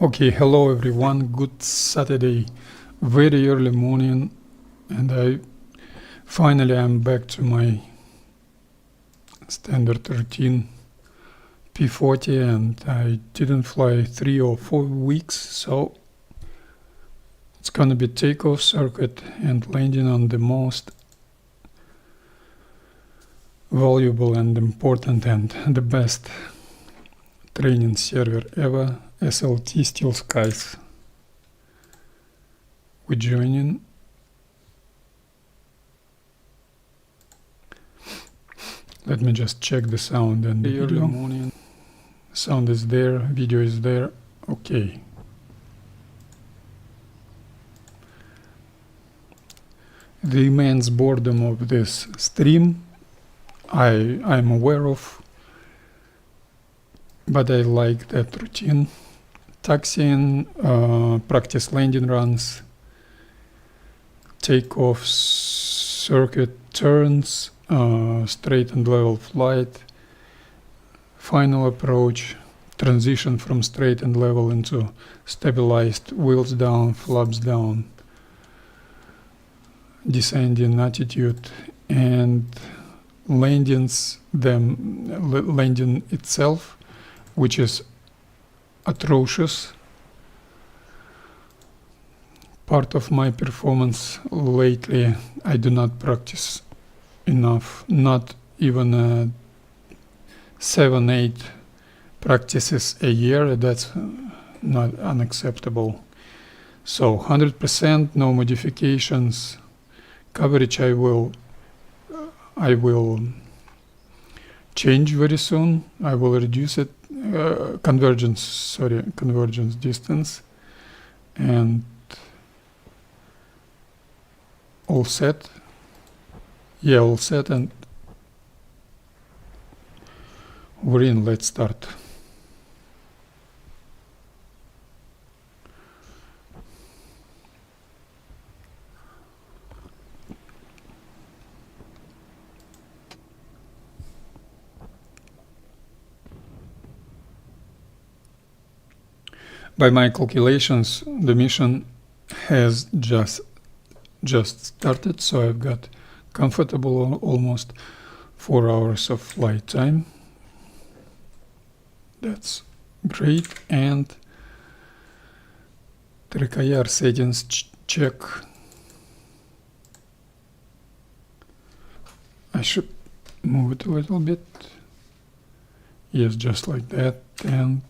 Okay, hello everyone, good Saturday, very early morning, and I'm back to my standard routine P-40, and I didn't fly 3 or 4 weeks, so it's gonna be takeoff circuit and landing on the most valuable and important and the best training server ever, SLT Steelskies. We're joining. Let me just check the sound and the video. Morning. Sound is there, video is there. Okay. The immense boredom of this stream I'm aware of, but I like that routine. Taxiing, practice landing runs, takeoff circuit turns, straight and level flight, final approach, transition from straight and level into stabilized, wheels down, flaps down, descending attitude, and landing itself, which is atrocious. Part of my performance lately, I do not practice enough, not even 7-8 practices a year. That's not unacceptable. So 100%, no modifications. Coverage I will change very soon. I will reduce it, convergence distance, and all set. Yeah, all set, and we're in. Let's start. By my calculations, the mission has just started, so I've got comfortable almost 4 hours of flight time. That's great. And track IR settings check. I should move it a little bit. Yes, just like that. And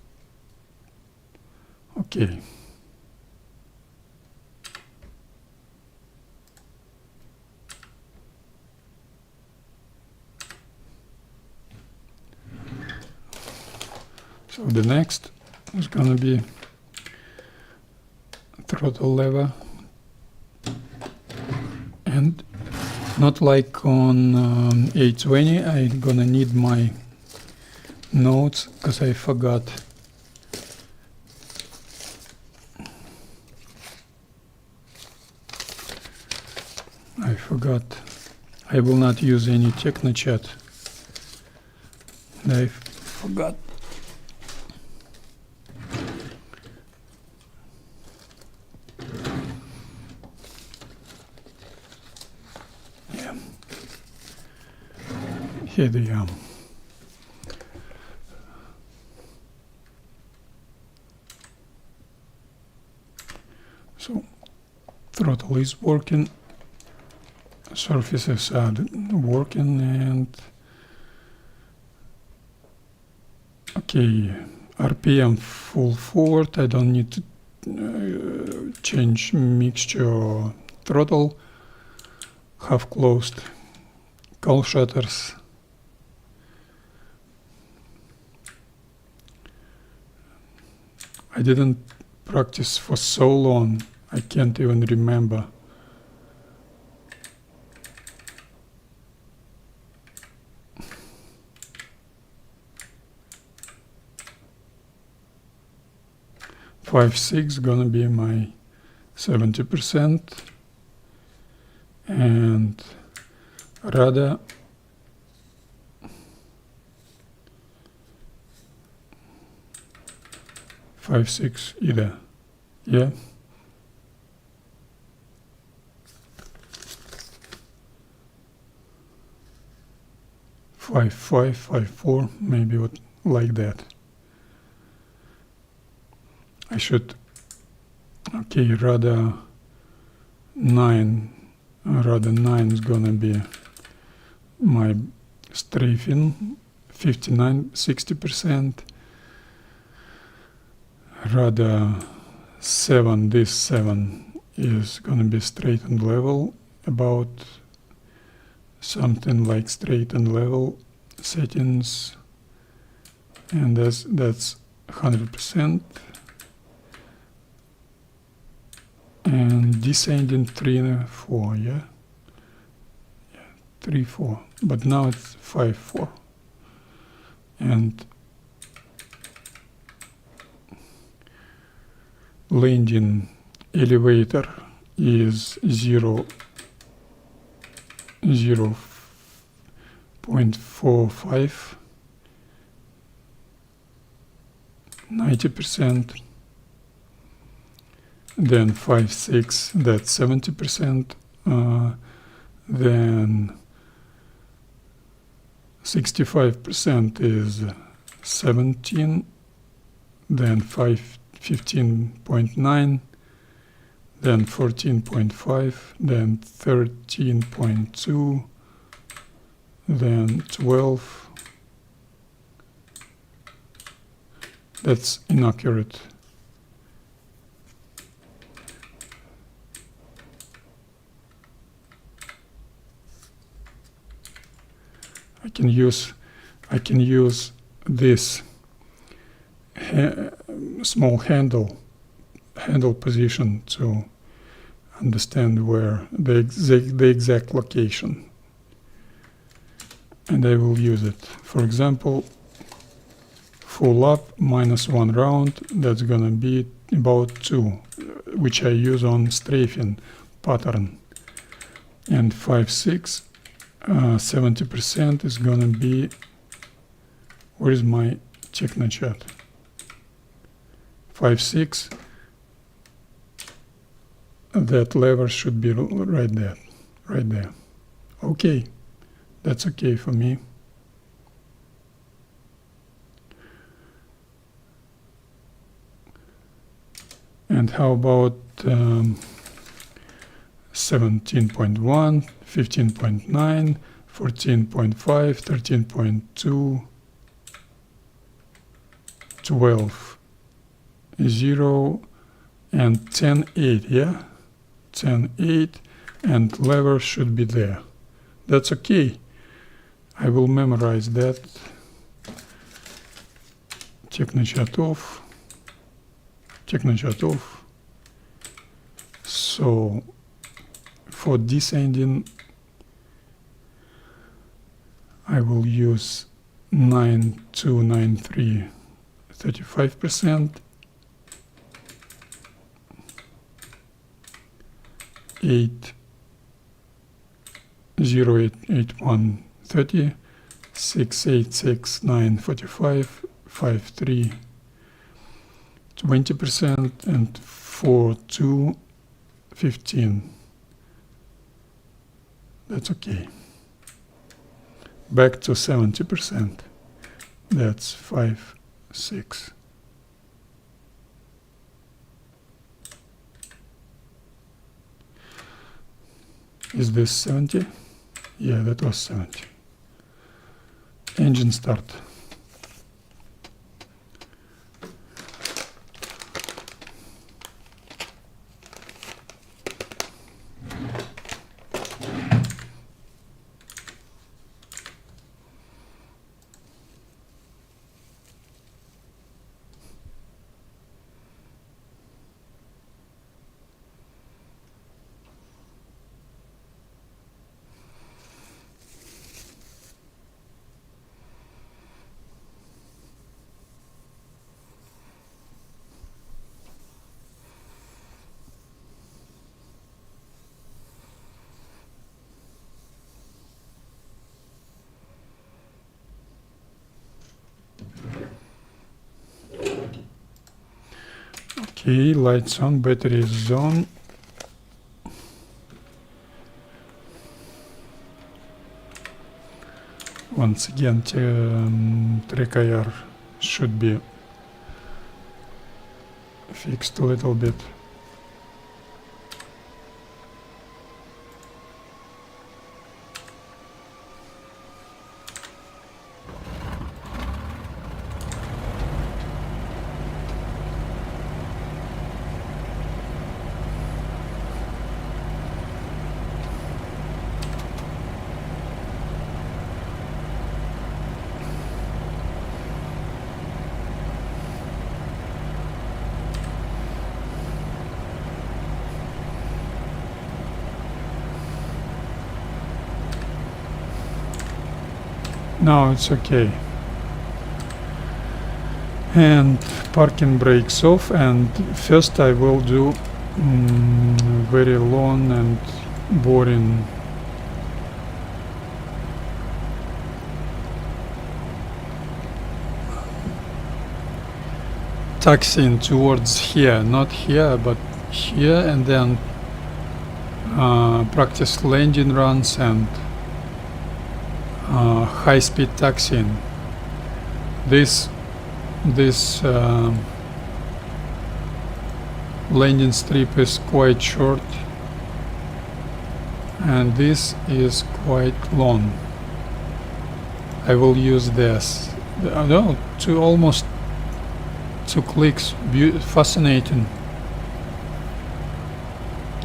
okay. So the next is gonna be throttle lever, and not like on A20, I'm gonna need my notes because I forgot. I will not use any techno chat. I forgot. Yeah. Here they are. So throttle is working. Surfaces are working, and okay, RPM full forward. I don't need to change mixture or throttle. Half closed call shutters. I didn't practice for so long, I can't even remember. Five, 6 gonna be my 70%, and radar 5.6 either. Yeah. Five, 4, maybe what like that. I should, okay, rather 9 is gonna be my strafing, 60%. Rather 7, this 7 is gonna be straight and level, about something like straight and level settings, and that's 100%. And descending 3 and 4, yeah, 3, 4, but now it's 5, 4, and landing elevator is 0.45, 90%. Then 5.6, that's 70%. Then 65% is 17. Then 15.9. Then 14.5. Then 13.2. Then 12. That's inaccurate. I can use this small handle position to understand where the exact location, and I will use it. For example, full up -1 round, that's gonna be about 2, which I use on strafing pattern, and 5.6. 70% is gonna be, where is my Technochat? 5.6, that lever should be right there. Okay, that's okay for me. And how about 17.1, 15.9, 14.5, 13.2, 12, 0, and 10.8, yeah? 10.8, and lever should be there. That's okay. I will memorize that. Technochat off. So for descending, I will use 9293, 35%, 8081, 30, 6869, 45, 53, 20%, and 42, 15. That's okay. Back to 70%. That's 5, 6. Is this 70? Yeah, that was 70. Engine start. Okay, lights on, battery is on. Once again, track IR should be fixed a little bit. Now it's okay. And parking brakes off, and first I will do very long and boring taxiing towards here, not here but here, and then practice landing runs and high-speed taxiing. This landing strip is quite short, and this is quite long. I will use this. No, almost 2 clicks. Fascinating.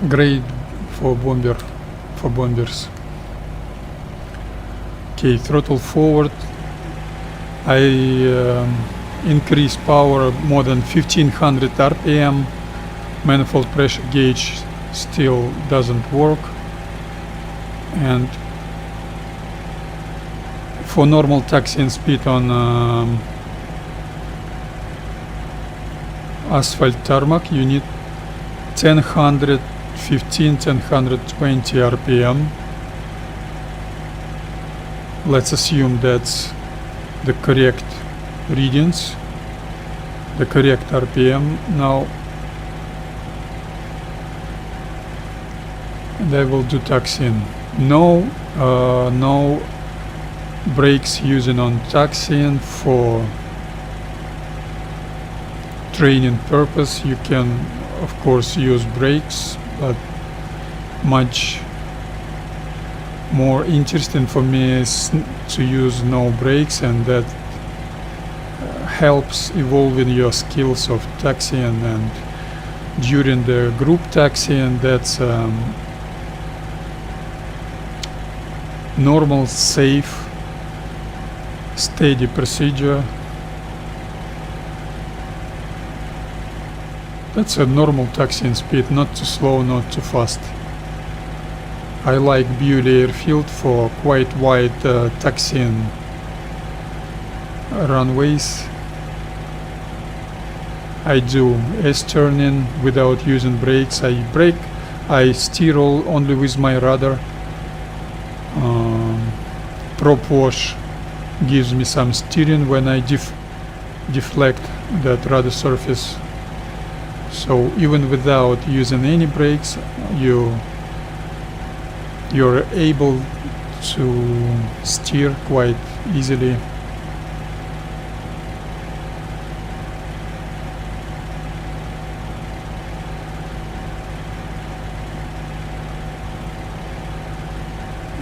Great for bombers. Okay, throttle forward. I increase power more than 1500 RPM. Manifold pressure gauge still doesn't work. And for normal taxiing speed on asphalt tarmac, you need 1015, 1020 RPM. Let's assume that's the correct readings, the correct RPM now. And I will do taxiing. No brakes using on taxiing for training purpose. You can of course use brakes, but much more interesting for me is to use no brakes, and that helps evolving your skills of taxiing. And during the group taxiing, that's normal, safe, steady procedure. That's a normal taxiing speed, not too slow, not too fast. I like Bewley Airfield for quite wide taxiing runways. I do S-turning without using brakes. I brake, I steer only with my rudder. Prop wash gives me some steering when I deflect that rudder surface. So even without using any brakes, you're able to steer quite easily.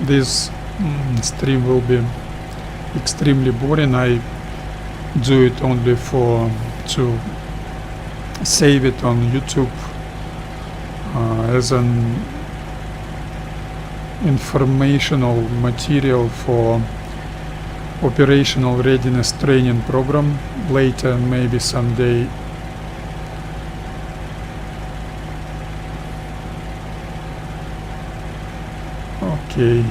This stream will be extremely boring. I do it only to save it on YouTube as an informational material for operational readiness training program. Later, maybe someday. Okay.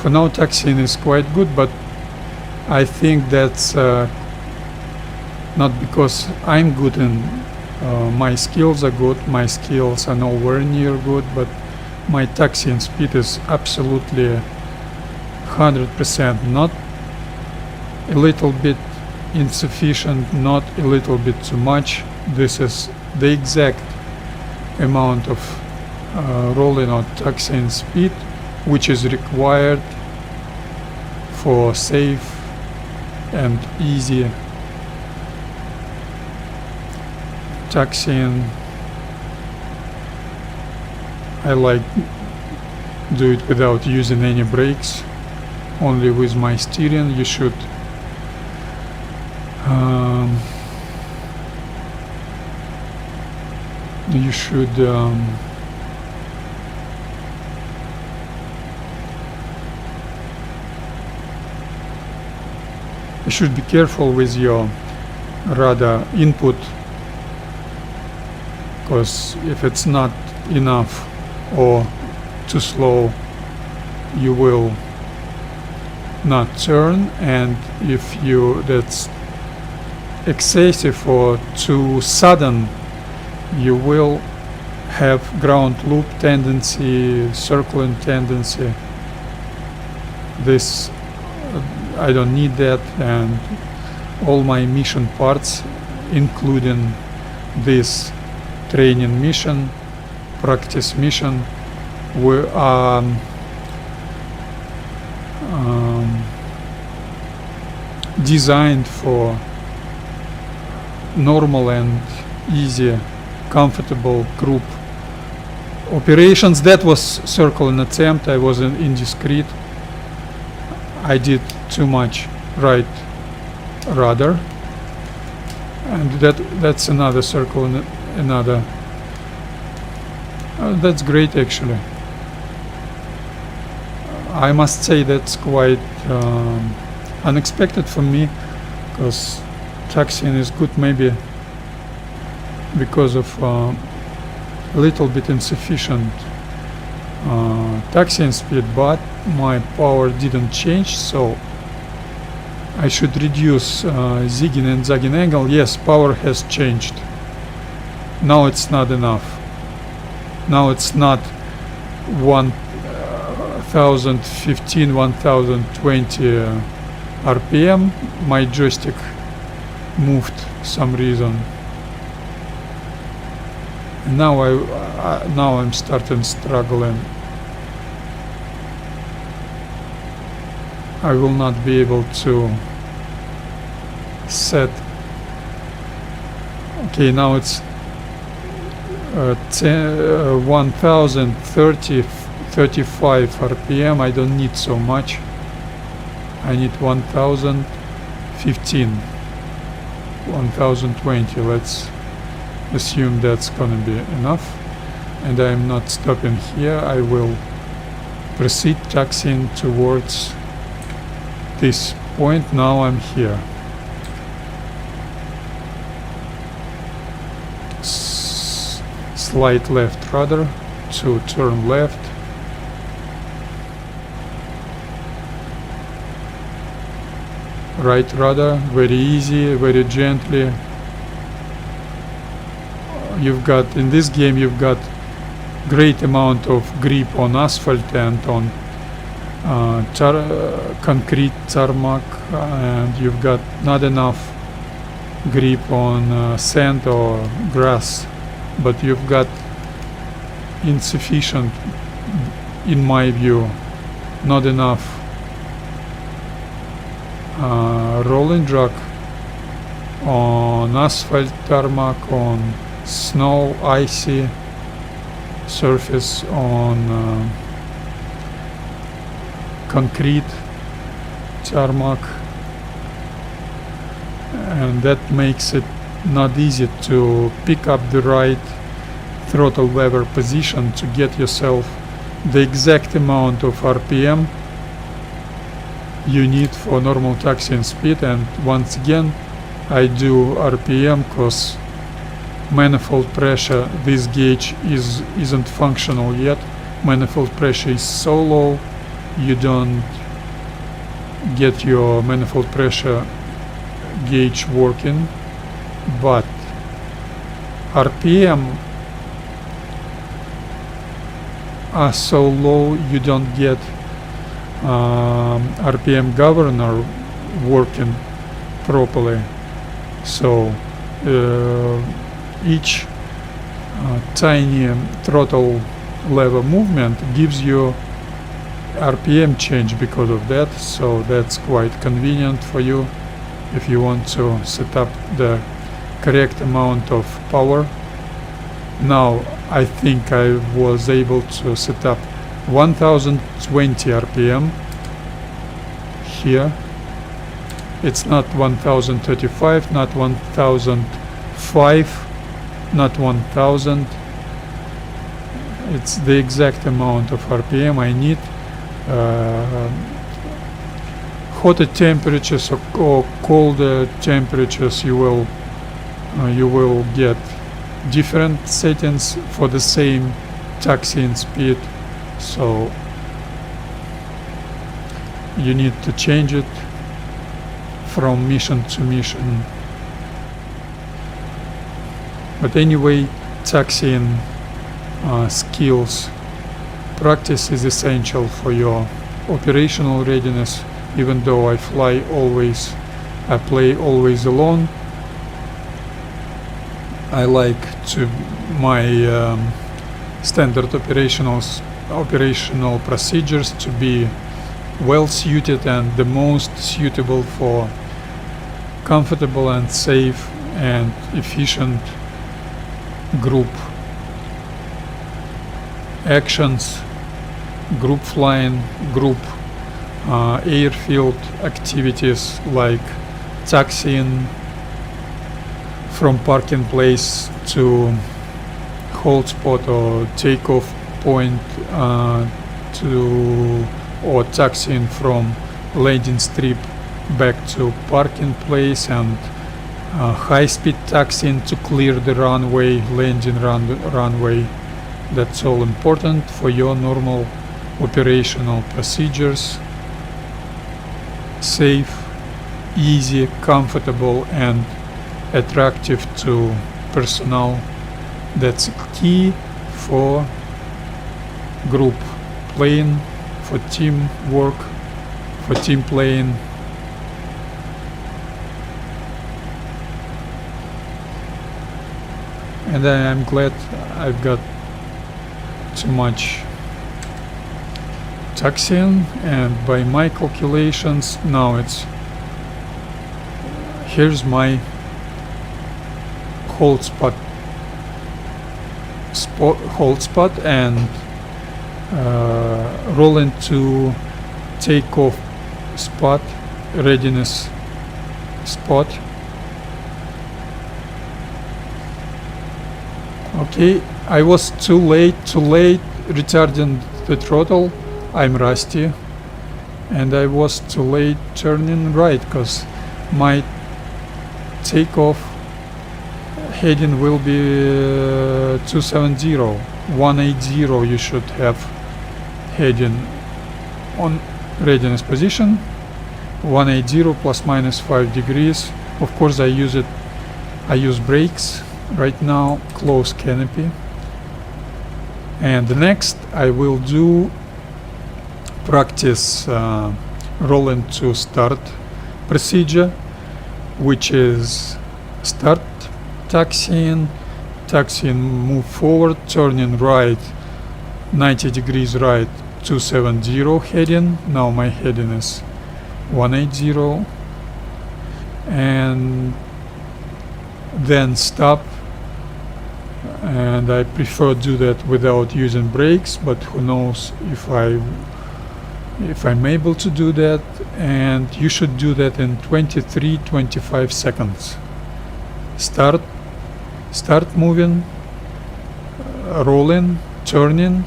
For now, taxiing is quite good, but I think that's not because I'm good and my skills are good. My skills are nowhere near good, but my taxiing speed is absolutely 100% not a little bit insufficient, not a little bit too much. This is the exact amount of rolling or taxiing speed which is required for safe and easy taxiing. I like do it without using any brakes, only with my steering. You should you should be careful with your radar input, because if it's not enough or too slow, you will not turn, and if that's excessive or too sudden, you will have ground loop tendency, circling tendency. This I don't need that, and all my mission parts, including this training mission, practice mission, were designed for normal and easy, comfortable group operations. That was circling attempt. I was indiscreet. I did too much right rudder, and that's another circle and another. That's great, actually. I must say that's quite unexpected for me, because taxiing is good maybe because of a little bit insufficient taxiing speed, but my power didn't change, so I should reduce zigging and zagging angle. Yes, power has changed. Now it's not enough. Now it's not 1015, 1020 RPM. My joystick moved some reason. And now I'm starting struggling. I will not be able to set. Okay, now it's 1035 RPM. I don't need so much. I need 1015, 1020. Let's assume that's gonna be enough, and I'm not stopping here. I will proceed taxiing towards this point. Now I'm here. Slight left rudder to turn left. Right rudder, very easy, very gently. You've got, in this game, you've got great amount of grip on asphalt and on concrete tarmac, and you've got not enough grip on sand or grass, but you've got insufficient, in my view, not enough rolling drag on asphalt tarmac, on snow, icy surface, on concrete tarmac, and that makes it not easy to pick up the right throttle lever position to get yourself the exact amount of RPM you need for normal taxiing speed. And once again, I do RPM because manifold pressure, this gauge isn't functional yet. Manifold pressure is so low, you don't get your manifold pressure gauge working, but RPM are so low you don't get RPM governor working properly. So each tiny throttle lever movement gives you RPM change because of that, so that's quite convenient for you if you want to set up the correct amount of power. Now I think I was able to set up 1020 RPM here. It's not 1035, not 1005, not 1000. It's the exact amount of RPM I need. Hotter temperatures or colder temperatures, you will get different settings for the same taxiing speed, so you need to change it from mission to mission. But anyway, taxiing skills practice is essential for your operational readiness. Even though I play always alone, I like to my standard operational procedures to be well suited and the most suitable for comfortable and safe and efficient group actions, group flying, group airfield activities like taxiing from parking place to hold spot or takeoff point or taxiing from landing strip back to parking place, and high-speed taxiing to clear the runway, landing runway. That's all important for your normal operational procedures. Safe, easy, comfortable and attractive to personnel. That's key for group playing, for team work, for team playing. And I'm glad I've got too much taxiing, and by my calculations now here's my hold spot and rolling to takeoff spot, readiness spot. Okay, I was too late retarding the throttle. I'm rusty, and I was too late turning right because my takeoff heading will be 270, 180. You should have heading on readiness position 180 plus minus 5 degrees. Of course I use brakes right now, close canopy. And next I will do practice rolling to start procedure, which is start taxiing, move forward, turning right 90 degrees right, 270 heading. Now my heading is 180, and then stop. And I prefer do that without using brakes, but who knows if I'm able to do that. And you should do that in 23-25 seconds. Start moving, rolling, turning,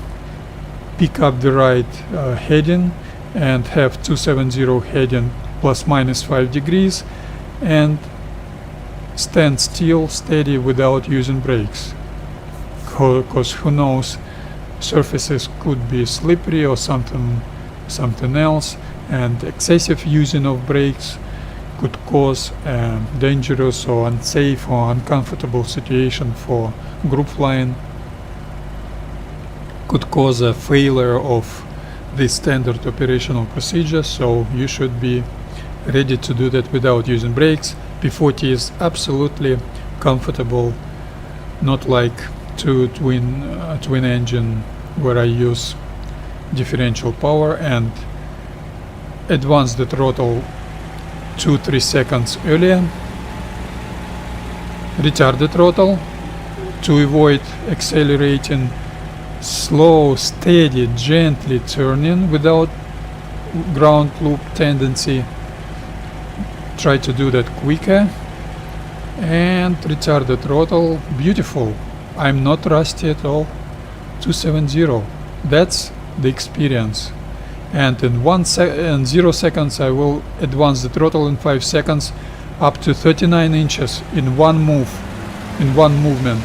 pick up the right heading and have 270 heading plus minus 5 degrees, and stand still, steady, without using brakes. Because who knows, surfaces could be slippery or something else, and excessive using of brakes could cause a dangerous or unsafe or uncomfortable situation for group flying, could cause a failure of the standard operational procedure. So you should be ready to do that without using brakes. P-40 is absolutely comfortable, not like twin engine where I use differential power and advance the throttle 2-3 seconds earlier, retard the throttle to avoid accelerating, slow, steady, gently turning without ground loop tendency. Try to do that quicker and retard the throttle. Beautiful. I'm not rusty at all. 270. That's the experience. And in 0 seconds I will advance the throttle in 5 seconds up to 39 inches in one movement.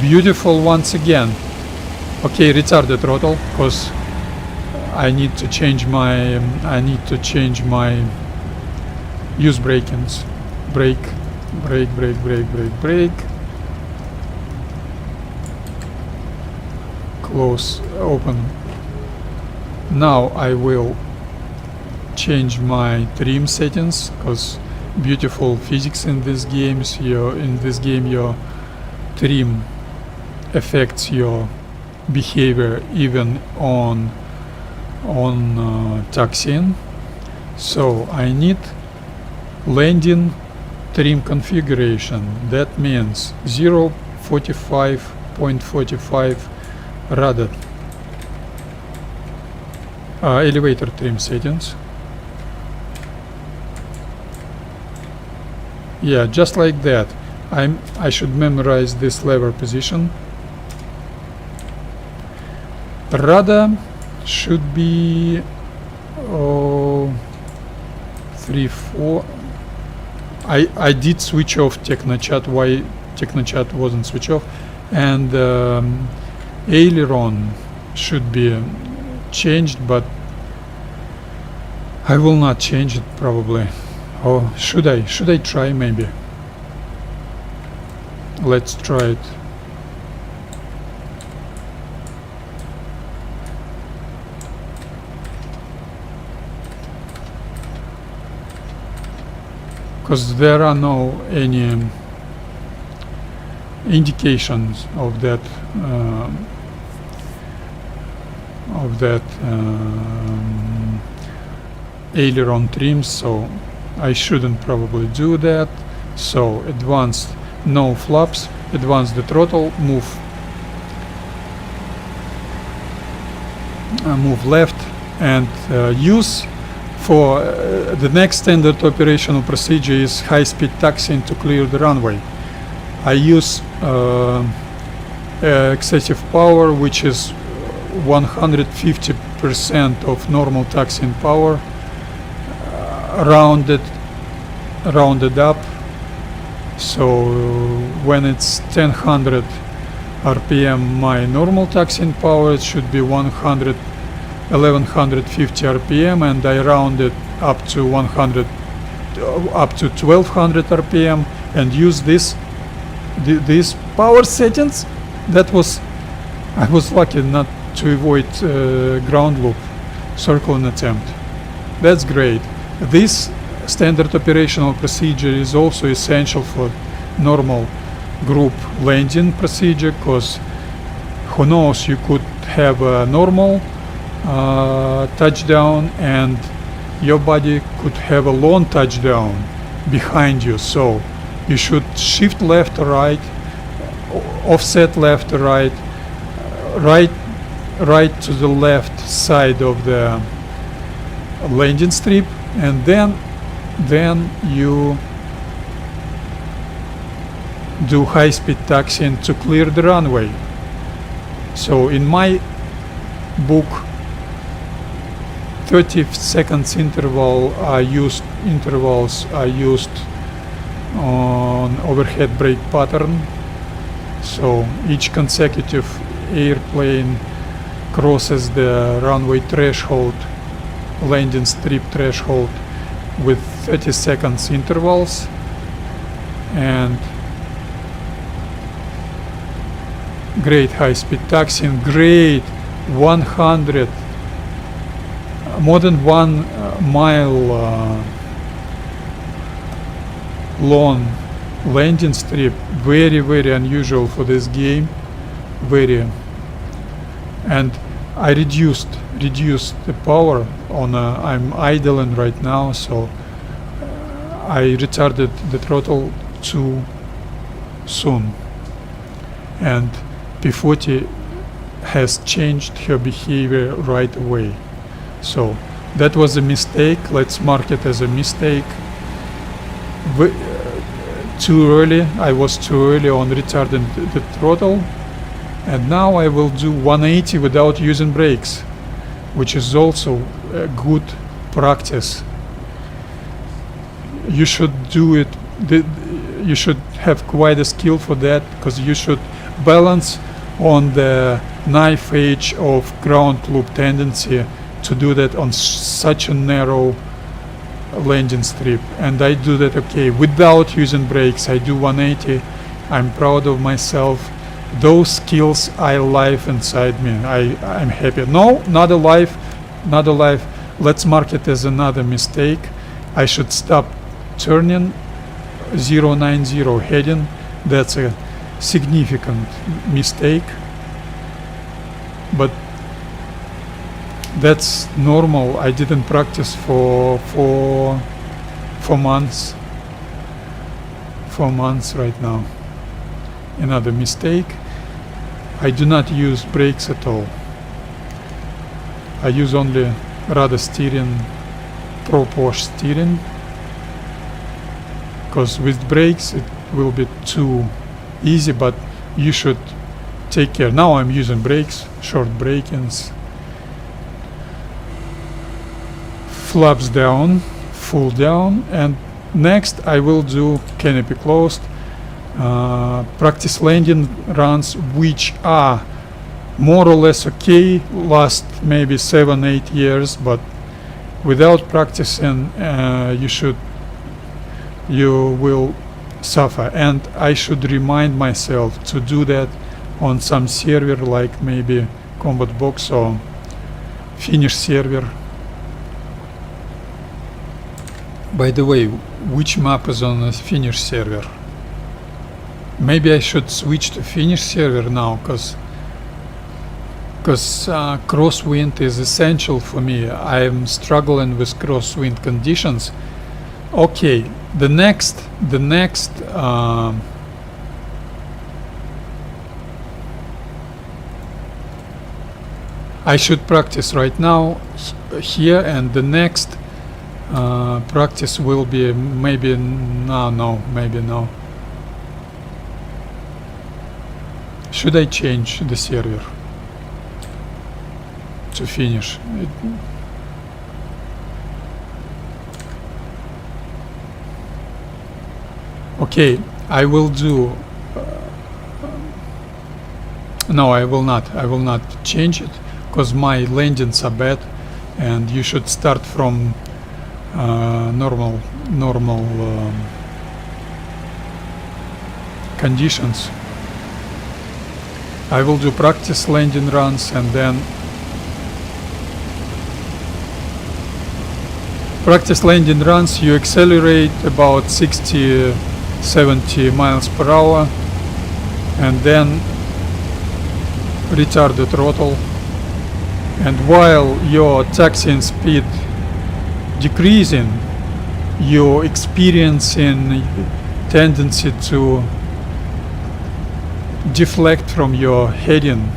Beautiful once again. Okay, retard the throttle because I need to change my use brakings. Brake. Close, open. Now I will change my trim settings because beautiful physics in these games. In this game your trim affects your behavior even on taxiing. So I need landing trim configuration. That means 0.45 rudder. Elevator trim settings. Yeah, just like that. I should memorize this lever position. Rudder should be 3-4. I did switch off Technochat. Why Technochat wasn't switched off? And aileron should be changed, but I will not change it probably. Or should I try? Maybe let's try it. Because there are no any indications of that aileron trims, so I shouldn't probably do that. So advanced, no flaps, advance the throttle, move left, and use for the next standard operational procedure is high-speed taxiing to clear the runway. I use excessive power, which is 150% of normal taxiing power, rounded up. So when it's 1000 RPM my normal taxiing power, it should be 1150 RPM, and I round it up to 1200 RPM and use these power settings. I was lucky not to avoid ground loop circling attempt. That's great. This standard operational procedure is also essential for normal group landing procedure, because who knows, you could have a normal touchdown and your body could have a long touchdown behind you. So you should shift left or right, offset left or right, right to the left side of the landing strip, and then you do high-speed taxiing to clear the runway. So in my book, 30 seconds intervals are used on overhead brake pattern. So each consecutive airplane crosses the runway threshold, landing strip threshold, with 30 seconds intervals, and great high-speed taxiing, great 100, more than 1 mile long landing strip, very unusual for this game, very. And I reduced the power on I'm idling right now, so I retarded the throttle too soon, and P-40 has changed her behavior right away. So that was a mistake. Let's mark it as a mistake. Too early. I was too early on retarding the throttle, and now I will do 180 without using brakes, which is also a good practice. You should do it. You should have quite a skill for that, because you should balance on the knife edge of ground loop tendency to do that on such a narrow landing strip. And I do that okay without using brakes. I do 180. I'm proud of myself. Those skills I live inside me. I'm happy. No, not alive. Let's mark it as another mistake. I should stop turning 090 heading. That's a significant mistake, but that's normal. I didn't practice for months right now. Another mistake. I do not use brakes at all. I use only rudder steering, pro push steering, because with brakes it will be too easy, but you should take care. Now I'm using brakes, short break-ins, flaps down, full down, and next I will do canopy closed, practice landing runs, which are more or less okay, last maybe 7-8 years, but without practicing you will suffer. And I should remind myself to do that on some server like maybe Combat Box or Finnish server. By the way, which map is on the Finnish server? Maybe I should switch to Finnish server now, because crosswind is essential for me. I am struggling with crosswind conditions. Okay, the next I should practice right now here, and the next practice will be maybe no. Should I change the server to Finnish? Okay, I will do. No, I will not change it, because my landings are bad, and you should start from normal conditions. I will do practice landing runs, and then practice landing runs you accelerate about 60-70 miles per hour, and then retard the throttle, and while your taxiing speed decreasing, you're experiencing tendency to deflect from your heading,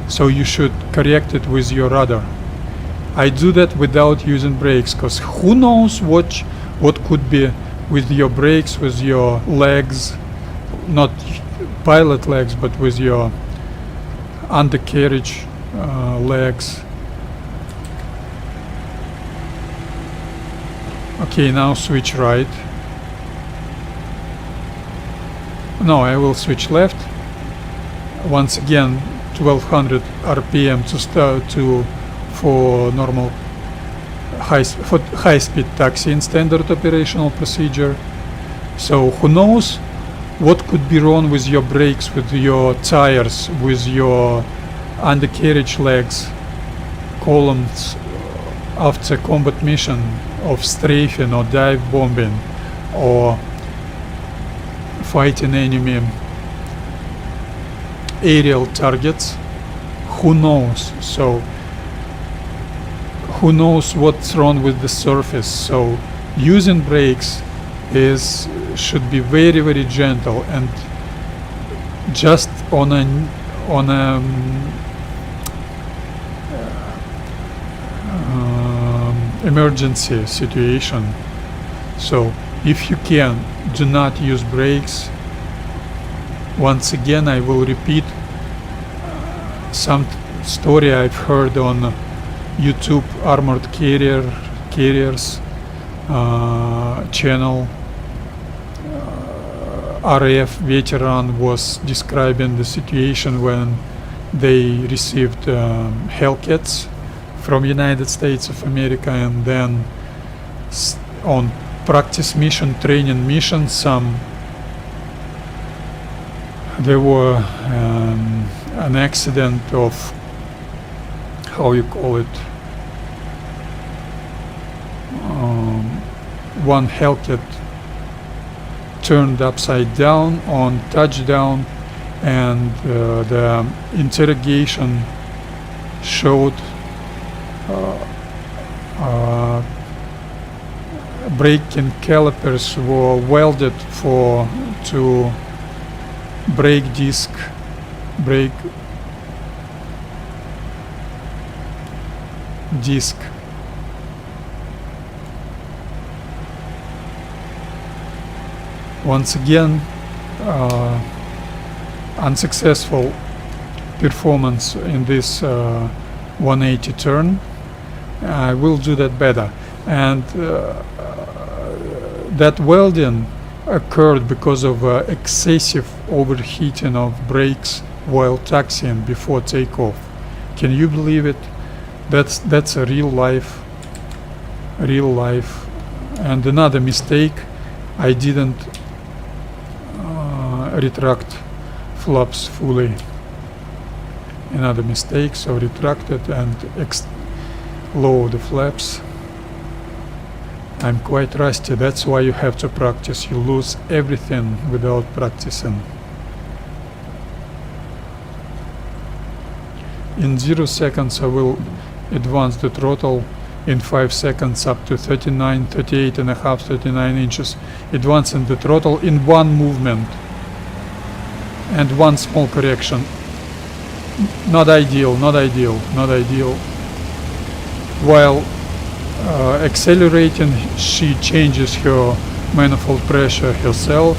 so you should correct it with your rudder. I do that without using brakes, because who knows what could be with your brakes, with your legs, not pilot legs, but with your undercarriage legs. Okay, now switch right. No, I will switch left. Once again, 1200 RPM to start for normal high-speed taxi in standard operational procedure. So who knows what could be wrong with your brakes, with your tires, with your undercarriage legs, columns after combat mission of strafing or dive bombing, or fighting enemy aerial targets. Who knows? So who knows what's wrong with the surface? So using brakes should be very, very gentle, and just on a emergency situation. So if you can, do not use brakes. Once again, I will repeat some story I've heard on YouTube Armored Carriers channel. RAF veteran was describing the situation when they received Hellcats from United States of America, and then on practice mission, training mission, there were an accident of, how you call it, one Hellcat turned upside down on touchdown, and the interrogation showed braking calipers were welded to brake disc. Once again, unsuccessful performance in this 180 turn. I will do that better. And that welding occurred because of excessive overheating of brakes while taxiing before takeoff. Can you believe it? That's a real life. And another mistake, I didn't retract flaps fully. Another mistake, so retracted and lower the flaps. I'm quite rusty, that's why you have to practice. You lose everything without practicing. In 0 seconds I will advance the throttle, in 5 seconds up to 39, 38 and a half, 39 inches. Advancing the throttle in one movement. And one small correction. Not ideal. While accelerating, she changes her manifold pressure herself,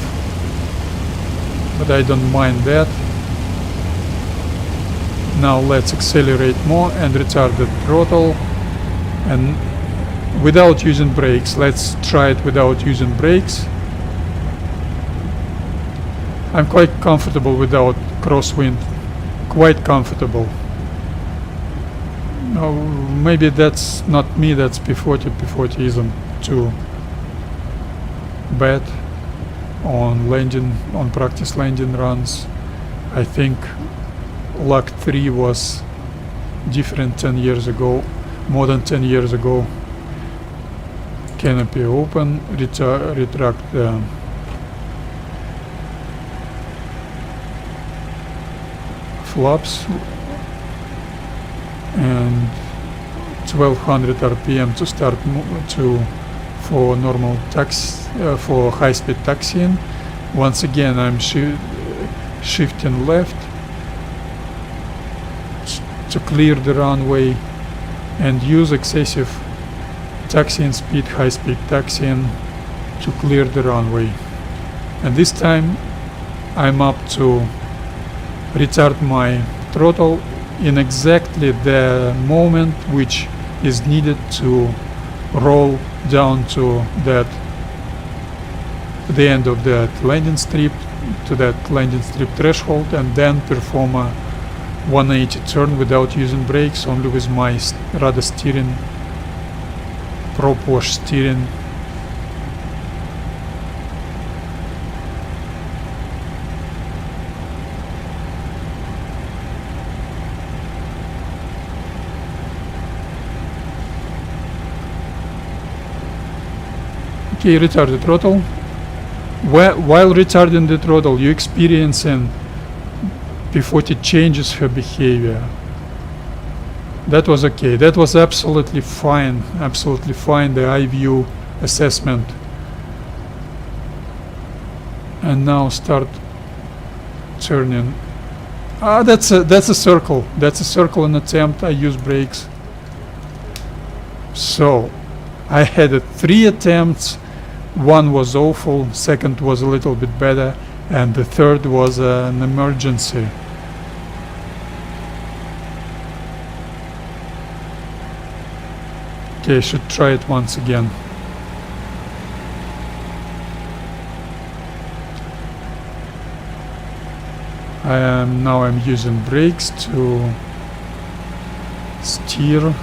but I don't mind that. Now let's accelerate more and retard the throttle, and without using brakes. Let's try it without using brakes. I'm quite comfortable without crosswind, quite comfortable. No, maybe that's not me, that's P-40. P-40 isn't too bad on landing, on practice landing runs. I think Luck 3 was different 10 years ago, more than 10 years ago. Canopy open, retract the flaps, and 1200 RPM to start for normal taxi, for high-speed taxiing. Once again, I'm shifting left to clear the runway and use excessive taxiing speed, high-speed taxiing to clear the runway. And this time I'm up to retard my throttle in exactly the moment which is needed to roll down to the end of that landing strip, to that landing strip threshold, and then perform a 180 turn without using brakes, only with my rudder steering, prop wash steering. Okay, retard the throttle, while retarding the throttle, you experiencing P-40 changes her behavior. That was okay. That was absolutely fine. Absolutely fine. The eye view assessment. And now start turning. That's a circle. That's a circle in attempt. I use brakes. So I had 3 attempts. One was awful. Second was a little bit better, and the third was an emergency. Okay, I should try it once again. Now I'm using brakes to steer.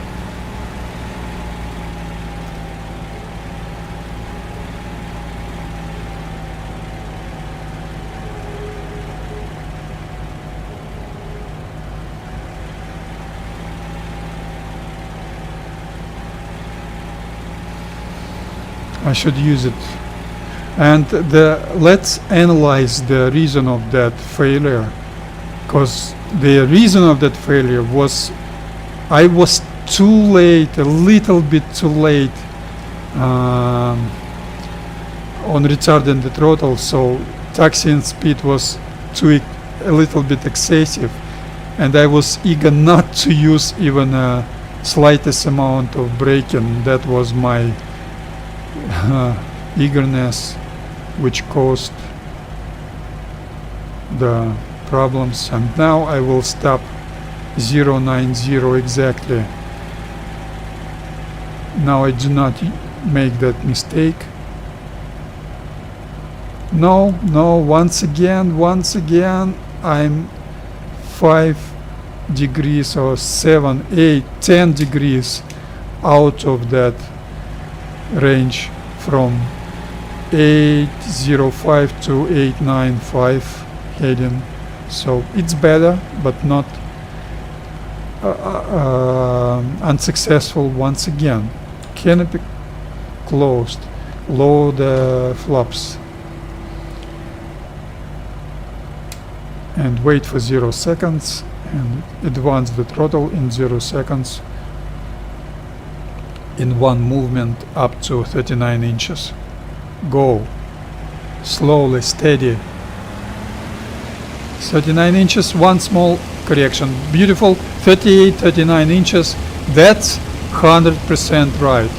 I should use it. And let's analyze the reason of that failure, because the reason of that failure was I was too late, a little bit too late on retarding the throttle, so taxiing speed was a little bit excessive, and I was eager not to use even a slightest amount of braking. That was my eagerness, which caused the problems. And now I will stop 090 exactly. Now I do not make that mistake. No, once again I'm 5 degrees or 7, 8, 10 degrees out of that range, from 805 to 895 heading. So it's better, but not unsuccessful once again. Canopy closed. Lower the flaps and wait for 0 seconds, and advance the throttle in 0 seconds in one movement up to 39 inches. Go. Slowly, steady. 39 inches, one small correction. Beautiful. 38, 39 inches. That's 100% right.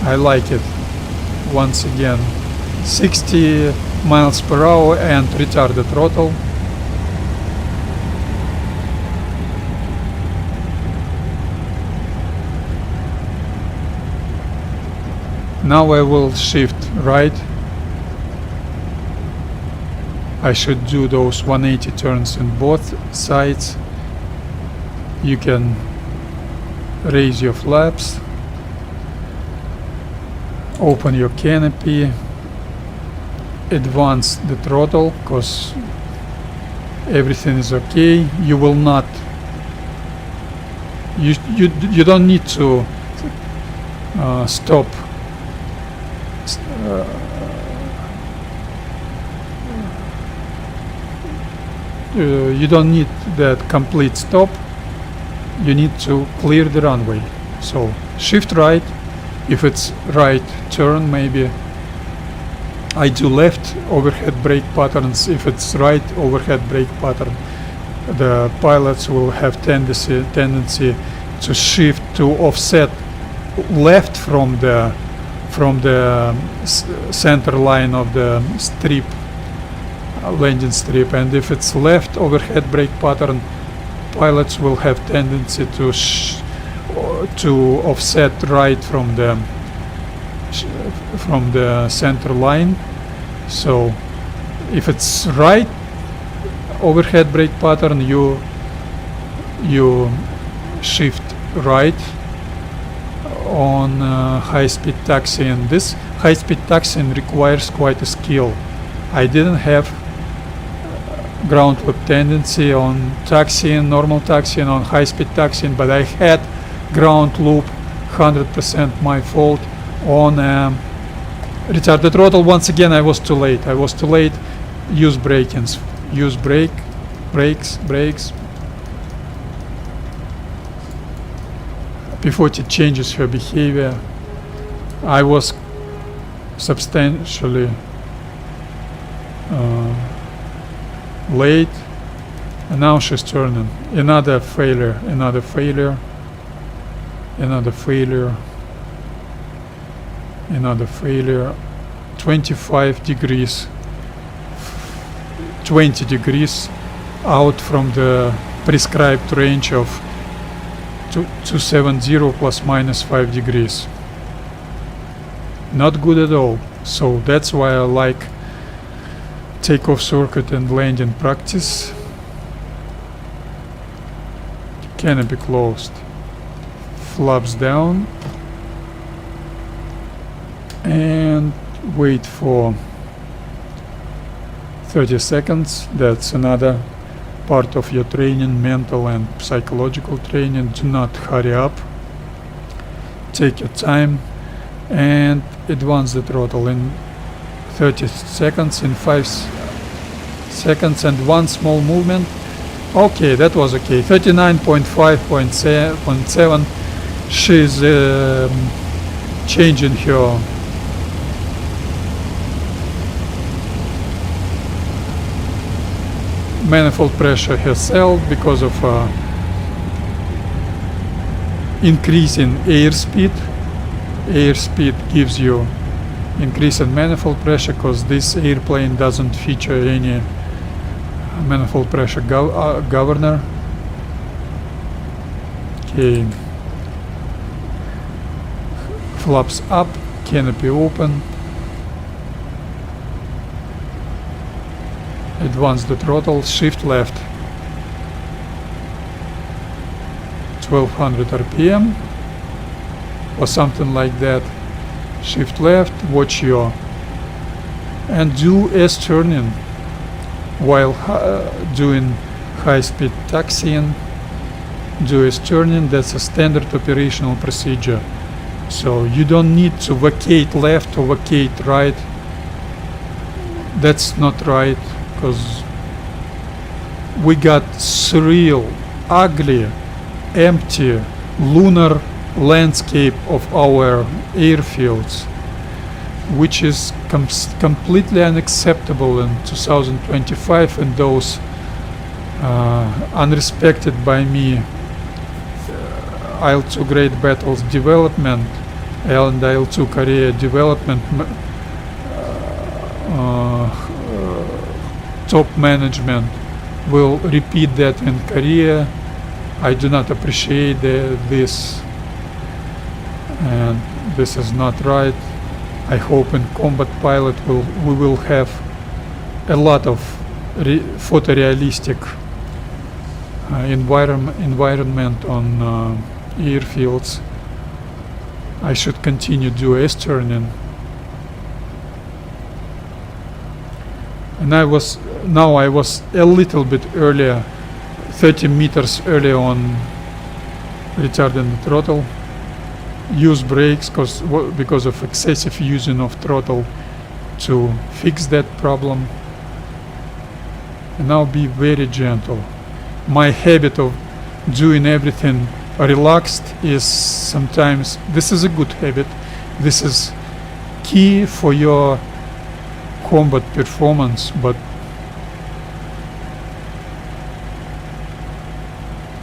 I like it. Once again, 60 miles per hour and retard the throttle. Now I will shift right. I should do those 180 turns in both sides. You can raise your flaps, open your canopy, advance the throttle, because everything is okay. You will not, you don't need to stop. You don't need that complete stop. You need to clear the runway. So shift right. If it's right turn, maybe I do left overhead brake patterns. If it's right overhead brake pattern, the pilots will have tendency to shift to offset left from the center line of the strip, landing strip, and if it's left overhead brake pattern, pilots will have tendency to offset right from the center line. So if it's right overhead brake pattern, you shift right on high-speed taxiing. This high-speed taxiing requires quite a skill. I didn't have ground loop tendency on taxiing, normal taxiing, on high-speed taxiing, but I had ground loop, 100% my fault, on Retard the throttle. Once again, I was too late. Use brakes. Use brakes. P-40 changes her behavior. I was substantially late, and now she's turning. Another failure. 25 degrees, 20 degrees out from the prescribed range of 270 plus minus 5 degrees. Not good at all. So that's why I like takeoff circuit and landing practice. Canopy closed. Flaps down. And wait for 30 seconds. That's another part of your training, mental and psychological training. Do not hurry up. Take your time and advance the throttle in 30 seconds, in 5 seconds, and one small movement. Okay, that was okay. 39.5.7. She's changing her manifold pressure herself because of increase in airspeed. Airspeed gives you increase in manifold pressure because this airplane doesn't feature any manifold pressure governor. Okay. Flaps up, canopy open. Advance the throttle, shift left. 1200 RPM or something like that. Shift left, watch your, and do S turning while doing high-speed taxiing. Do S turning. That's a standard operational procedure. So you don't need to vacate left or vacate right. That's not right, because we got surreal, ugly, empty, lunar landscape of our airfields, which is completely unacceptable in 2025, and those unrespected by me Il2 Great Battles development and Il2 Korea development top management will repeat that in Korea. I do not appreciate this, and this is not right. I hope in combat pilot we will have a lot of photorealistic environment on airfields. I should continue do S turning. And I was a little bit earlier, 30 meters earlier on retarding the throttle. Use brakes because of excessive using of throttle to fix that problem. And now be very gentle. My habit of doing everything relaxed is sometimes, this is a good habit. This is key for your combat performance, but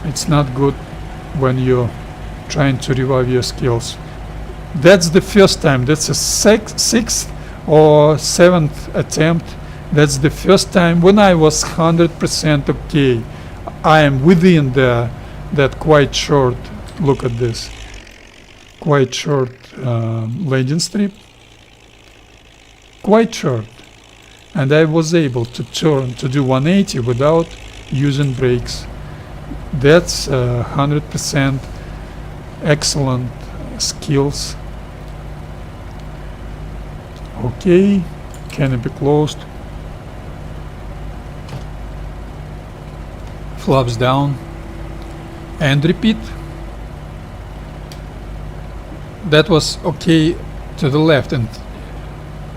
it's not good when you're trying to revive your skills. That's the first time. That's a sixth or seventh attempt. That's the first time when I was 100% okay. I am within that quite short, look at this, quite short landing strip. Quite short. And I was able to turn to do 180 without using brakes. That's 100% excellent skills. Okay, canopy closed. Flaps down. And repeat. That was okay to the left, and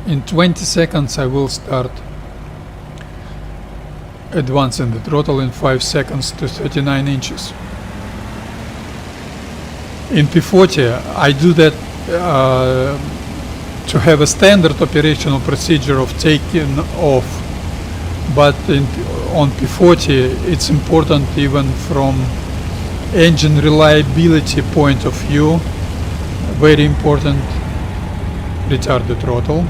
In 20 seconds I will start advancing the throttle, in 5 seconds to 39 inches. In P-40 I do that to have a standard operational procedure of taking off, but on P-40 it's important even from engine reliability point of view, very important, retard the throttle.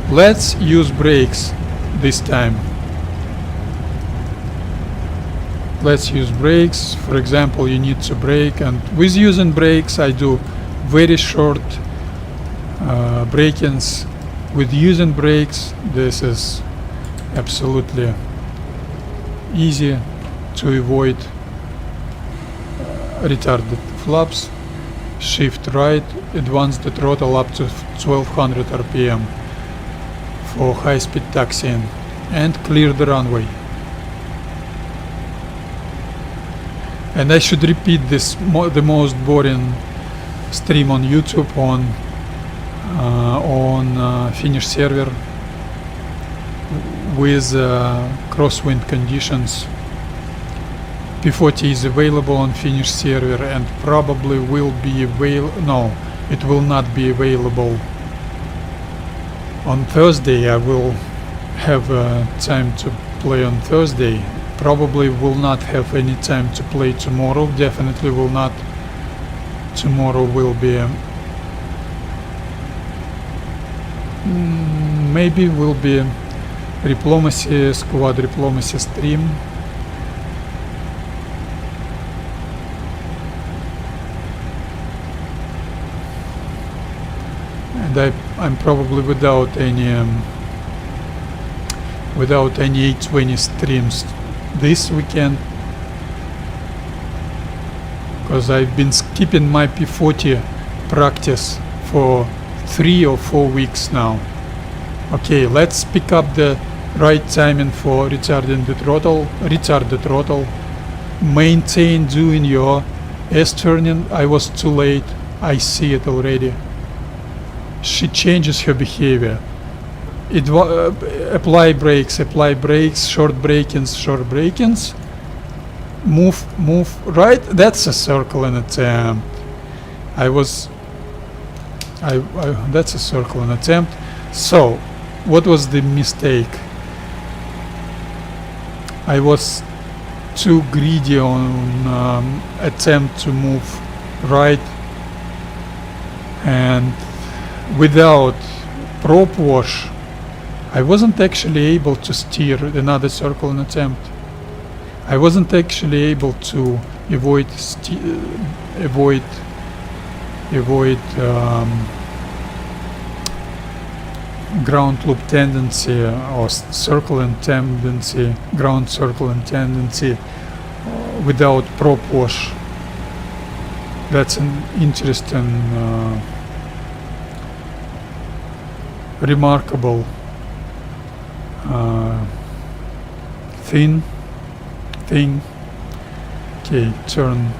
Let's use brakes this time. Let's use brakes. For example, you need to brake, and with using brakes I do very short break-ins. With using brakes this is absolutely easy to avoid retarded flaps. Shift right, advance the throttle up to 1200 rpm for high-speed taxiing, and clear the runway. And I should repeat this, the most boring stream on YouTube on Finnish server with crosswind conditions. P-40 is available on Finnish server and probably will be no, it will not be available on Thursday. I will have time to play on Thursday. Probably will not have any time to play tomorrow. Definitely will not. Tomorrow will be maybe will be diplomacy, squad diplomacy stream. And I'm probably without any 820 streams this weekend, because I've been skipping my P-40 practice for 3 or 4 weeks now. Okay, let's pick up the right timing for retarding the throttle. Retard the throttle. Maintain doing your S-turning. I was too late. I see it already. She changes her behavior. Apply brakes, short break-ins. Move right. That's a circle in attempt. That's a circle in attempt. So, what was the mistake? I was too greedy on attempt to move right, and without prop wash I wasn't actually able to steer another circle in attempt. I wasn't actually able to avoid ground loop tendency or circling tendency, ground circling tendency without prop wash. That's an interesting, remarkable thing. Okay, turn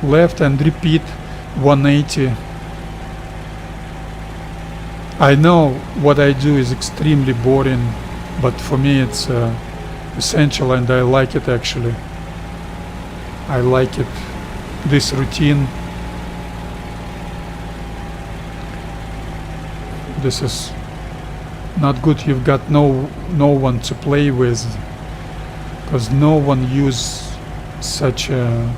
left and repeat 180. I know what I do is extremely boring, but for me it's essential, and I like it actually. I like it, this routine. This is not good. You've got no one to play with, because no one uses such a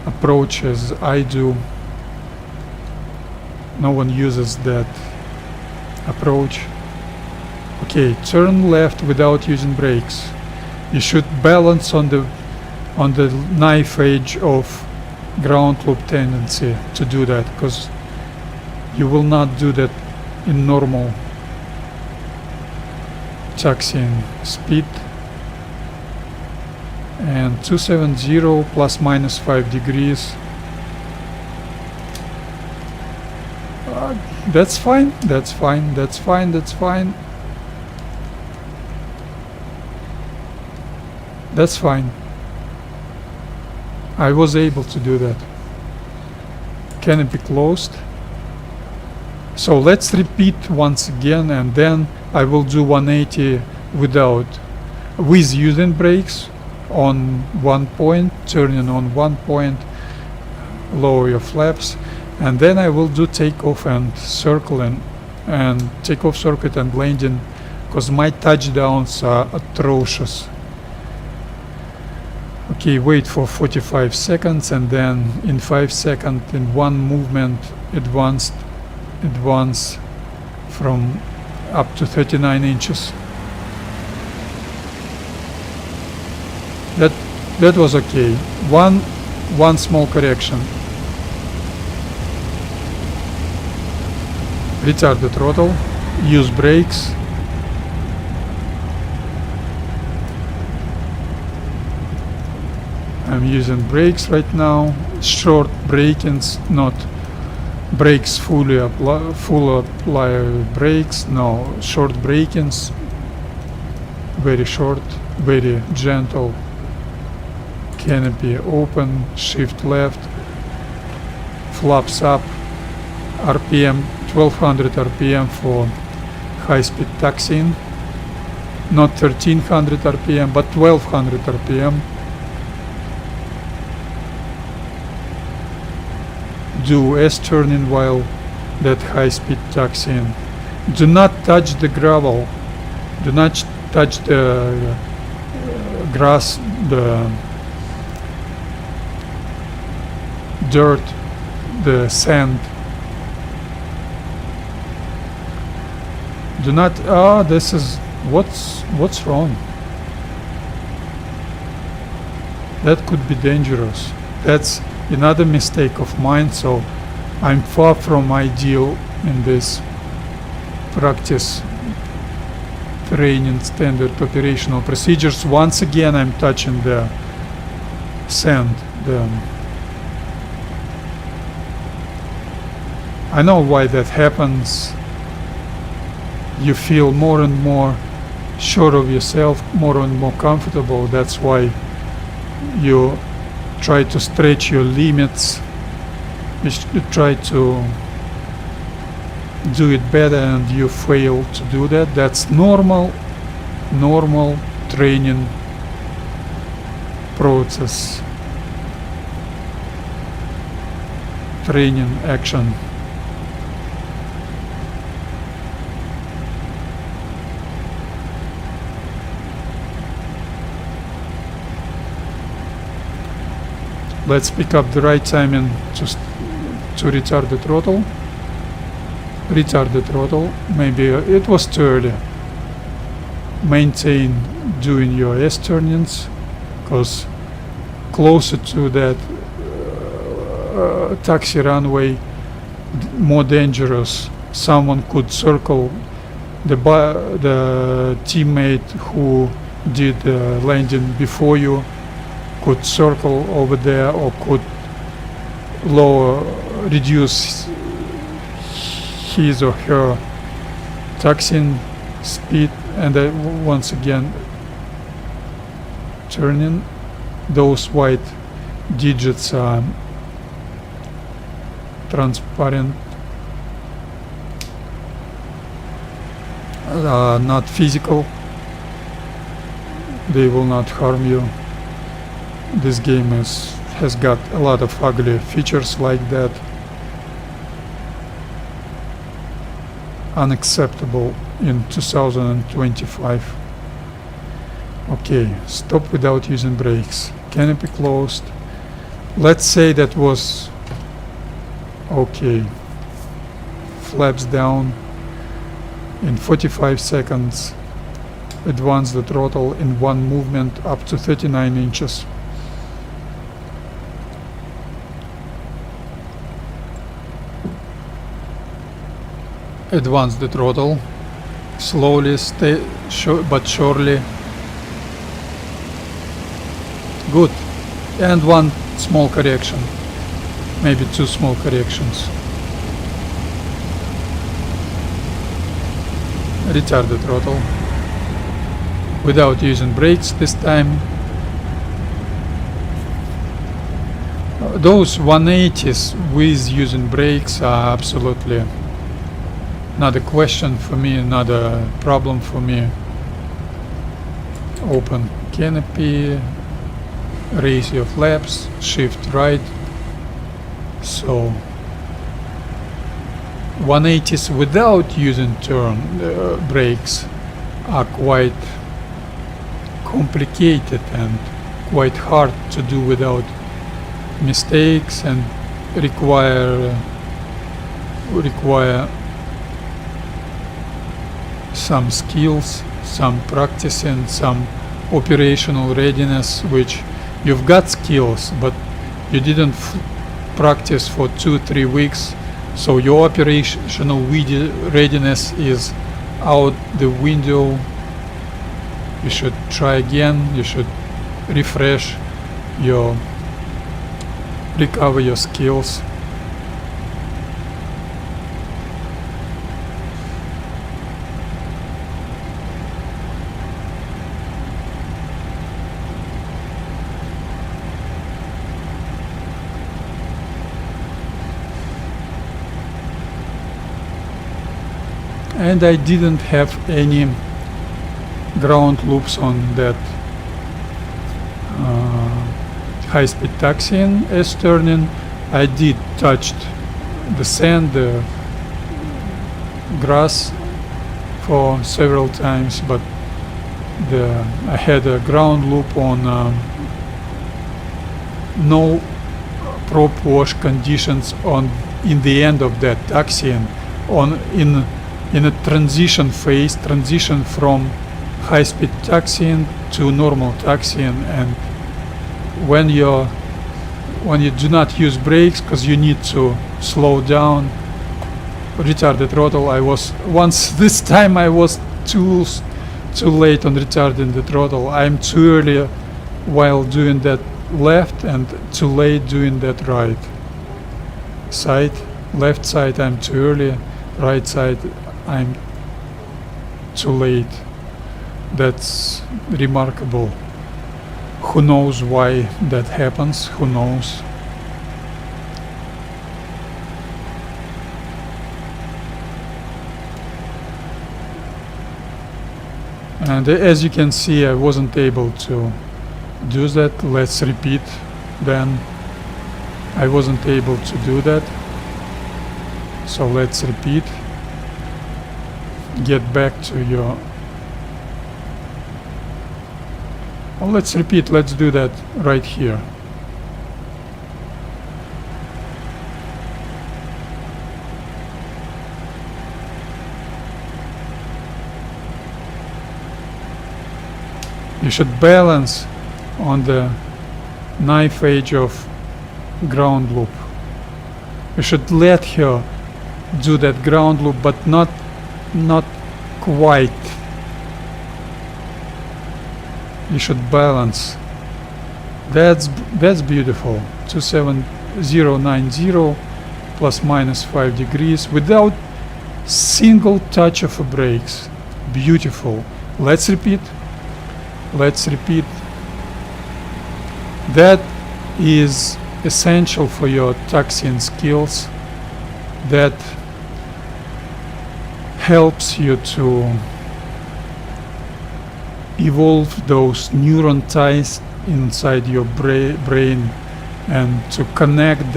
approach as I do. No one uses that approach. Okay, turn left without using brakes. You should balance on the knife edge of ground loop tendency to do that, because you will not do that in normal taxiing speed. And 270 plus minus 5 degrees. That's fine, that's fine, that's fine, that's fine. That's fine. I was able to do that. Canopy closed. So let's repeat once again, and then I will do 180 with using brakes on one point, turning on one point, lower your flaps, and then I will do takeoff and circling and takeoff circuit and landing, because my touchdowns are atrocious. Okay, wait for 45 seconds, and then in 5 seconds in one movement advance from up to 39 inches. That was okay. One small correction. Retard the throttle, use brakes. I'm using brakes right now, short brakings, not brakes full apply brakes, no, short brakings, very short, very gentle, canopy open, shift left, flaps up, RPM 1200 RPM for high-speed taxiing, not 1300 RPM but 1200 RPM. Do S-turning while that high-speed taxiing. Do not touch the gravel, do not touch the grass, the dirt, the sand. Do not, this is, what's wrong? That could be dangerous. That's another mistake of mine, so I'm far from ideal in this practice training standard operational procedures. Once again I'm touching the sand. I know why that happens. You feel more and more sure of yourself, more and more comfortable. That's why you try to stretch your limits, you try to do it better, and you fail to do that. That's normal training process, training action. Let's pick up the right timing to retard the throttle. Retard the throttle. Maybe it was too early. Maintain doing your S-turnings, because closer to that taxi runway, more dangerous. Someone could circle the teammate who did the landing before you, could circle over there, or could reduce his or her taxiing speed. And once again, turning, those white digits are transparent, not physical, they will not harm you. This game has got a lot of ugly features like that. Unacceptable in 2025. Okay, stop without using brakes. Canopy closed. Let's say that was okay. Flaps down. In 45 seconds, advance the throttle in one movement up to 39 inches. Advance the throttle slowly, but surely. Good. And one small correction, maybe two small corrections. Retard the throttle without using brakes this time. Those 180s with using brakes are absolutely not a question for me, not a problem for me. Open canopy, raise your flaps, shift right. So 180s without using turn brakes are quite complicated and quite hard to do without mistakes, and require some skills, some practicing, some operational readiness, which you've got skills but you didn't practice for 2-3 weeks, so your operational readiness is out the window. You should try again, you should refresh your, recover your skills. And I didn't have any ground loops on that high-speed taxiing as turning. I did touch the sand, the grass for several times, but I had a ground loop on no prop wash conditions in the end of that taxiing, in a transition phase, transition from high-speed taxiing to normal taxiing. And when you do not use brakes because you need to slow down, retarded throttle, this time I was too late on retarding the throttle. I'm too early while doing that left and too late doing that right side. Left side I'm too early, right side I'm too late. That's remarkable. Who knows why that happens? Who knows? And as you can see, I wasn't able to do that. Let's repeat then. I wasn't able to do that. So let's repeat. Get back to your... Well, let's repeat. Let's do that right here. You should balance on the knife edge of ground loop. You should let her do that ground loop, but not quite. You should balance. That's beautiful. 27090 plus minus 5 degrees without single touch of a brakes. Beautiful. Let's repeat. Let's repeat. That is essential for your taxiing skills. That helps you to evolve those neuron ties inside your brain and to connect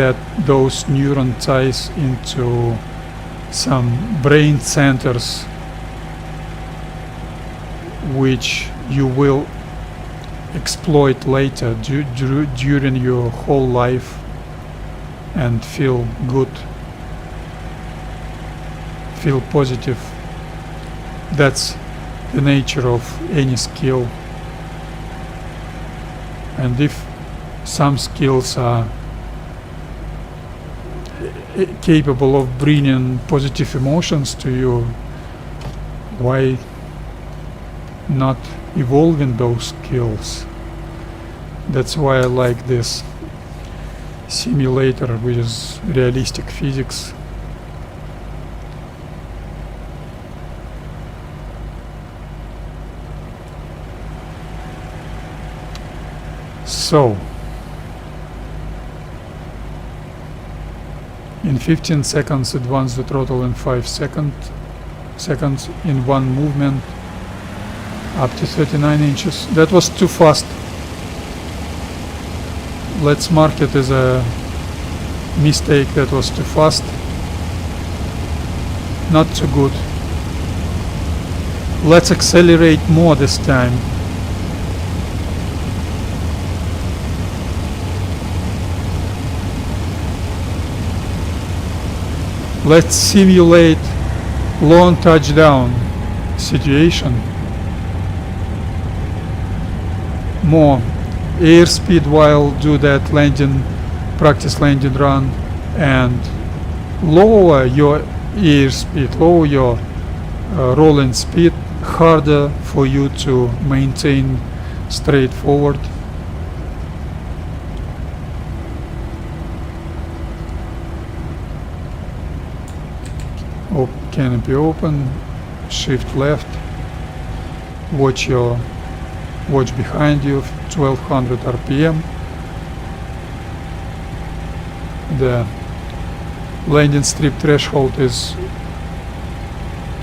those neuron ties into some brain centers which you will exploit later during your whole life and feel good, feel positive. That's the nature of any skill. And if some skills are capable of bringing positive emotions to you, why not evolving those skills? That's why I like this simulator, which is realistic physics. So, in 15 seconds advance the throttle, in 5 seconds seconds in one movement, up to 39 inches. That was too fast. Let's mark it as a mistake. That was too fast. Not too good. Let's accelerate more this time. Let's simulate long touchdown situation. More airspeed while do that practice landing run, and lower your airspeed, lower your rolling speed, harder for you to maintain straight forward. Canopy open, shift left, watch behind you, 1200 RPM. The landing strip threshold is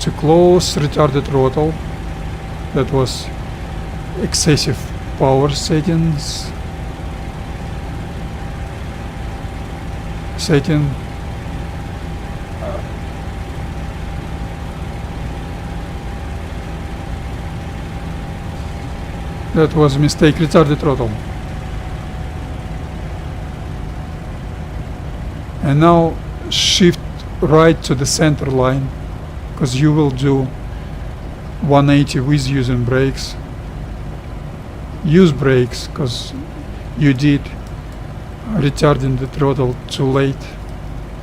too close, retarded throttle. That was excessive power settings. That was a mistake, retarded throttle. And now shift right to the center line, because you will do 180 with using brakes. Use brakes, because you did retarding the throttle too late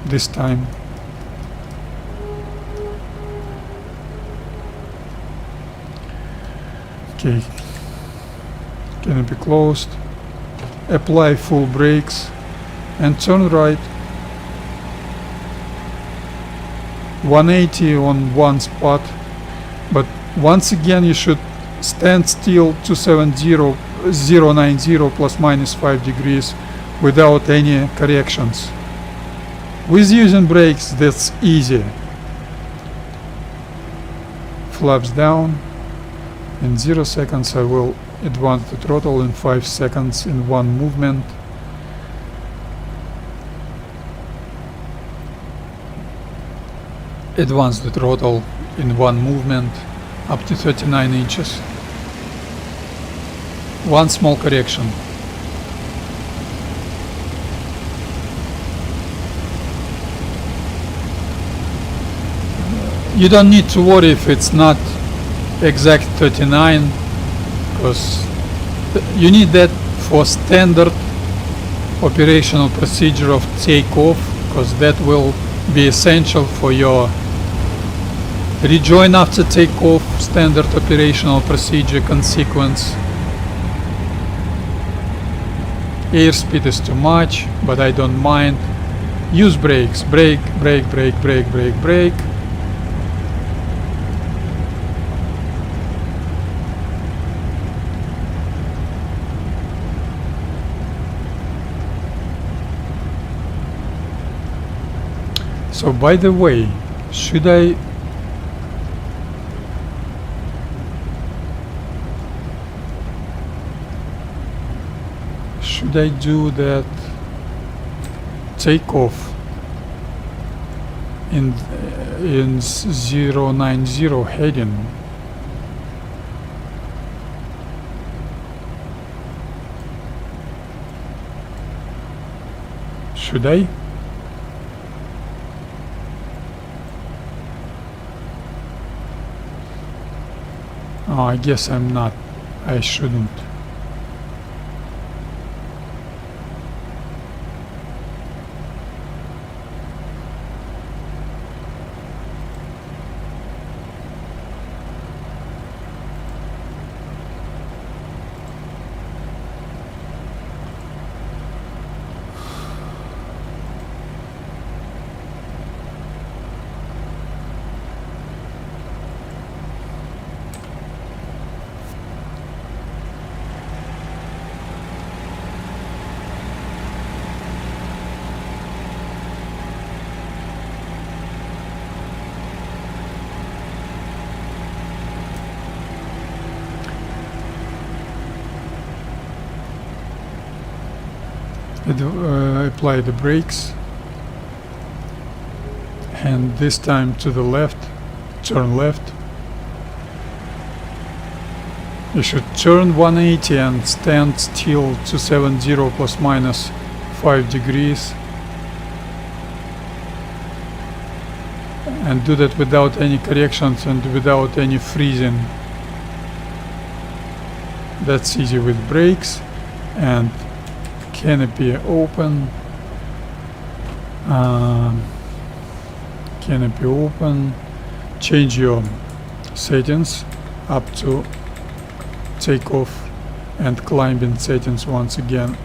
this time. Okay. Canopy closed. Apply full brakes and turn right. 180 on one spot, but once again you should stand still 270 plus minus 5 degrees without any corrections. With using brakes, that's easy. Flaps down. In 0 seconds I will advance the throttle, in 5 seconds in one movement. Advance the throttle in one movement up to 39 inches. One small correction. You don't need to worry if it's not exact 39, because you need that for standard operational procedure of takeoff, because that will be essential for your rejoin after takeoff standard operational procedure consequence. Airspeed is too much, but I don't mind. Use brakes. Brake, brake, brake, brake, brake, brake. So, by the way, should I do that takeoff in 090 heading? Should I? Oh, I guess I'm not. I shouldn't. Apply the brakes, and this time to the left, turn left. You should turn 180 and stand still 270 plus minus 5 degrees, and do that without any corrections and without any freezing. That's easy with brakes. And canopy open, canopy open, change your settings up to takeoff and climbing settings once again.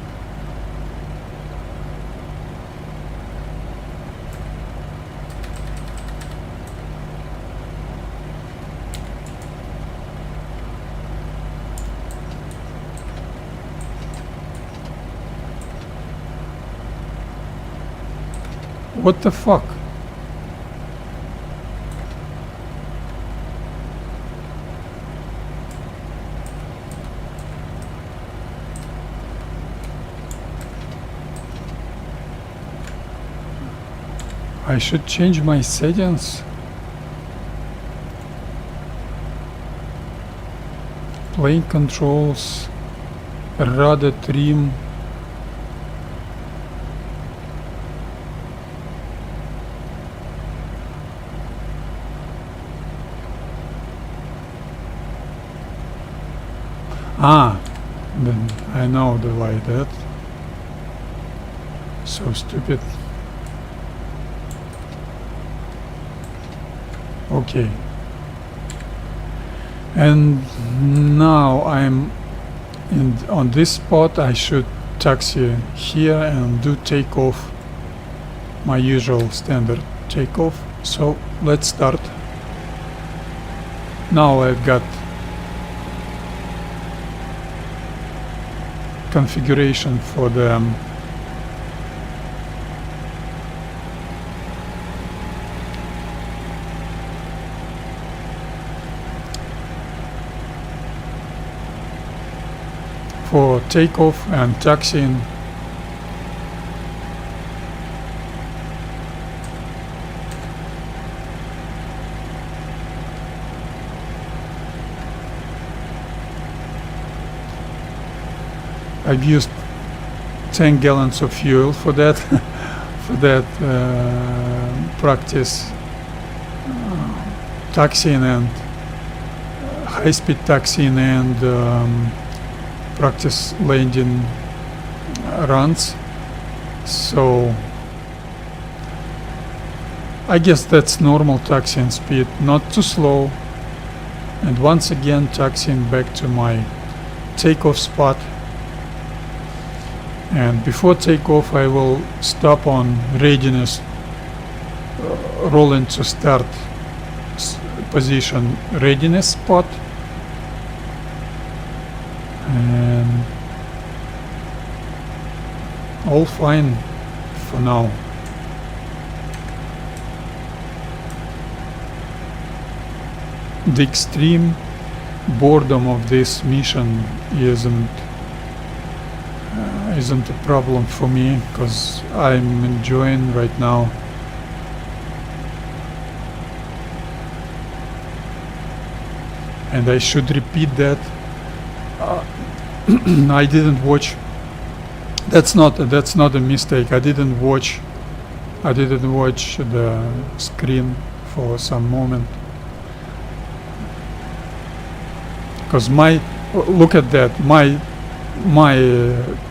What the fuck? I should change my settings. Plane controls, rudder trim. Then I know the why that. So stupid. Okay. And now I'm on this spot. I should taxi here and do takeoff, my usual standard takeoff. So let's start. Now I've got configuration for the for takeoff and taxiing. I've used 10 gallons of fuel for that for that practice taxiing and high-speed taxiing and practice landing runs. So I guess that's normal taxiing speed, not too slow. And once again taxiing back to my takeoff spot. And before takeoff I will stop on readiness, roll into start position readiness spot, and all fine for now. The extreme boredom of this mission isn't a problem for me, because I'm enjoying right now. And I should repeat that. I didn't watch. That's not a mistake. I didn't watch the screen for some moment, because look at that, my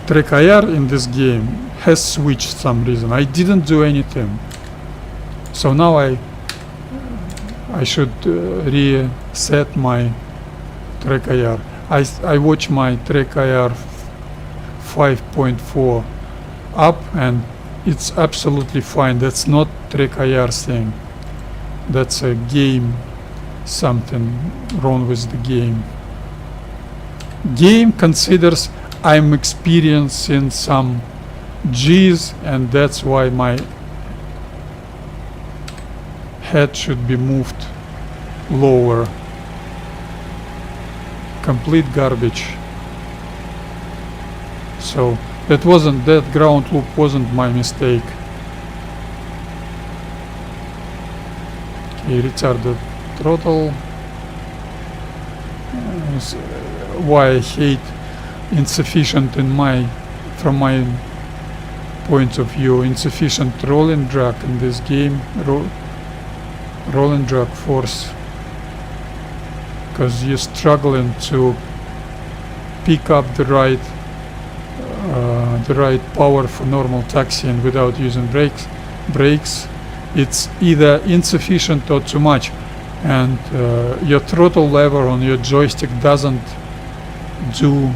track IR in this game has switched some reason. I didn't do anything. So now I should reset my track IR. I watch my track IR 5.4 up and it's absolutely fine. That's not track IR thing. That's a game, something wrong with the game. Game considers I'm experiencing some G's, and that's why my head should be moved lower. Complete garbage. So That ground loop wasn't my mistake. Okay, retard the throttle. Why I hate insufficient from my point of view, insufficient rolling drag in this game, rolling drag force, because you're struggling to pick up the right power for normal taxiing without using brakes. It's either insufficient or too much, and your throttle lever on your joystick doesn't do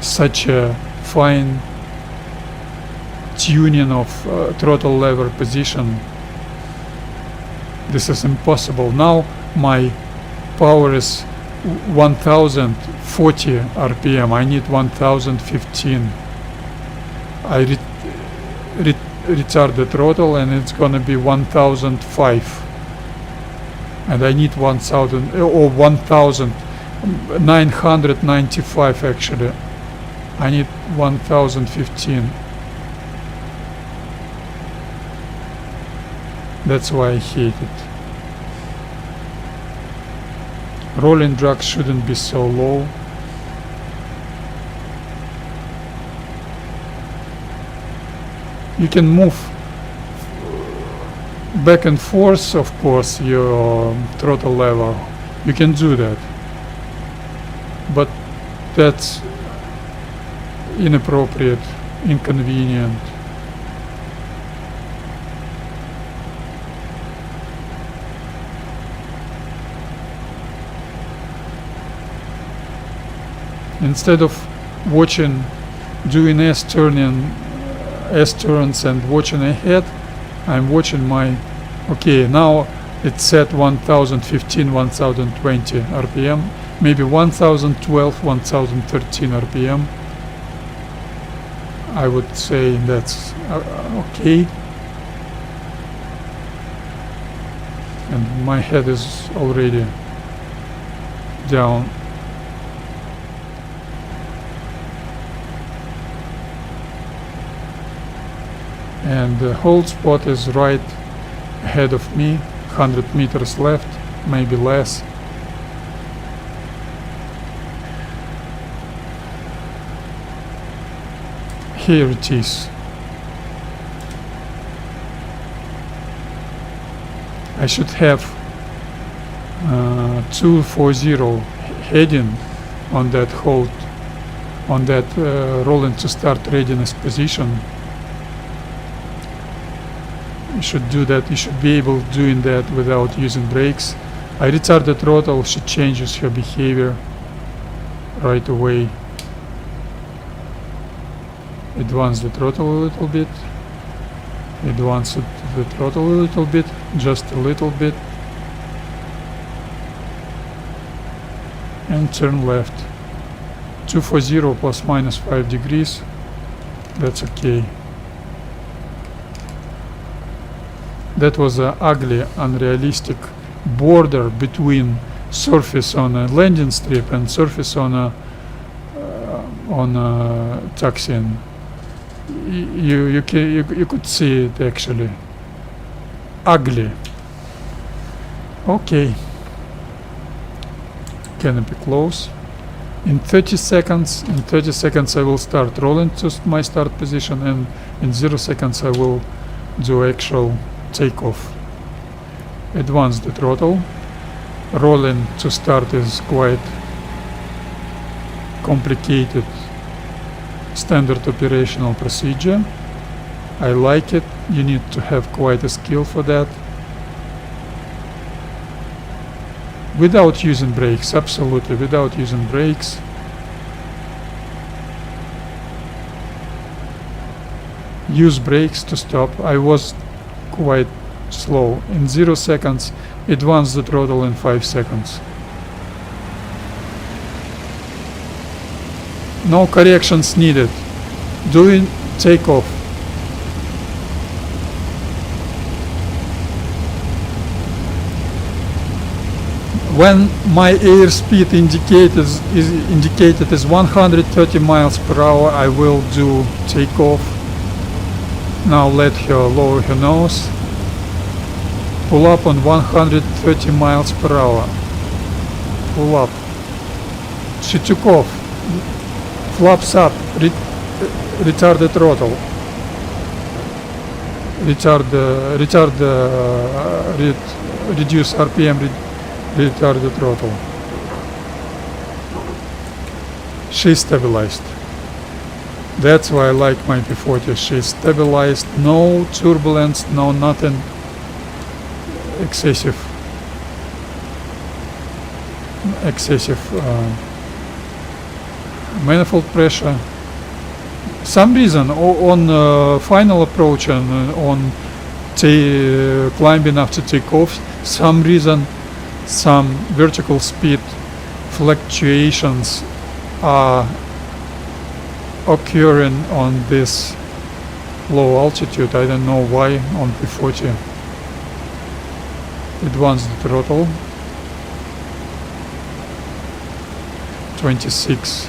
such a fine tuning of throttle lever position. This is impossible. Now my power is 1040 RPM. I need 1015. I retard the throttle and it's gonna be 1005, and I need 1000 or 1995 actually. I need 1015. That's why I hate it. Rolling drag shouldn't be so low. You can move back and forth, of course, your throttle lever. You can do that. But that's inappropriate, inconvenient. Instead of doing S-turns and watching ahead, I'm watching my, okay, now it's set 1015, 1020 RPM, maybe 1012, 1013 RPM. I would say that's okay. And my head is already down. And the hold spot is right ahead of me, 100 meters left, maybe less. Here it is. I should have 240 heading on that hold, on that rolling to start readiness position. You should do that. You should be able to doing that without using brakes. I retard the throttle. She changes her behavior right away. Advance the throttle a little bit. Advance the throttle a little bit, just a little bit. And turn left. 240 plus minus 5 degrees. That's okay. That was an ugly, unrealistic border between surface on a landing strip and surface on a taxiing. You could see it actually. Ugly. Okay. Canopy close. In 30 seconds I will start rolling to my start position, and in 0 seconds I will do actual takeoff. Advance the throttle. Rolling to start is quite complicated standard operational procedure. I like it. You need to have quite a skill for that. Without using brakes, absolutely without using brakes. Use brakes to stop. I was quite slow. In 0 seconds, advance the throttle in 5 seconds. No corrections needed. Doing takeoff. When my airspeed indicated is 130 miles per hour, I will do takeoff. Now let her lower her nose. Pull up on 130 miles per hour. Pull up. She took off. Flaps up. Retard the throttle. Reduce RPM. Retard the throttle. She's stabilized. That's why I like my P-40. She's stabilized. No turbulence. No nothing excessive manifold pressure. Some reason on final approach and on climbing after takeoff, some reason some vertical speed fluctuations are occurring on this low altitude. I don't know why on P-40. Advance the throttle. 26,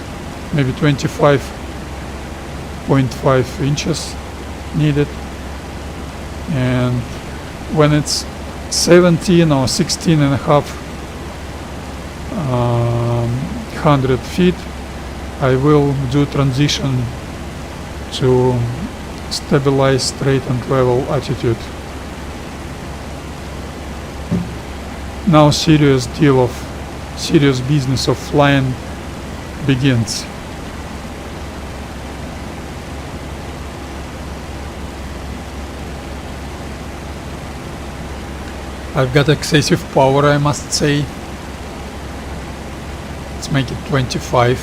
maybe 25.5 inches needed. And when it's 17 or 16 and a half 100 feet, I will do transition to stabilize straight and level attitude. Now serious business of flying begins. I've got excessive power, I must say. Let's make it 25.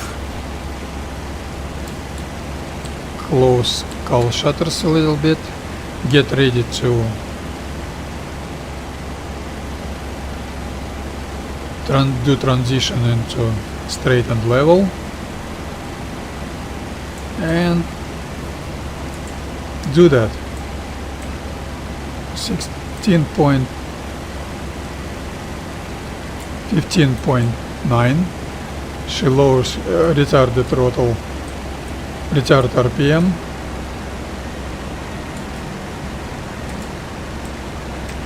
Close cowl shutters a little bit. Get ready to do transition into straight and level. And do that. 15.9. She lowers retard the throttle, retard RPM.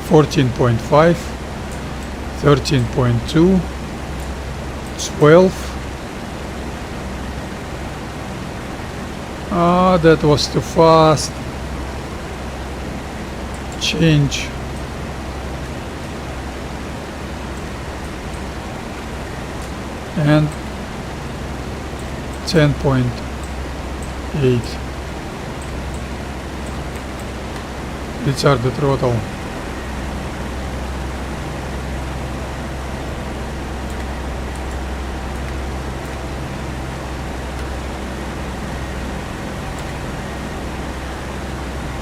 14.5, 13.2, 12. Ah, that was too fast. Change. And 10.8. Retard the throttle.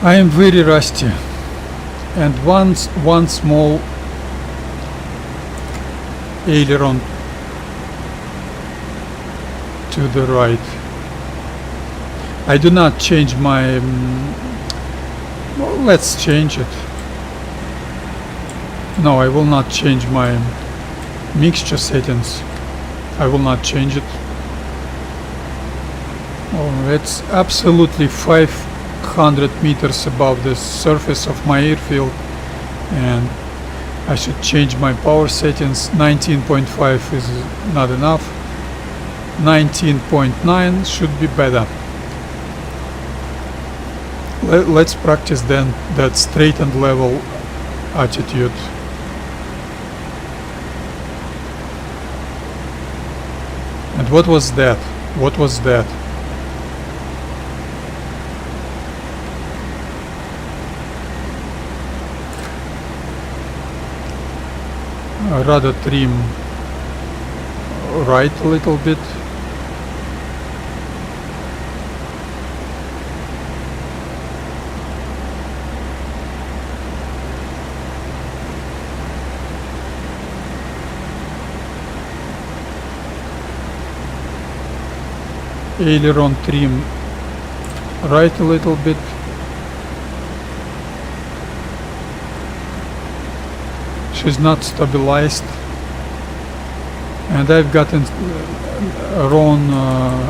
I am very rusty, and one small aileron to the right. I do not change my well, let's change it. No, I will not change my mixture settings. I will not change it. Oh, it's absolutely 500 meters above the surface of my airfield, and I should change my power settings. 19.5 is not enough. 19.9 should be better. Let's practice then that straight and level attitude. And what was that? What was that? Rather trim right a little bit. Aileron trim right a little bit. She's not stabilized. and I've gotten wrong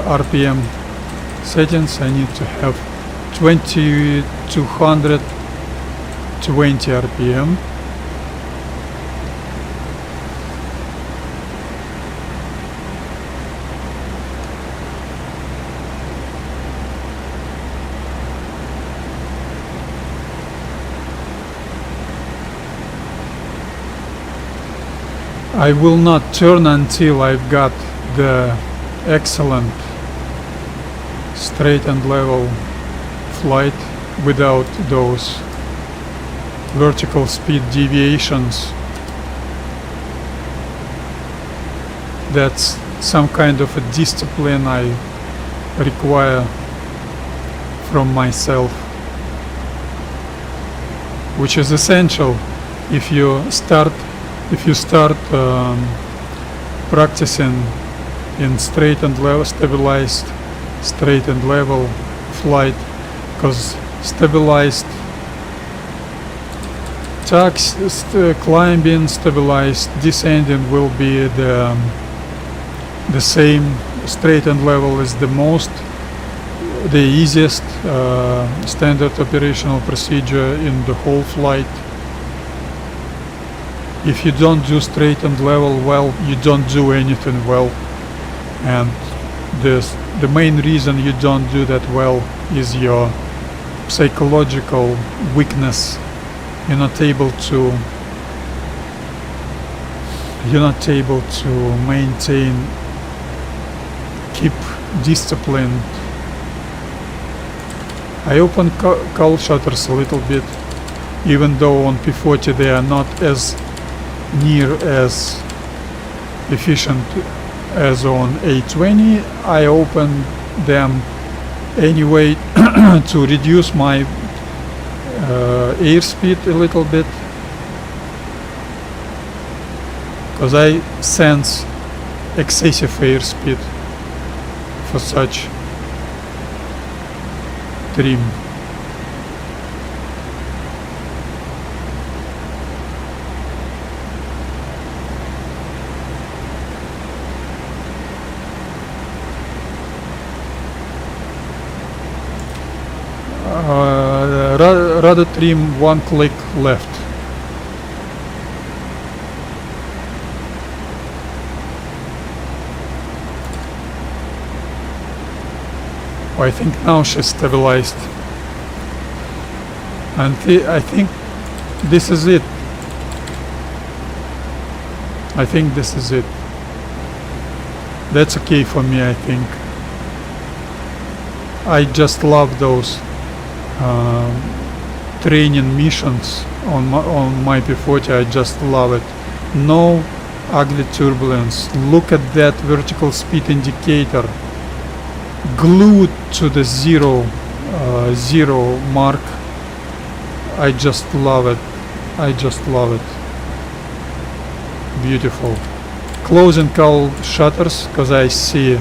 RPM settings. I need to have 2220 RPM. I will not turn until I've got the excellent straight and level flight without those vertical speed deviations. That's some kind of a discipline I require from myself, which is essential if you start practicing in straight and level, stabilized straight and level flight, because stabilized tax, climbing, stabilized descending will be the same. Straight and level is the easiest standard operational procedure in the whole flight. If you don't do straight and level well, you don't do anything well. And the main reason you don't do that well is your psychological weakness. You're not able to maintain, keep discipline. I open cull shutters a little bit, even though on P-40 they are not as near as efficient as on A20. I open them anyway to reduce my airspeed a little bit, because I sense excessive airspeed for such trim. Rudder trim, one click left. I think now she's stabilized, and I think this is it. I think this is it. That's okay for me, I think. I just love those training missions on my P-40. I just love it. No ugly turbulence. Look at that vertical speed indicator glued to the zero mark. I just love it. I just love it. Beautiful. Closing cull shutters, because I see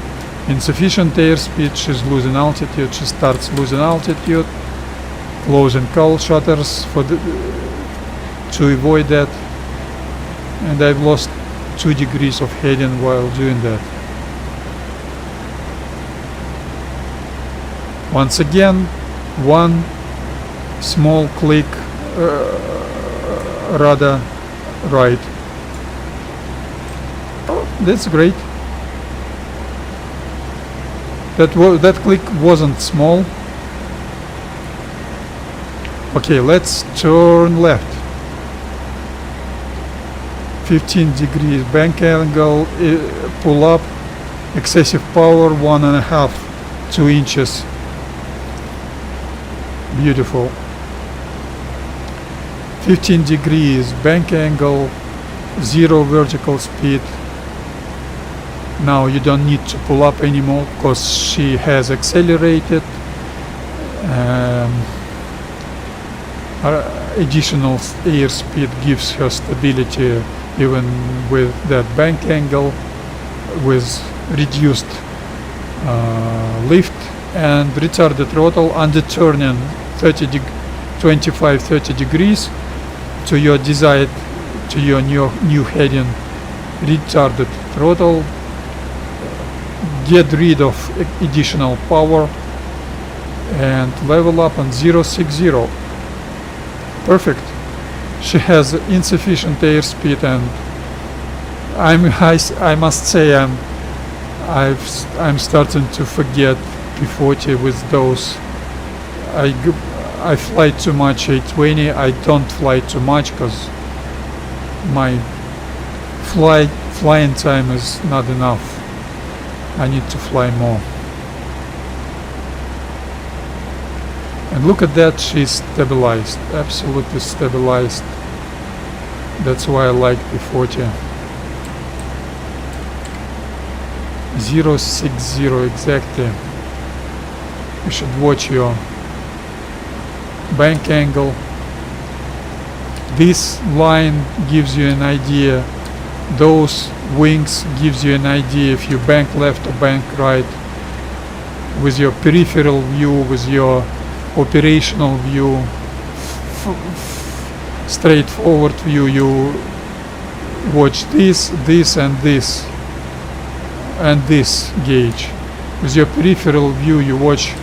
insufficient airspeed. She's losing altitude. She starts losing altitude. Closing cull shutters to avoid that, and I've lost 2 degrees of heading while doing that. Once again, one small click rudder right. Oh, that's great. That click wasn't small. Okay, let's turn left. 15 degrees bank angle, pull up, excessive power 1.5, 2 inches. Beautiful. 15 degrees bank angle, 0 vertical speed. Now you don't need to pull up anymore because she has accelerated. Additional airspeed gives her stability even with that bank angle, with reduced lift, and retarded throttle under turning 25-30 degrees to your desired, to your new heading. Retarded throttle, get rid of additional power, and level up on 060. Perfect. She has insufficient airspeed, and I must say I'm starting to forget P-40 with those. I fly too much A20. I don't fly too much because my flying time is not enough. I need to fly more. And look at that, she's stabilized, absolutely stabilized. That's why I like P-40. 060 exactly. You should watch your bank angle. This line gives you an idea. Those wings gives you an idea if you bank left or bank right. With your peripheral view, with your operational view, straightforward view, you watch this and this and this gauge. With your peripheral view you watch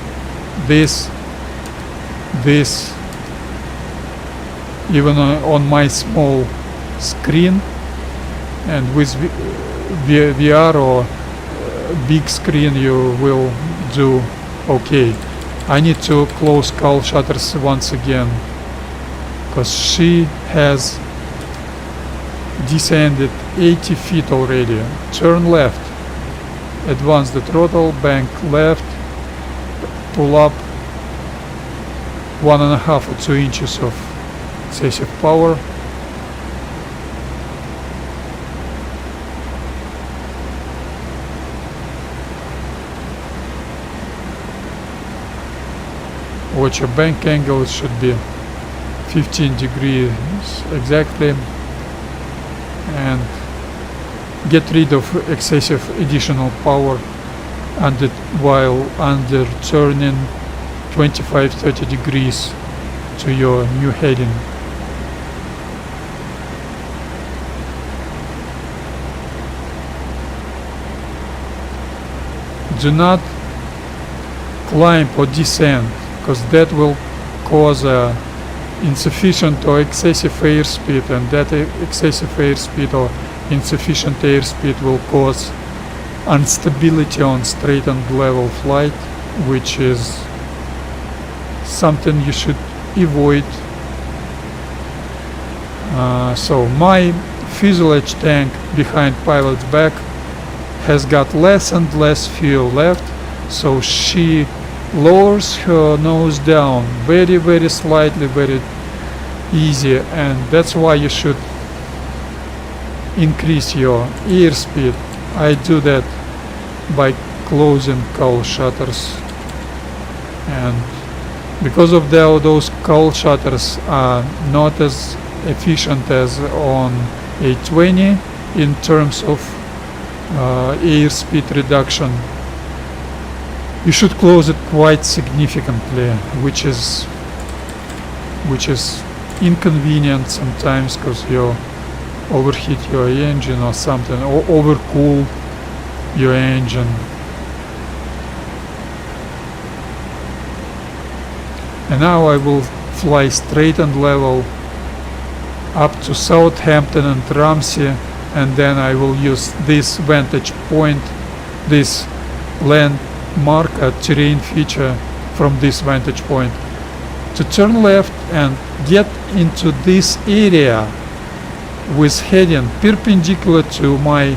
this, even on my small screen, and with VR or big screen you will do okay. I need to close cowl shutters once again because she has descended 80 feet already. Turn left, advance the throttle, bank left, pull up 1.5 or 2 inches of excessive power. Watch your bank angle, it should be 15 degrees exactly, and get rid of excessive additional power while under turning 25-30 degrees to your new heading. Do not climb or descend, because that will cause insufficient or excessive airspeed, and that excessive airspeed or insufficient airspeed will cause instability on straight and level flight, which is something you should avoid. So my fuselage tank behind pilot's back has got less and less fuel left, so she lowers her nose down very slightly, very easy, and that's why you should increase your airspeed. I do that by closing cowl shutters, and because of those cowl shutters are not as efficient as on A20 in terms of airspeed reduction, you should close it quite significantly, which is inconvenient sometimes because you overheat your engine or something, or overcool your engine. And now I will fly straight and level up to Southampton and Ramsey, and then I will use this vantage point, this landmark terrain feature from this vantage point to turn left and get into this area with heading perpendicular to my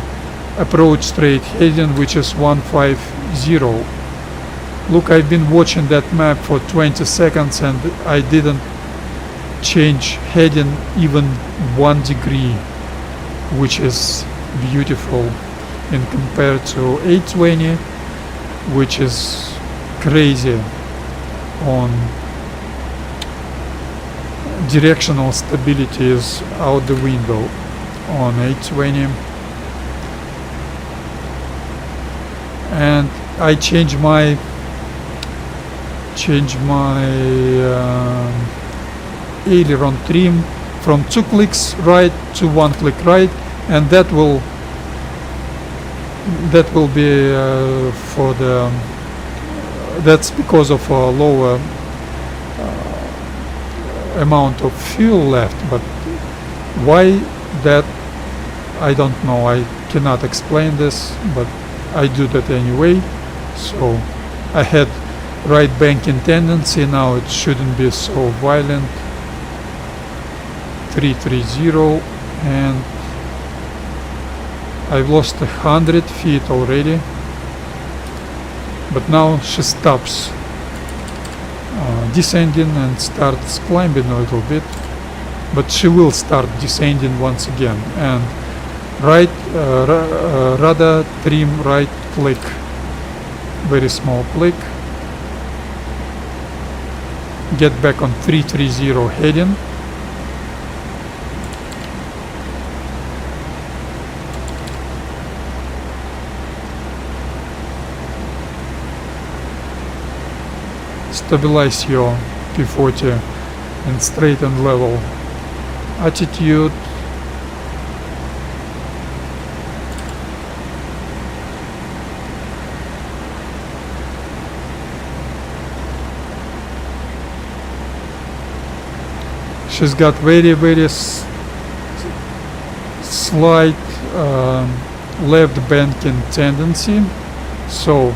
approach straight heading, which is 150. Look, I've been watching that map for 20 seconds and I didn't change heading even 1 degree, which is beautiful in compared to 820, which is crazy on directional stability, is out the window on 820. And I change my aileron trim from 2 clicks right to 1 click right, and that will that will be for the that's because of a lower amount of fuel left, but why that I don't know. I cannot explain this, but I do that anyway. So I had right banking tendency, now it shouldn't be so violent. 330, and I've lost 100 feet already, but now she stops descending and starts climbing a little bit, but she will start descending once again. And right rudder trim right click, very small click, get back on 330 heading. Stabilize your P-40 and straight and level attitude. She's got very slight left banking tendency, so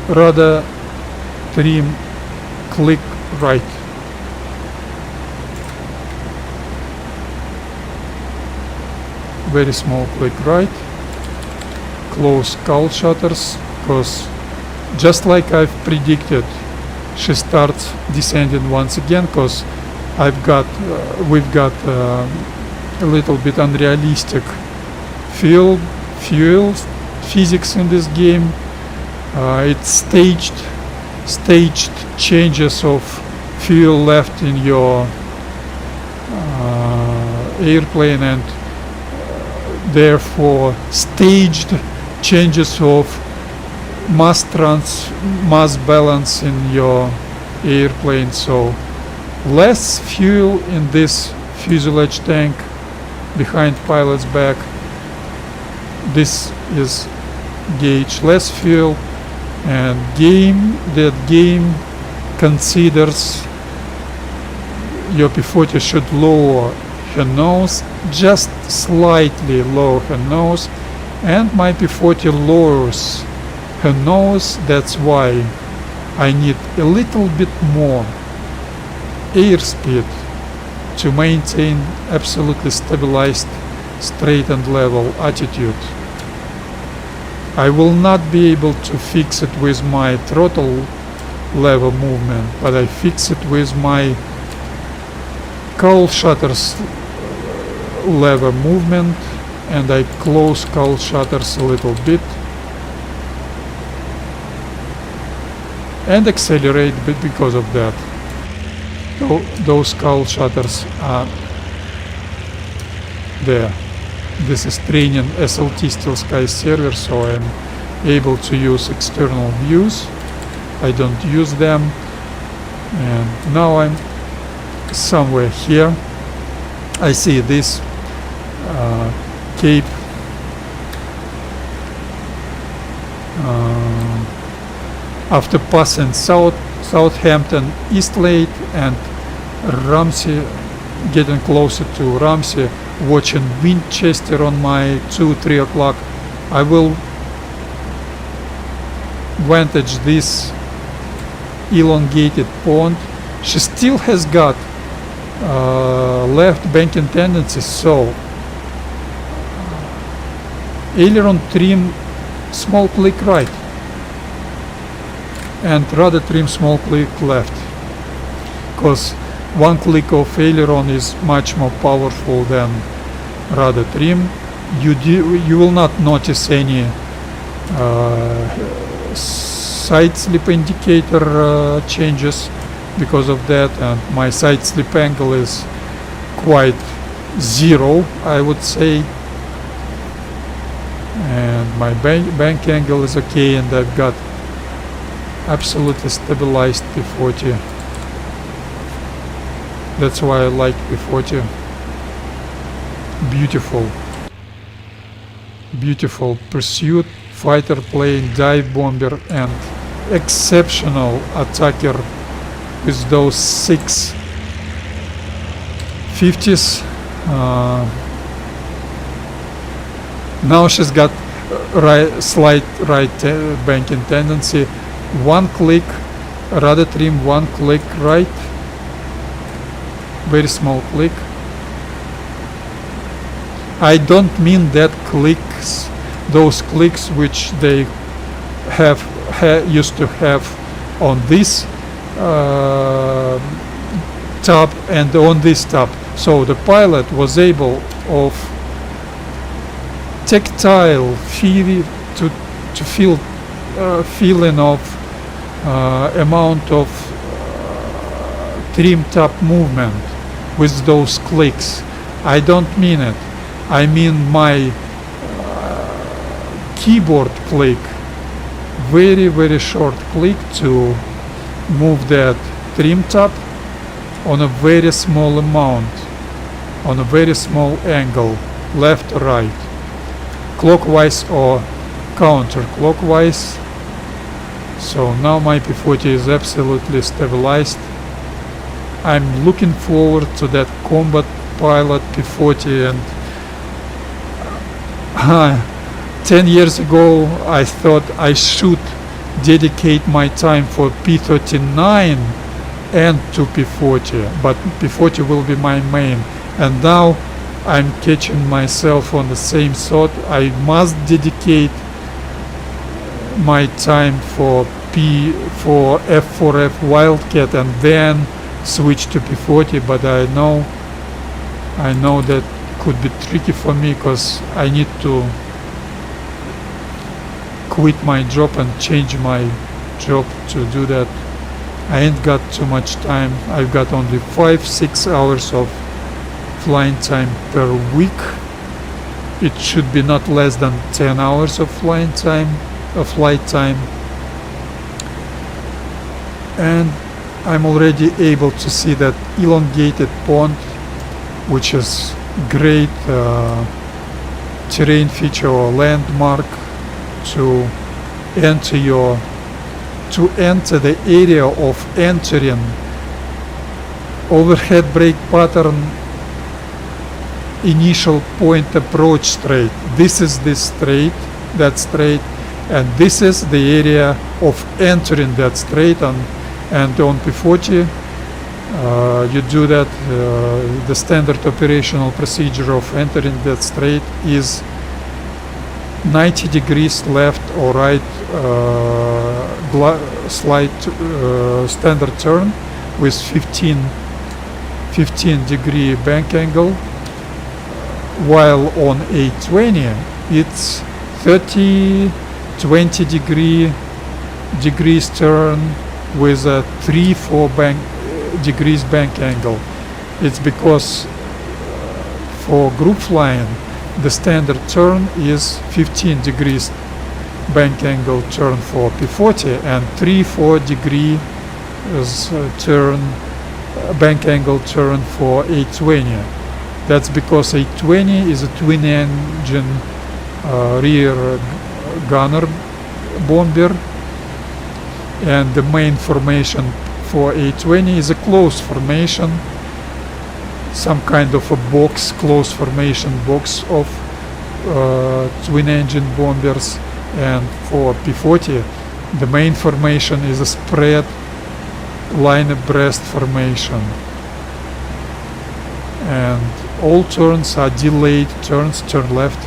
rather trim click right. Very small click right. Close cowl shutters, because just like I've predicted, she starts descending once again, because we've got a little bit unrealistic fuel physics in this game. It's staged changes of fuel left in your airplane, and therefore staged changes of mass balance in your airplane. So less fuel in this fuselage tank behind pilot's back. This is gauge less fuel, and that game considers your P-40 should lower her nose, just slightly lower her nose, and my P-40 lowers her nose. That's why I need a little bit more airspeed to maintain absolutely stabilized straight and level attitude. I will not be able to fix it with my throttle lever movement, but I fix it with my cowl shutters lever movement, and I close cowl shutters a little bit and accelerate a bit because of that. Those cowl shutters are there. This is training SLT Steelskies Server, so I'm able to use external views. I don't use them. And now I'm somewhere here. I see this cape after passing Southampton Eastlake and Ramsey, getting closer to Ramsey, watching Winchester on my 2-3 o'clock. I will vantage this elongated pond. She still has got left banking tendencies, so aileron trim small click right and rudder trim small click left, because one click of aileron is much more powerful than rudder trim. You will not notice any side slip indicator changes because of that, and my side slip angle is quite zero, I would say, and my bank angle is okay, and I've got absolutely stabilized P-40. That's why I like P-40. Beautiful. beautiful pursuit, fighter plane, dive bomber, and exceptional attacker with those 6 50s. Now she's got slight right banking tendency. 1 click rudder trim, 1 click right, very small click. I don't mean that clicks, those clicks which they used to have on this tab and on this tab. So the pilot was able of tactile feel to feel feeling of amount of trim tab movement with those clicks. I don't mean it. I mean my keyboard click, very short click to move that trim tab on a very small amount, on a very small angle, left or right, clockwise or counterclockwise. So now my P-40 is absolutely stabilized. I'm looking forward to that combat pilot P-40, and 10 years ago I thought I should dedicate my time for P-39 and to P-40, but P-40 will be my main, and now I'm catching myself on the same thought. I must dedicate my time for F4F Wildcat and then switch to P-40, but I know that could be tricky for me, because I need to quit my job and change my job to do that. I ain't got too much time. I've got only 5-6 hours of flying time per week. It should be not less than 10 hours of flight time, and I'm already able to see that elongated pond, which is great terrain feature or landmark to enter the area of entering overhead brake pattern initial point approach straight. This is this straight, that straight, and this is the area of entering that straight. And on P-40 you do that. The standard operational procedure of entering that straight is 90 degrees left or right slight standard turn with 15 degree bank angle, while on A20 it's 20 degrees turn with a 3-4 degrees bank angle. It's because for group flying the standard turn is 15 degrees bank angle turn for P-40 and 3-4 degree turn bank angle turn for A20. That's because A20 is a twin engine rear gunner bomber, and the main formation for A20 is a close formation, some kind of a box, close formation box of twin engine bombers. And for P-40 the main formation is a spread line abreast formation, and all turns are delayed turns. Turn left,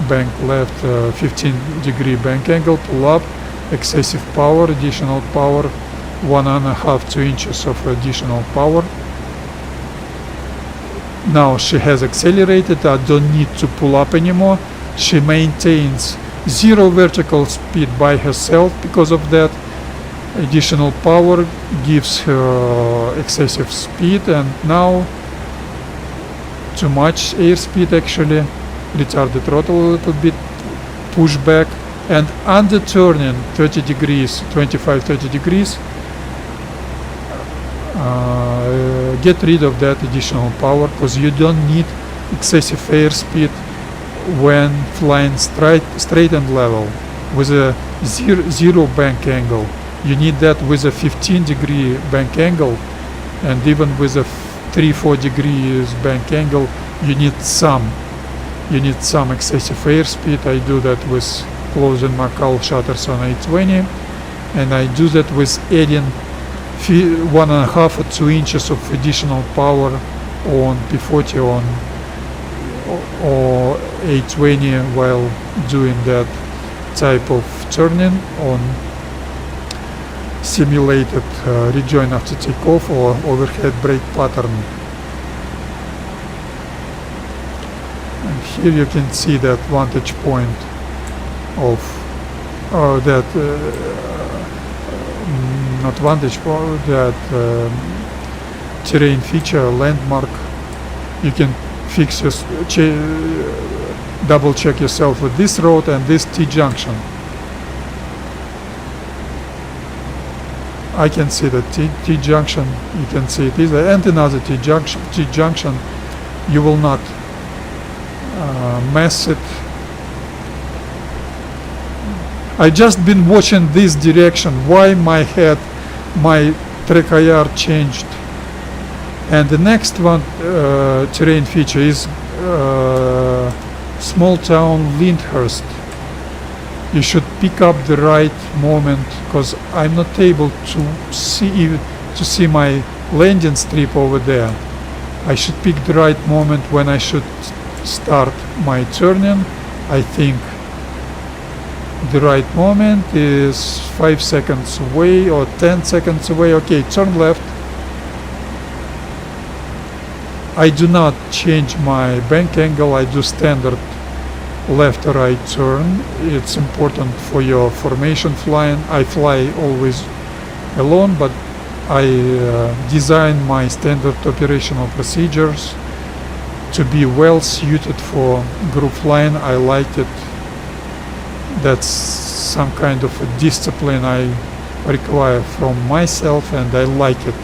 bank left, 15 degree bank angle, pull up, excessive power, additional power, 1.5-2 inches of additional power. Now she has accelerated. I don't need to pull up anymore. She maintains 0 vertical speed by herself. Because of that, additional power gives her excessive speed, and now too much airspeed actually, retarded throttle a little bit, push back, and under turning 30 degrees, 25-30 degrees, get rid of that additional power, because you don't need excessive airspeed when flying straight and level with a zero bank angle. You need that with a 15-degree bank angle, and even with a 3-4 degrees bank angle, you need some excessive airspeed. I do that with closing my cowl shutters on A20, and I do that with adding 1.5 or 2 inches of additional power on P-40 or A20 while doing that type of turning on simulated rejoin after takeoff or overhead brake pattern. And here you can see that vantage point of that not vantage point, that terrain feature, landmark. You can fix your double check yourself with this road and this T-junction. I can see the T-junction, you can see it is, and another T-junction. You will not mess it. I just been watching this direction, why my track IR changed. And the next one terrain feature is small town Lyndhurst. You should pick up the right moment, because I'm not able to see my landing strip over there. I should pick the right moment when I should start my turning. I think the right moment is 5 seconds away or 10 seconds away. Okay, turn left. I do not change my bank angle. I do standard left or right turn. It's important for your formation flying. I fly always alone, but I design my standard operational procedures to be well suited for group flying. I like it. That's some kind of a discipline I require from myself, and I like it.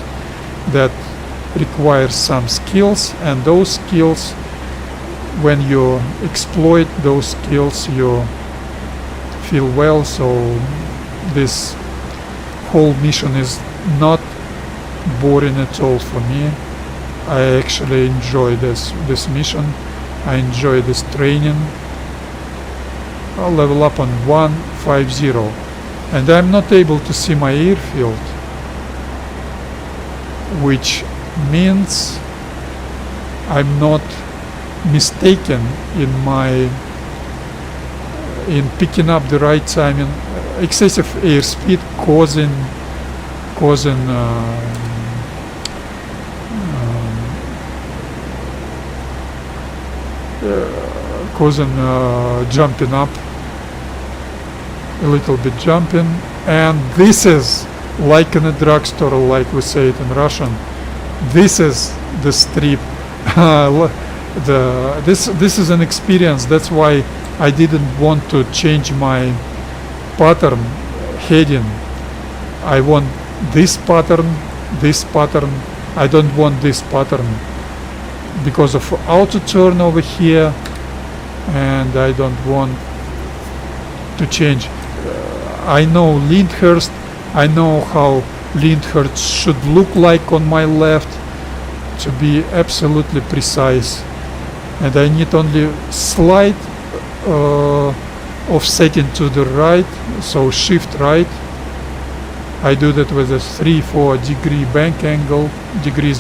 That requires some skills, and those skills, when you exploit those skills, you feel well. So this whole mission is not boring at all for me. I actually enjoy this mission. I enjoy this training. I'll level up on 150, and I'm not able to see my airfield, which means I'm not mistaken in picking up the right timing. Excessive airspeed causing jumping up, a little bit jumping, and this is like in a drugstore, like we say it in Russian. This is the strip. This is an experience. That's why I didn't want to change my pattern heading. I want this pattern. I don't want this pattern because of auto turn over here, and I don't want to change. I know Lyndhurst. I know how Lyndhurst should look like on my left to be absolutely precise, and I need only slight offsetting to the right, so shift right. I do that with a 3-4 degrees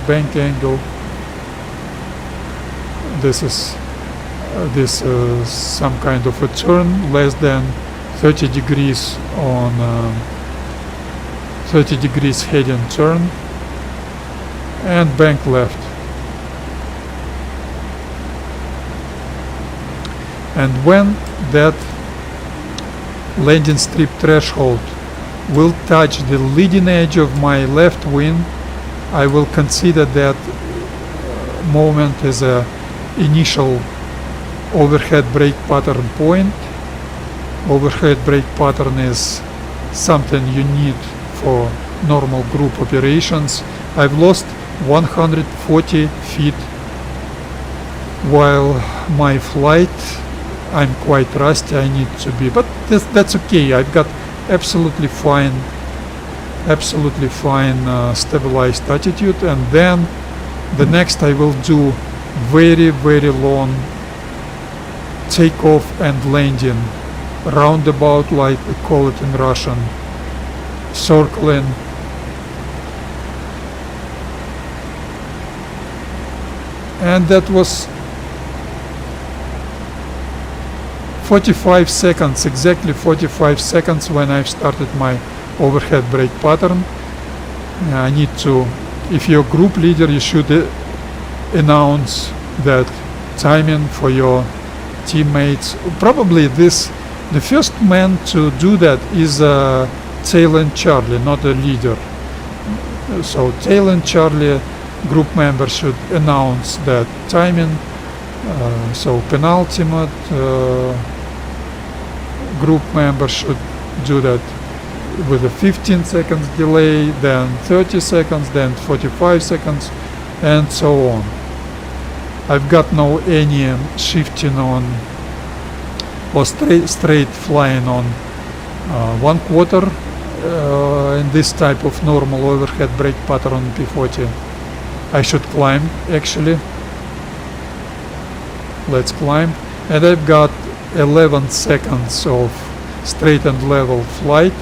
bank angle. This is some kind of a turn, less than 30 degrees on 30 degrees heading turn, and bank left. And when that landing strip threshold will touch the leading edge of my left wing, I will consider that moment as a initial overhead brake pattern point. Overhead brake pattern is something you need for normal group operations. I've lost 140 feet while my flight I'm quite rusty. I need to be, but that's okay. I've got absolutely fine stabilized attitude, and then the next I will do very long takeoff and landing, roundabout, like we call it in Russian, circling. And that was 45 seconds, exactly 45 seconds when I've started my overhead brake pattern. I need to, if you're a group leader, you should announce that timing for your teammates. Probably the first man to do that is Tail and Charlie, not a leader. So Tail and Charlie group members should announce that timing. So penultimate group members should do that with a 15 seconds delay, then 30 seconds, then 45 seconds, and so on. I've got no any shifting on or straight flying on 1/4 in this type of normal overhead brake pattern on P-40. I should climb, actually. Let's climb. And I've got 11 seconds of straight and level flight,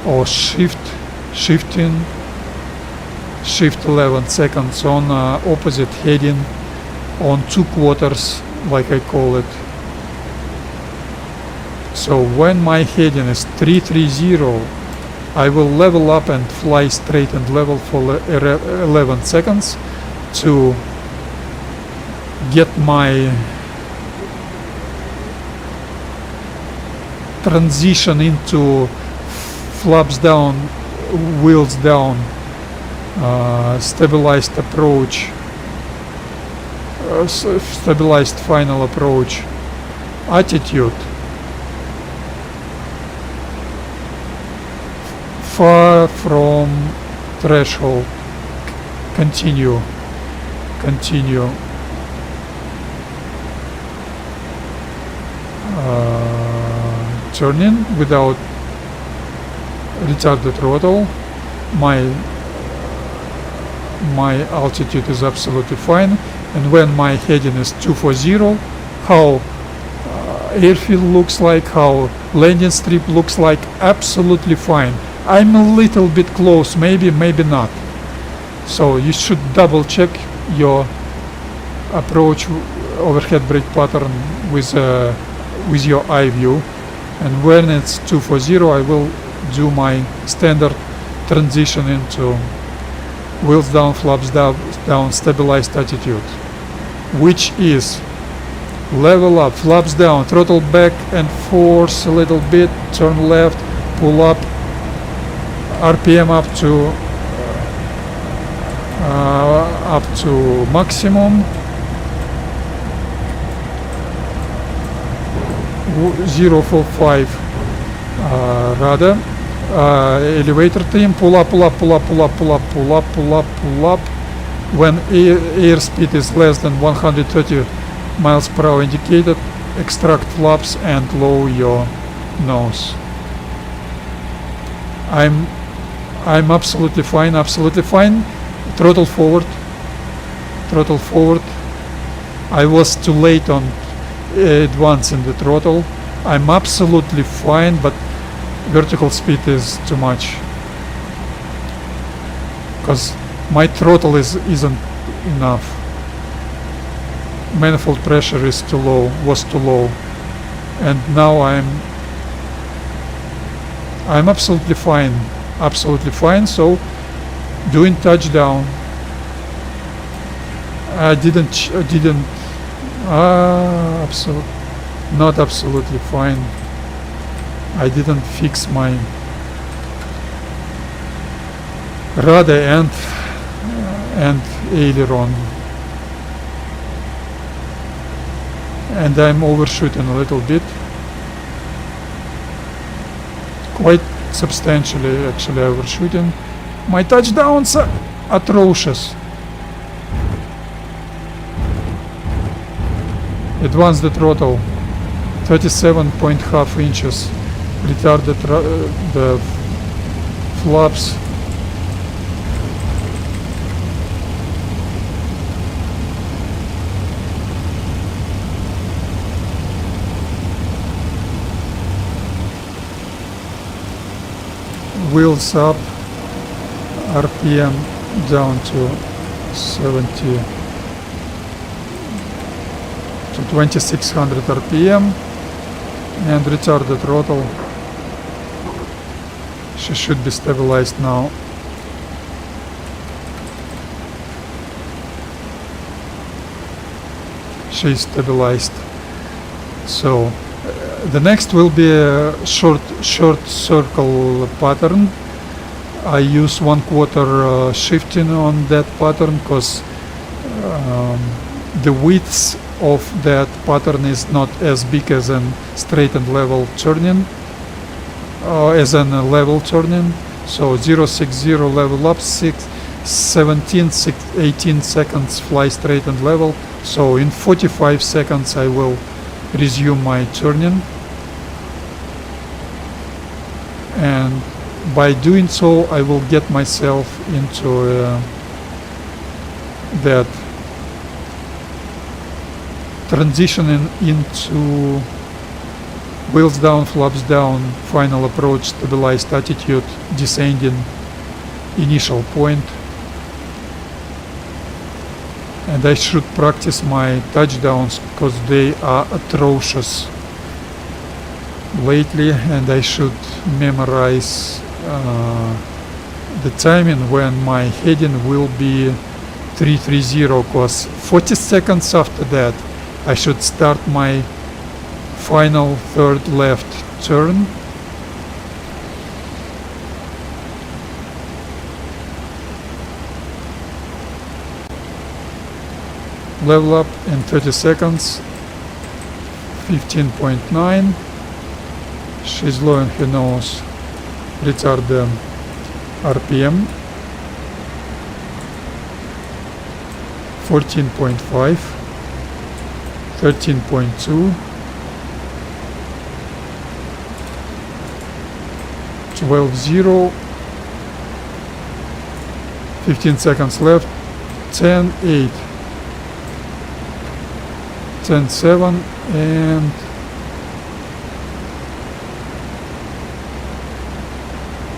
or shifting, shift 11 seconds on opposite heading on 2/4, like I call it. So when my heading is 330, I will level up and fly straight and level for 11 seconds to get my transition into flaps down, wheels down, stabilized approach, stabilized final approach attitude. Far from threshold. Continue. Turning without retarded throttle. My altitude is absolutely fine, and when my heading is 240, how airfield looks like, how landing strip looks like, absolutely fine. I'm a little bit close, maybe not. So you should double check your approach overhead brake pattern with your eye view. And when it's 240, I will do my standard transition into wheels down, flaps down, stabilized attitude, which is level up, flaps down, throttle back and force a little bit, turn left, pull up, RPM up to maximum, 045 rudder, elevator trim, pull up. When airspeed is less than 130 miles per hour indicated, extract flaps and lower your nose. I'm absolutely fine. Throttle forward. I was too late on advancing the throttle. I'm absolutely fine, but vertical speed is too much, because my throttle isn't enough. Manifold pressure was too low, and now I'm absolutely fine. So doing touchdown, not absolutely fine. I didn't fix my rudder and aileron, and I'm overshooting a little bit, quite substantially actually overshooting. My touchdowns are atrocious. Advance the throttle. 37.5 inches. Retarded the flaps. Wheels up, RPM down to 2600 RPM, and retarded throttle. She should be stabilized now. She's stabilized. So the next will be a short circle pattern. I use 1/4 shifting on that pattern because the width of that pattern is not as big as a straight and level turning, as in a level turning. So 060 level up, 17, 18 seconds fly straight and level. So in 45 seconds I will resume my turning, and by doing so I will get myself into that transitioning into wheels down, flaps down, final approach, stabilized attitude, descending initial point. And I should practice my touchdowns because they are atrocious lately, and I should memorize the timing when my heading will be 330, because 40 seconds after that I should start my final third left turn. Level up in 30 seconds, 15.9. She's lowering her nose, retard the RPM, 14.5, 13.2, 12.0, 15 seconds left, 10.8, 10.7, and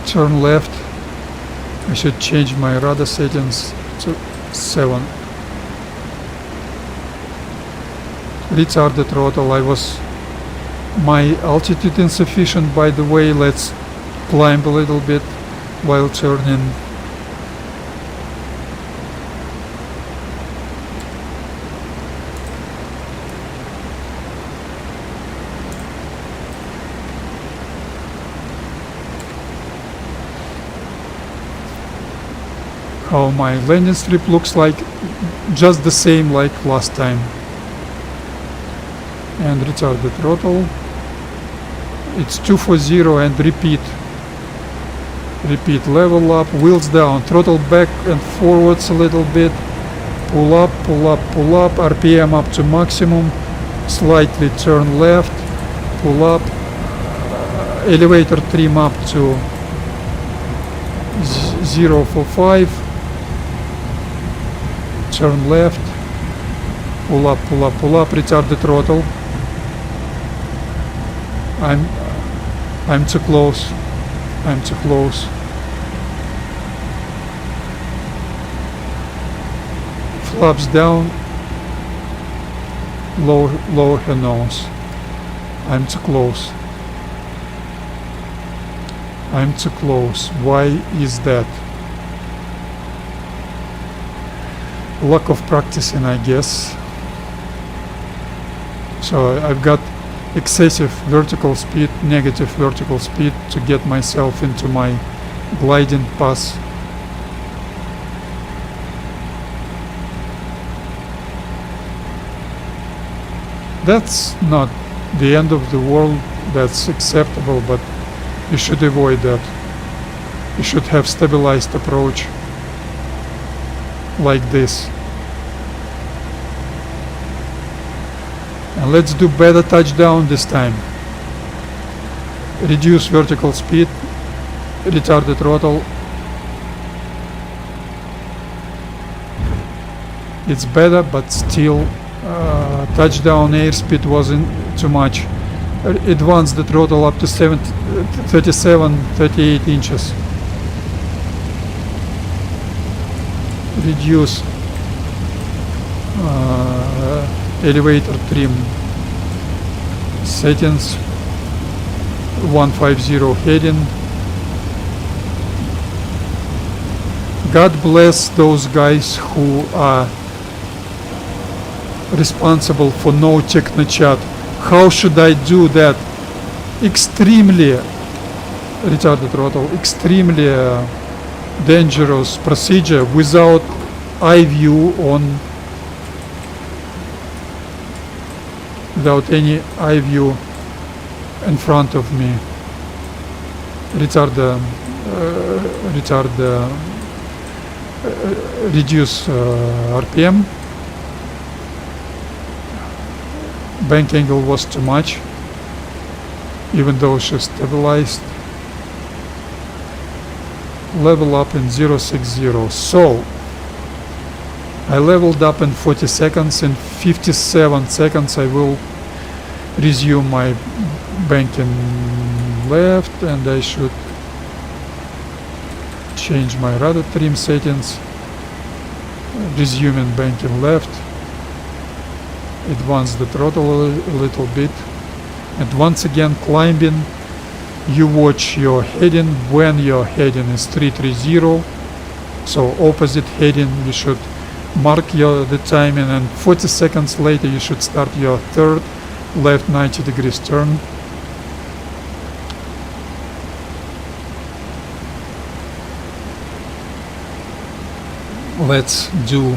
turn left. I should change my radar settings to 7. Retarded throttle. My altitude insufficient, by the way. Let's climb a little bit while turning. How my landing strip looks like, just the same like last time. And retarded throttle. It's 240 and repeat. Repeat, level up, wheels down, throttle back and forwards a little bit. Pull up, pull up, pull up, RPM up to maximum. Slightly turn left, pull up. Elevator trim up to 045. Turn left, pull up, pull up, pull up, retarded throttle. I'm too close. I'm too close. Flaps down, lower her nose. I'm too close. I'm too close. Why is that? Lack of practicing, I guess. So I've got excessive vertical speed, negative vertical speed to get myself into my gliding path. That's not the end of the world, that's acceptable, but you should avoid that. You should have stabilized approach like this. And let's do better touchdown this time. Reduce vertical speed, retarded throttle. It's better, but still touchdown airspeed wasn't too much. Advance the throttle up to 37-38 inches. Reduce elevator trim settings, 150 heading. God bless those guys who are responsible for no technochat. How should I do that? Extremely retarded throttle, extremely dangerous procedure without eye view on, without any eye view in front of me. Reduce RPM. Bank angle was too much, even though she stabilized. Level up in 060. So I leveled up in 40 seconds. In 57 seconds I will resume my banking left, and I should change my rudder trim settings. Resuming banking left. Advance the throttle a little bit, and once again climbing. You watch your heading. When your heading is 330, so opposite heading, you should mark the timing, and 40 seconds later you should start your third left 90 degrees turn. Let's do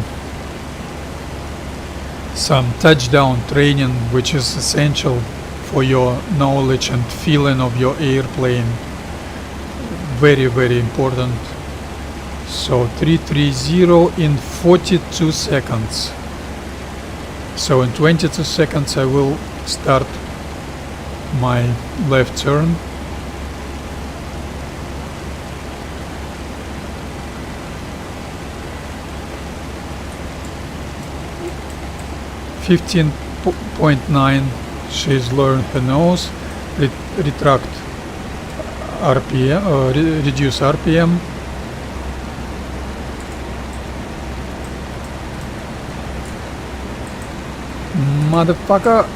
some touchdown training, which is essential for your knowledge and feeling of your airplane. Very, very important. So 330 in 42 seconds. So in 22 seconds I will start my left turn. .9, she's learned her nose. Retract RPM, reduce RPM. Motherfucker!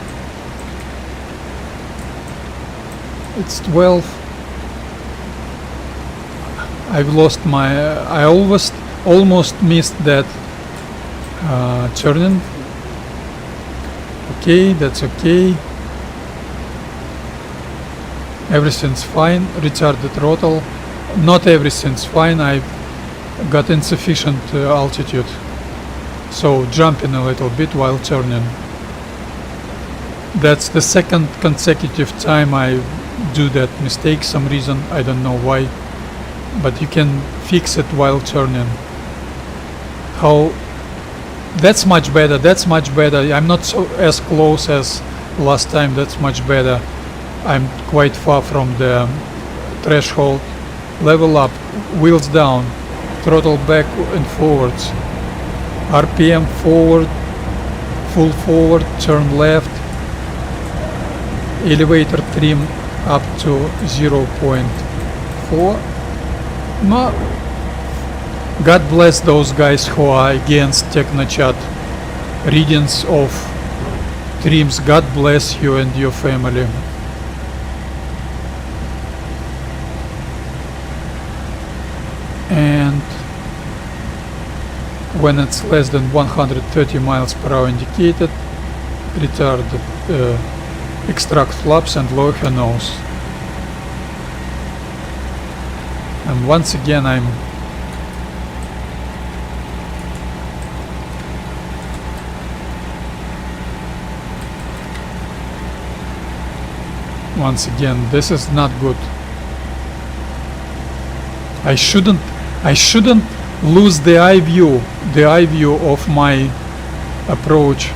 It's 12. I've lost my. I almost missed that turning. Okay, that's okay. Everything's fine. Retard the throttle. Not everything's fine. I've got insufficient altitude, so jumping a little bit while turning. That's the second consecutive time I do that mistake. Some reason, I don't know why, but you can fix it while turning. How? That's much better. That's much better. I'm not so as close as last time. That's much better. I'm quite far from the threshold. Level up, wheels down, throttle back and forwards, RPM forward, full forward, turn left, elevator trim up to 0.4. No. God bless those guys who are against technochat readings of trims. God bless you and your family. And when it's less than 130 miles per hour indicated, retard, extract flaps and lower her nose. And once again once again, this is not good. I shouldn't lose the eye view of my approach.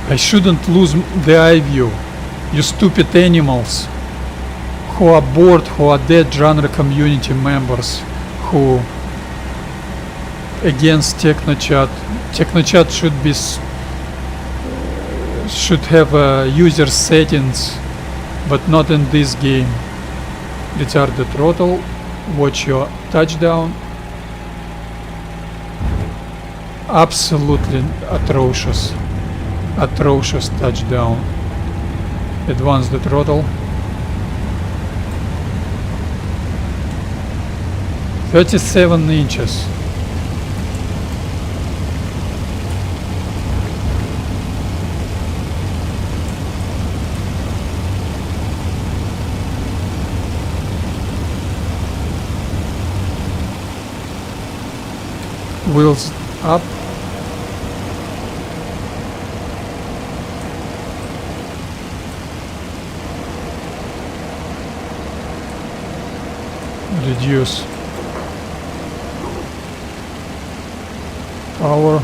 I shouldn't lose the eye view. You stupid animals who are bored, who are dead genre community members, who against Technochat. Technochat should have user settings, but not in this game. Retard the throttle. Watch your touchdown. Absolutely atrocious. Atrocious touchdown. Advance the throttle. 37 inches. Wheels up. Reduce power.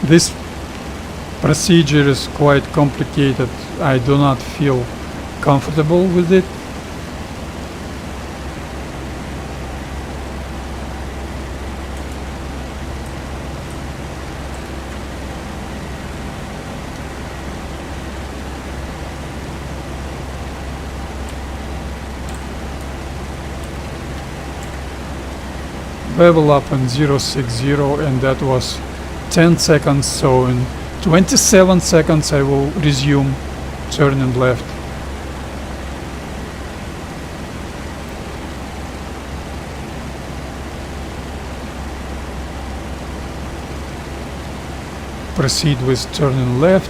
This procedure is quite complicated. I do not feel comfortable with it. Level up in 060, and that was 10 seconds, so in 27 seconds I will resume turning left. Proceed with turning left.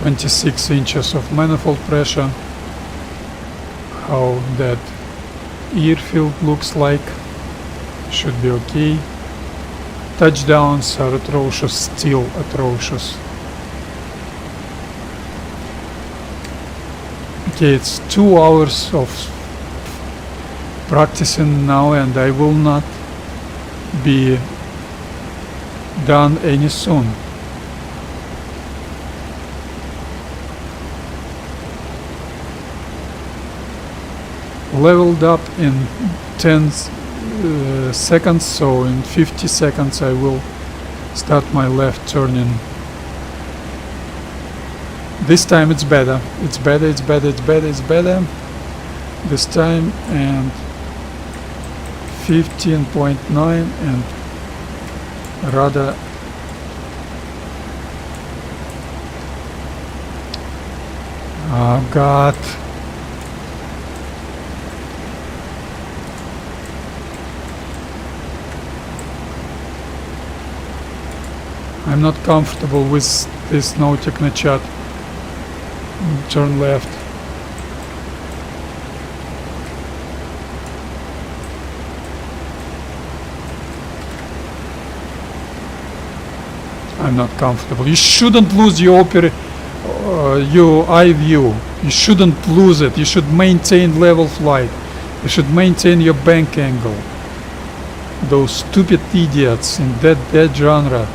.26 inches of manifold pressure. How that airfield looks like. Should be okay. Touchdowns are atrocious, still atrocious. Okay, it's 2 hours of practicing now, and I will not be done any soon. Leveled up in 10 seconds, so in 50 seconds I will start my left turning. This time it's better. It's better, it's better, it's better, it's better. This time, and 15.9 and rather oh god. I'm not comfortable with this no Technochat. Turn left. I'm not comfortable. You shouldn't lose your your eye view. You shouldn't lose it. You should maintain level flight. You should maintain your bank angle. Those stupid idiots in that genre.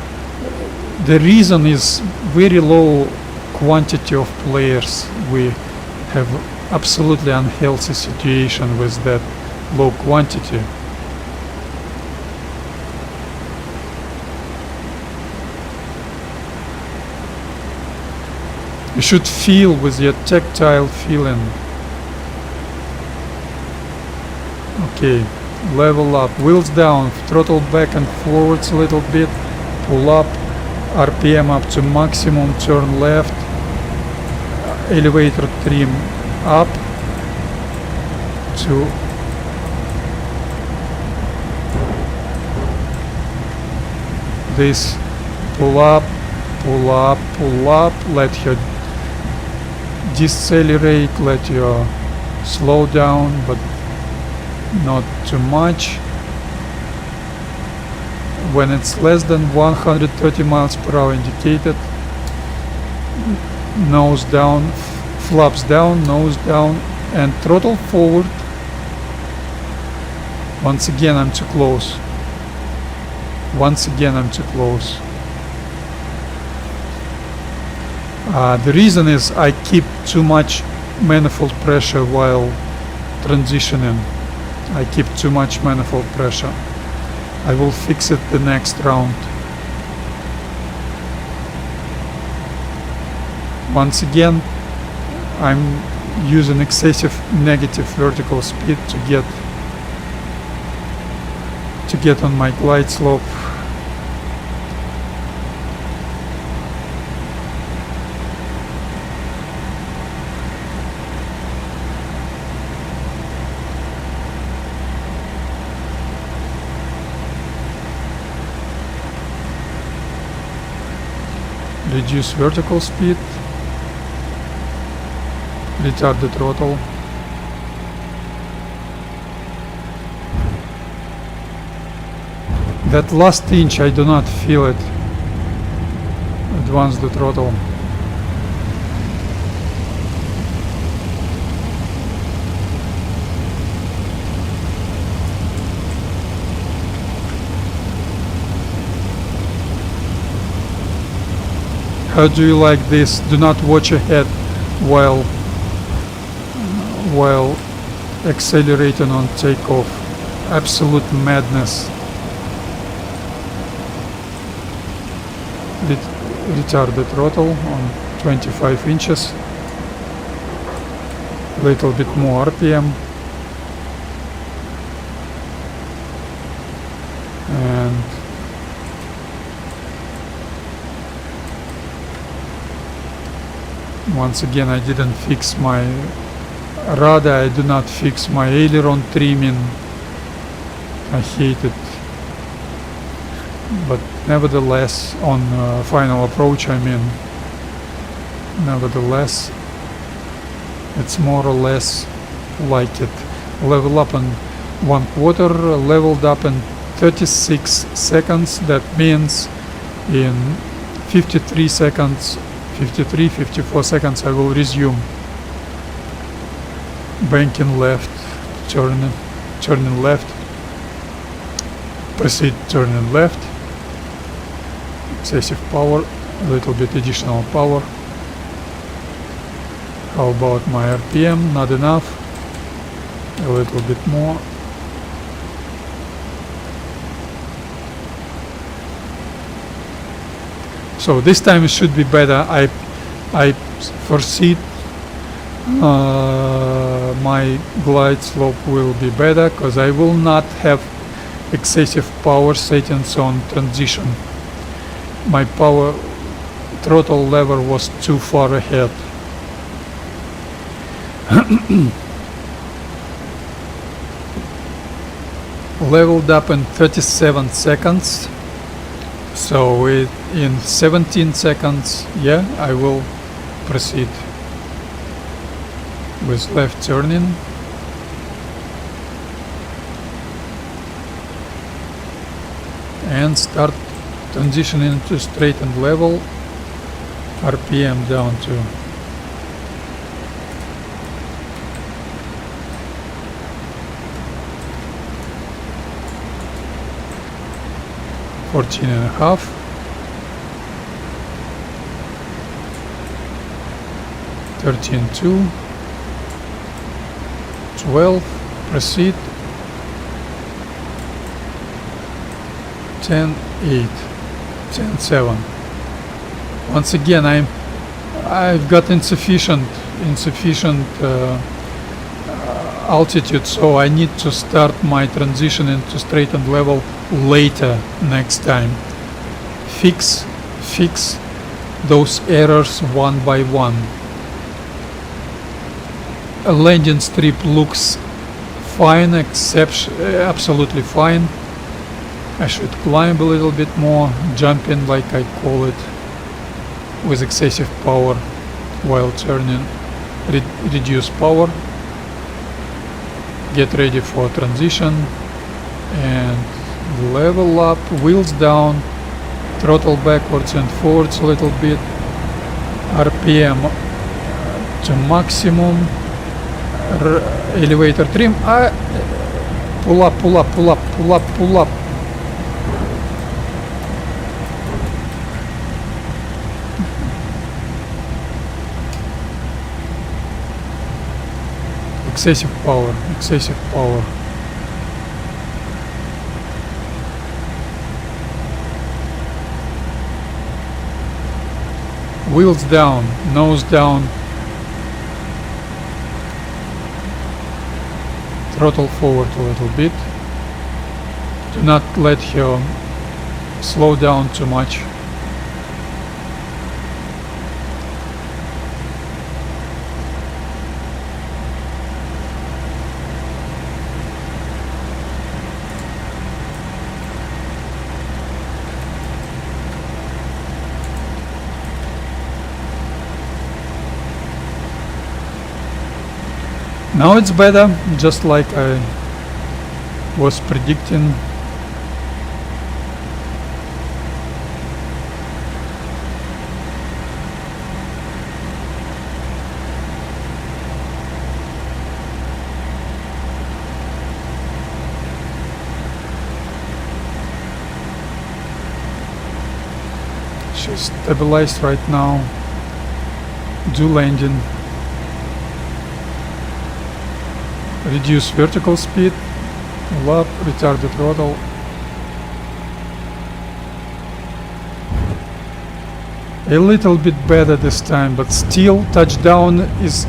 The reason is very low quantity of players. We have absolutely unhealthy situation with that low quantity. You should feel with your tactile feeling. Okay, level up, wheels down, throttle back and forwards a little bit, pull up, RPM up to maximum, turn left, elevator trim up to this, pull up, pull up, pull up, let your decelerate, let your slow down, but not too much. When it's less than 130 miles per hour indicated, nose down, flaps down, nose down, and throttle forward. Once again I'm too close. Once again I'm too close. The reason is I keep too much manifold pressure while transitioning. I keep too much manifold pressure. I will fix it the next round. Once again, I'm using excessive negative vertical speed to get on my glide slope. Reduce vertical speed. Retard the throttle. That last inch I do not feel it. Advance the throttle. How do you like this? Do not watch ahead while accelerating on takeoff. Absolute madness. Retard the throttle on 25 inches. Little bit more RPM. And once again I didn't fix my rudder, I do not fix my aileron trimming. I hate it. But nevertheless, on final approach, I mean, nevertheless, it's more or less like it. Level up in 1/4, leveled up in 36 seconds. That means in 53 seconds, 54 seconds I will resume. Banking left, turning left, proceed turning left. Excessive power, a little bit additional power. How about my RPM? Not enough. A little bit more. So this time it should be better. I foresee my glide slope will be better because I will not have excessive power settings on transition. My power throttle lever was too far ahead. Leveled up in 37 seconds. So in 17 seconds, yeah, I will proceed with left turning. And start transitioning to straight and level. RPM down to 14.5. Thirteen 2, 12, proceed. 10.8, 10.7. Once again, I've got insufficient altitude, so I need to start my transition into straight and level later next time. Fix those errors one by one. A landing strip looks fine, absolutely fine. I should climb a little bit more, jumping like I call it, with excessive power while turning. Reduce power, get ready for transition, and level up, wheels down, throttle backwards and forwards a little bit, RPM to maximum. Elevator trim. Pull up, pull up, pull up, pull up, pull up. Excessive power, excessive power. Wheels down, nose down. Throttle forward a little bit. Do not let her slow down too much. Now it's better, just like I was predicting. She's stabilized right now. Do landing. Reduce vertical speed, pull up, retard the throttle. A little bit better this time, but still touchdown is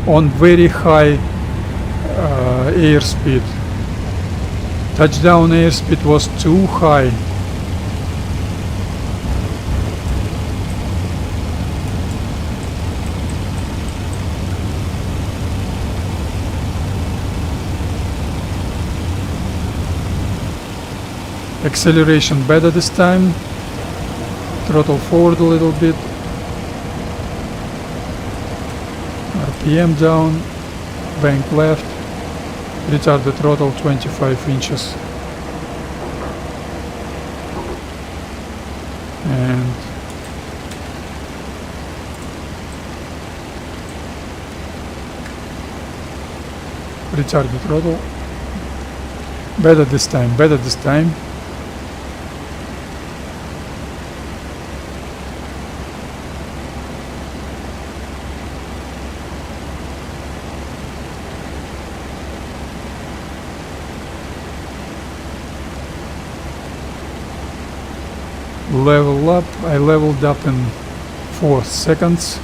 on very high airspeed. Touchdown airspeed was too high. Acceleration better this time. Throttle forward a little bit. RPM down. Bank left. Retard the throttle 25 inches. And retard the throttle. Better this time, better this time. Level up. I leveled up in 4 seconds.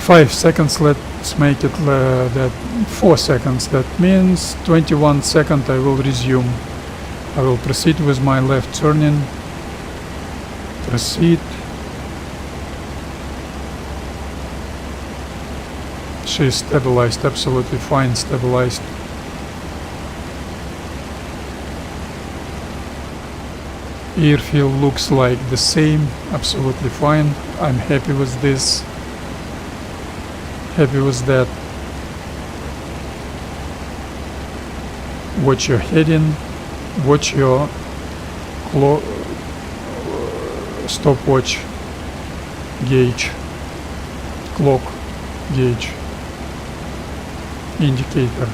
5 seconds, let's make it that 4 seconds. That means 21 seconds I will resume. I will proceed with my left turning. Proceed. She is stabilized, absolutely fine, stabilized. Airfield looks like the same, absolutely fine. I'm happy with this. Happy with that. Watch your heading. Watch your stopwatch gauge. Clock gauge. Indicator.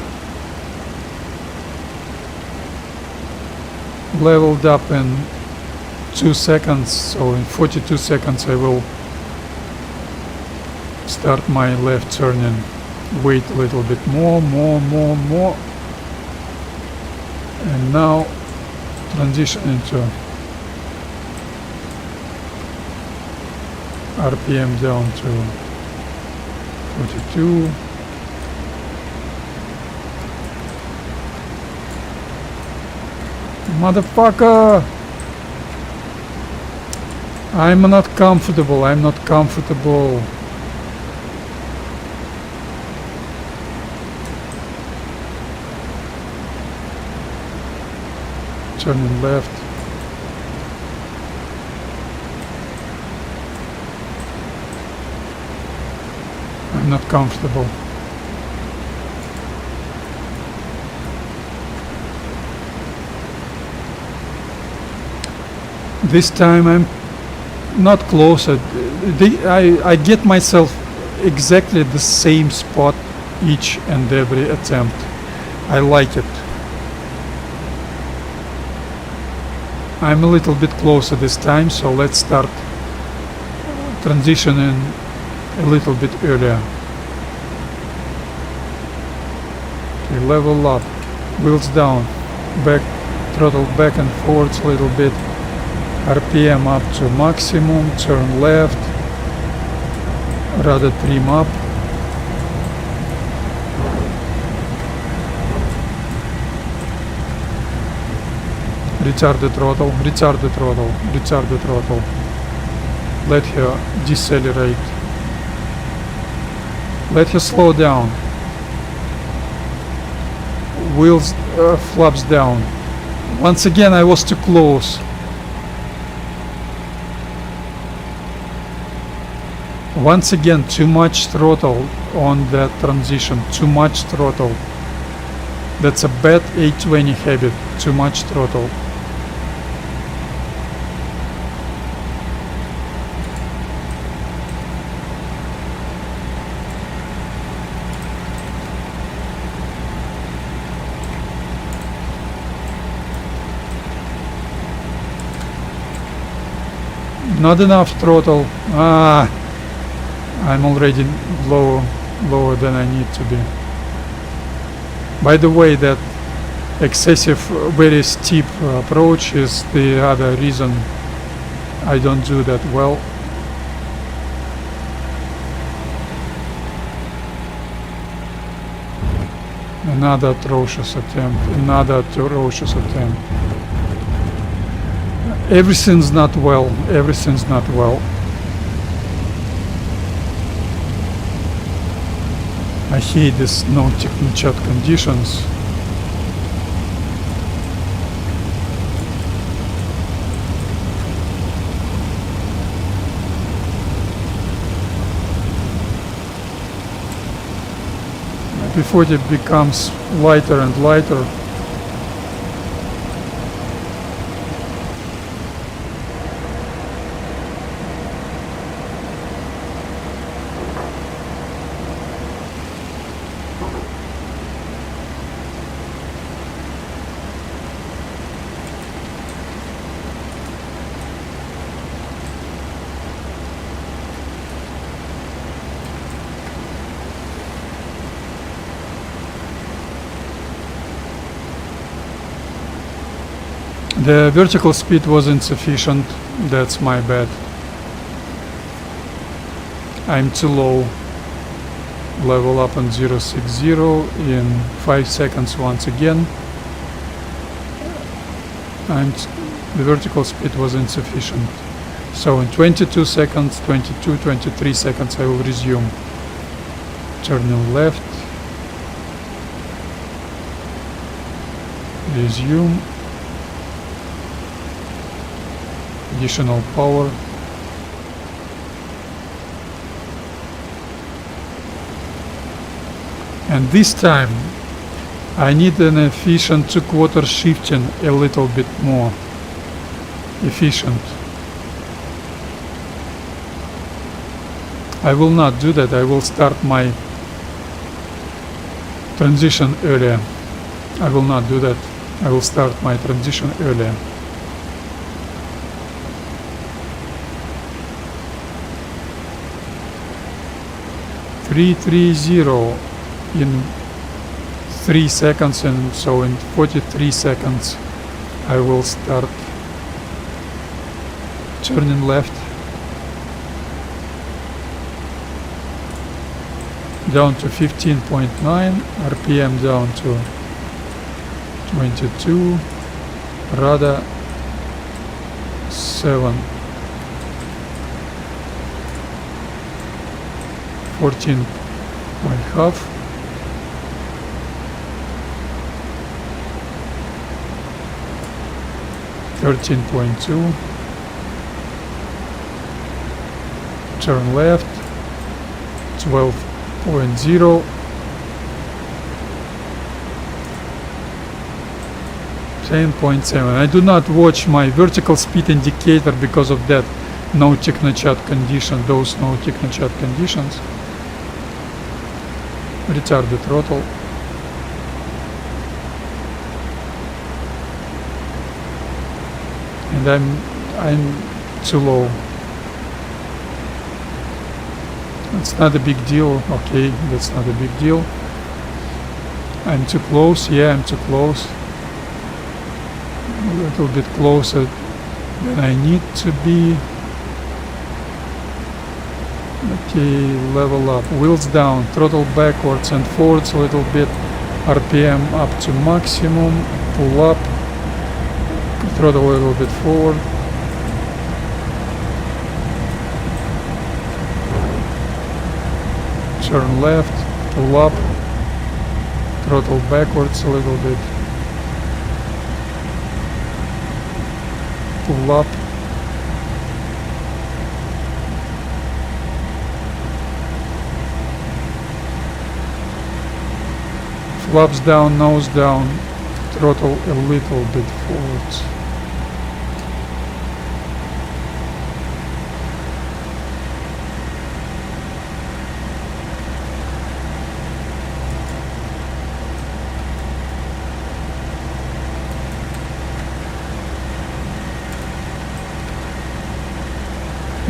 Leveled up in 2 seconds, so in 42 seconds I will start my left turning. Wait a little bit more. And now transition into RPM down to 42. Motherfucker! I'm not comfortable, I'm not comfortable. Turning left. I'm not comfortable. This time I'm not closer. I get myself exactly the same spot each and every attempt. I like it. I'm a little bit closer this time, so let's start transitioning a little bit earlier. Okay, level up, wheels down, back, throttle back and forwards a little bit, RPM up to maximum, turn left, rudder trim up, retard the throttle, retard the throttle, retard the throttle, let her decelerate, let her slow down, wheels flaps down. Once again I was too close. Once again too much throttle on that transition, too much throttle. That's a bad 820 habit, too much throttle. Not enough throttle. I'm already lower than I need to be. By the way, that excessive, very steep approach is the other reason I don't do that well. Another atrocious attempt, another atrocious attempt. Everything's not well, everything's not well. I hate these no technichat conditions. Before it becomes lighter and lighter. The vertical speed was insufficient, that's my bad. I'm too low. Level up on 060 in 5 seconds once again. The vertical speed was insufficient. So in 22 seconds, 23 seconds I will resume. Turning left. Resume. Additional power. And this time I need an efficient 2/4 shifting, a little bit more efficient. I will not do that. I will start my transition earlier. I will not do that. I will start my transition earlier. .330 in 3 seconds, and so in 43 seconds I will start turning left, down to 15.9, RPM down to 22, rudder 7, 14.5, .2, turn left, 12.0, 10.7. I do not watch my vertical speed indicator because of that. no technochat condition, those no technochat conditions. Retard the throttle. And I'm too low. It's not a big deal. Okay, that's not a big deal. I'm too close. Yeah, I'm too close. A little bit closer than I need to be. Okay, level up. Wheels down. Throttle backwards and forwards a little bit. RPM up to maximum. Pull up. Throttle a little bit forward. Turn left, pull up, throttle backwards a little bit, pull up, flaps down, nose down, throttle a little bit forwards.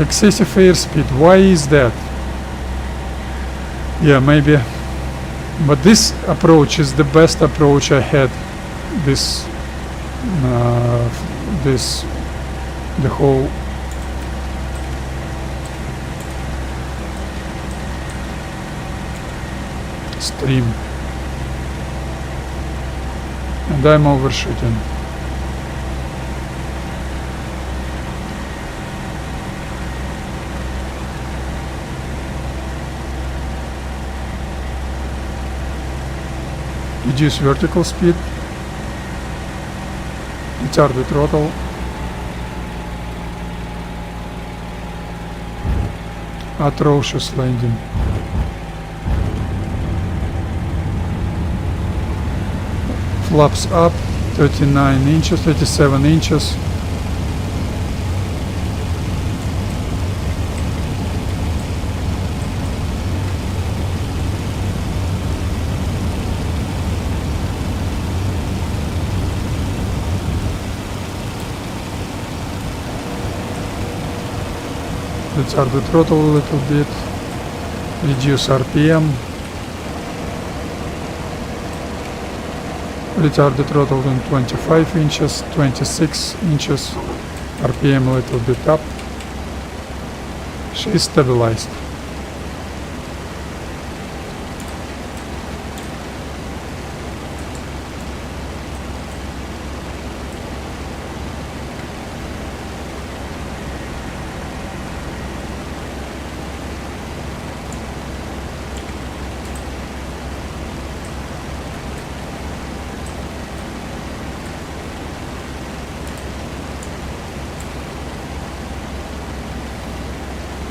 Excessive airspeed, why is that? Yeah, maybe, but this approach is the best approach I had. The whole stream, and I'm overshooting. Reduce vertical speed, retard the throttle, atrocious landing. Flaps up, 39 inches, 37 inches. Retard the throttle a little bit, reduce RPM, retard the throttle in 25 inches, 26 inches, RPM a little bit up. She's stabilized.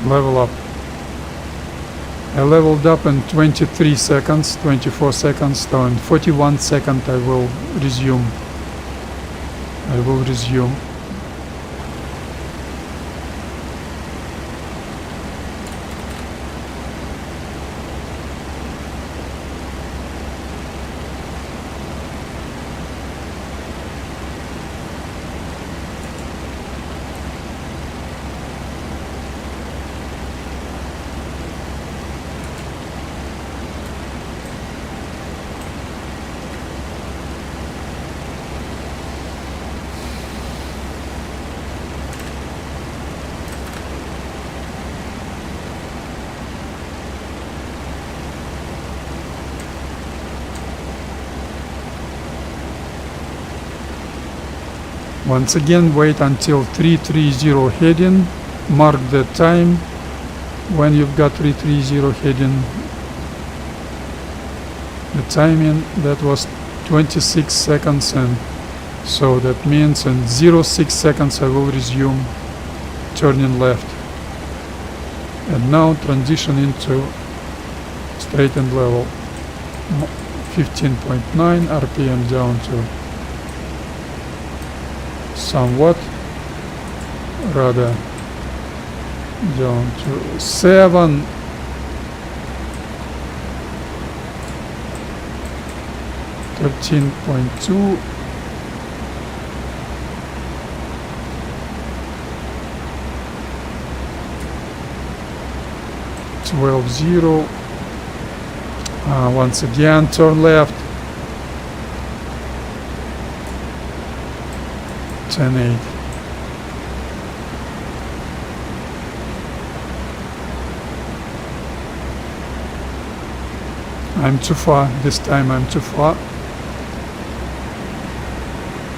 Level up. I leveled up in 23 seconds, 24 seconds, so in 41 seconds I will resume. Once again, wait until 330 heading, mark the time when you've got 330 heading. The timing, that was 26 seconds, and so that means in 0.6 seconds I will resume turning left. And now transition into straight and level. 15.9 RPM down to somewhat rather down to 7. $13.2. $12.0. Once again, turn left. 10.8. I'm too far. This time I'm too far.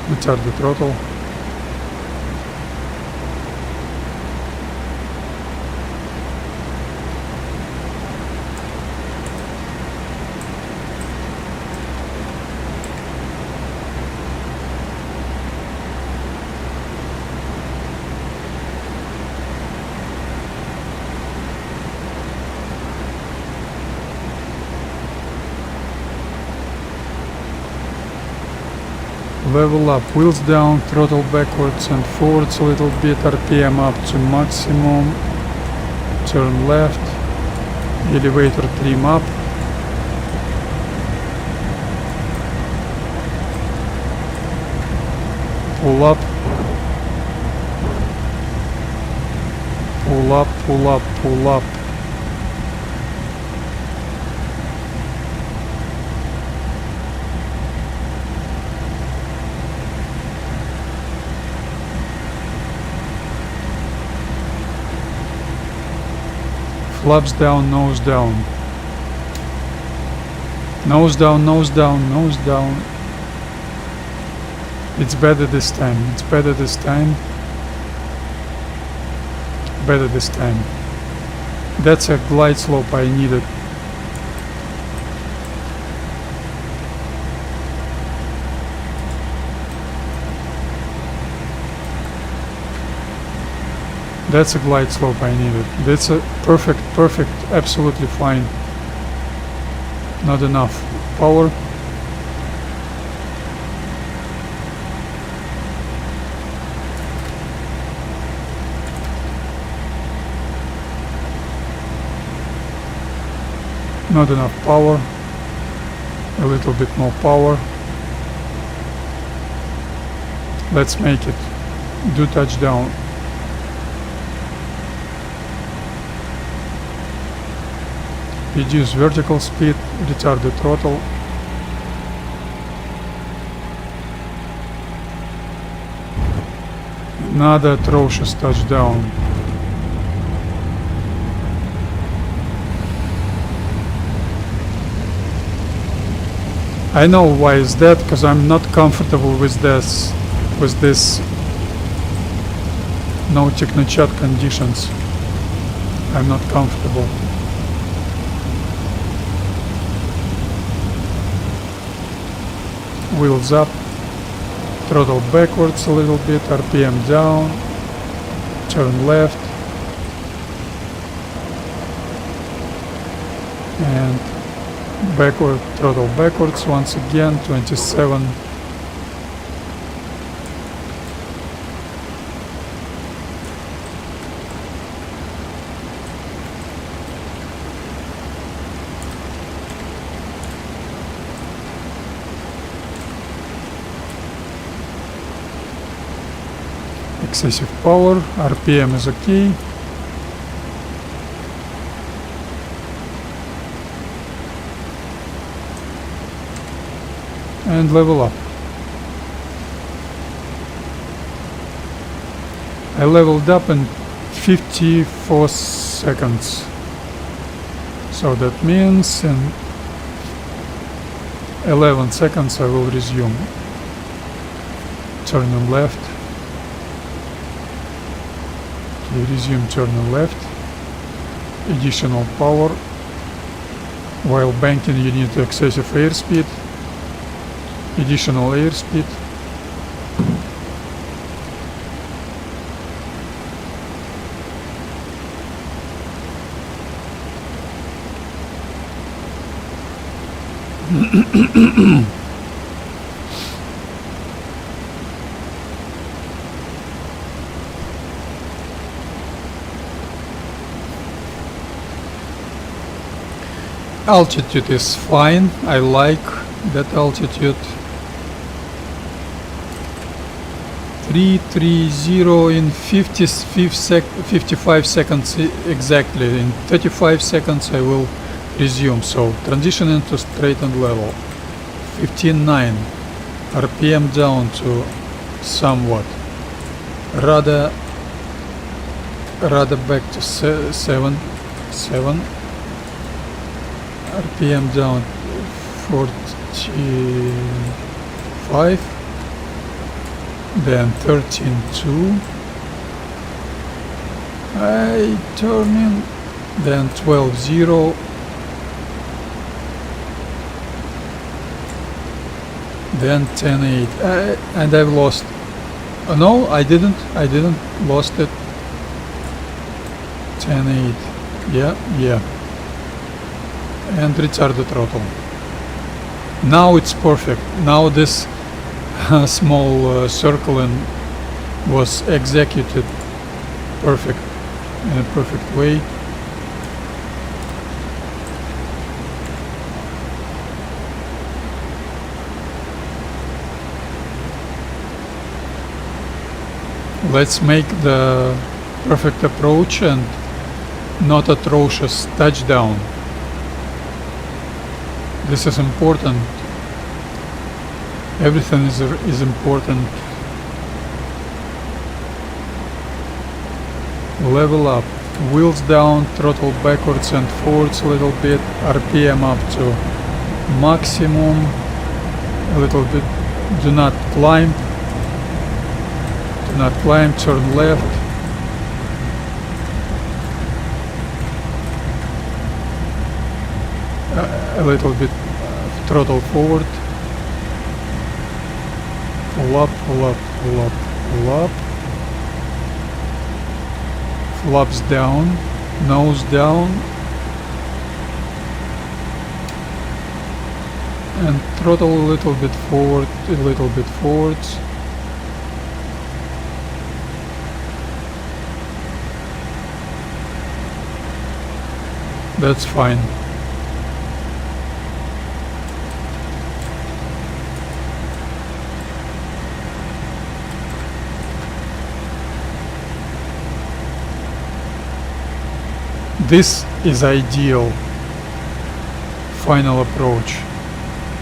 Retard the throttle. Level up, wheels down, throttle backwards and forwards a little bit, RPM up to maximum, turn left, elevator trim up, pull up, pull up, pull up, pull up. Flaps down, nose down. Nose down, nose down, nose down. It's better this time. It's better this time. Better this time. That's a glide slope I needed. That's a glide slope I needed. That's a perfect, absolutely fine. Not enough power. Not enough power. A little bit more power. Let's make it. Do touchdown. Reduce vertical speed, retard the throttle. Another atrocious touchdown. I know why is that, because I'm not comfortable with this no technochat conditions. I'm not comfortable. Wheels up, throttle backwards a little bit, RPM down, turn left, and backward, throttle backwards once again, 27. Excessive power, RPM is okay. And level up. I leveled up in 54 seconds. So that means in 11 seconds I will resume. Turning left. Resume turning left. Additional power. While banking you need excessive airspeed. Additional airspeed. altitude is fine. I like that altitude. 330 in 55 seconds exactly. In 35 seconds I will resume. So transition into straight and level. 15.9. RPM down to somewhat. Rudder back to 7. RPM down 45. Then 13.2. I turn in. Then 12.0. Then 10.8. And I've lost. No, I didn't lost it. 10.8. Yeah. And retard the throttle. Now it's perfect. Now this small circling was executed perfect, in a perfect way. Let's make the perfect approach and not atrocious touchdown. This is important. Everything is important. Level up. Wheels down, throttle backwards and forwards a little bit. RPM up to maximum. A little bit. Do not climb. Turn left. A little bit throttle forward. Pull up. Flaps down, nose down. And throttle a little bit forwards. That's fine. This is ideal. Final approach.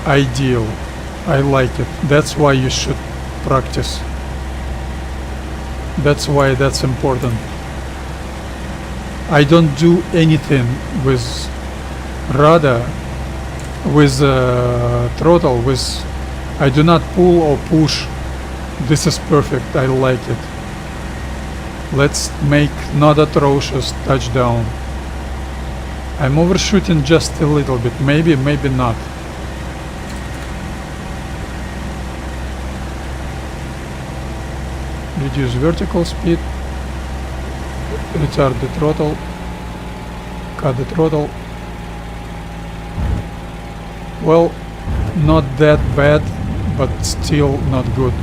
Ideal. I like it. That's why you should practice. That's why that's important. I don't do anything with rudder, with throttle, I do not pull or push. This is perfect. I like it. Let's make not atrocious touchdown. I'm overshooting just a little bit, maybe not. Reduce vertical speed, retard the throttle, cut the throttle. Well, not that bad, but still not good.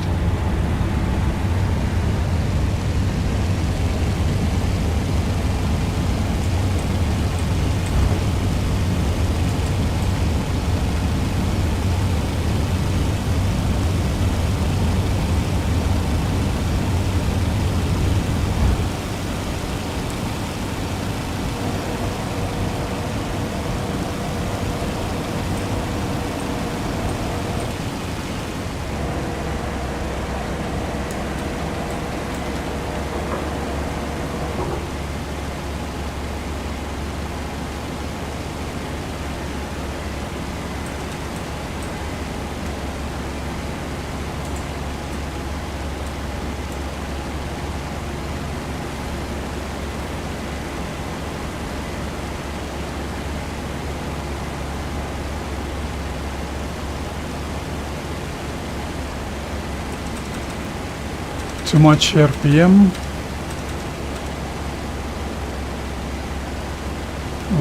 Too much RPM.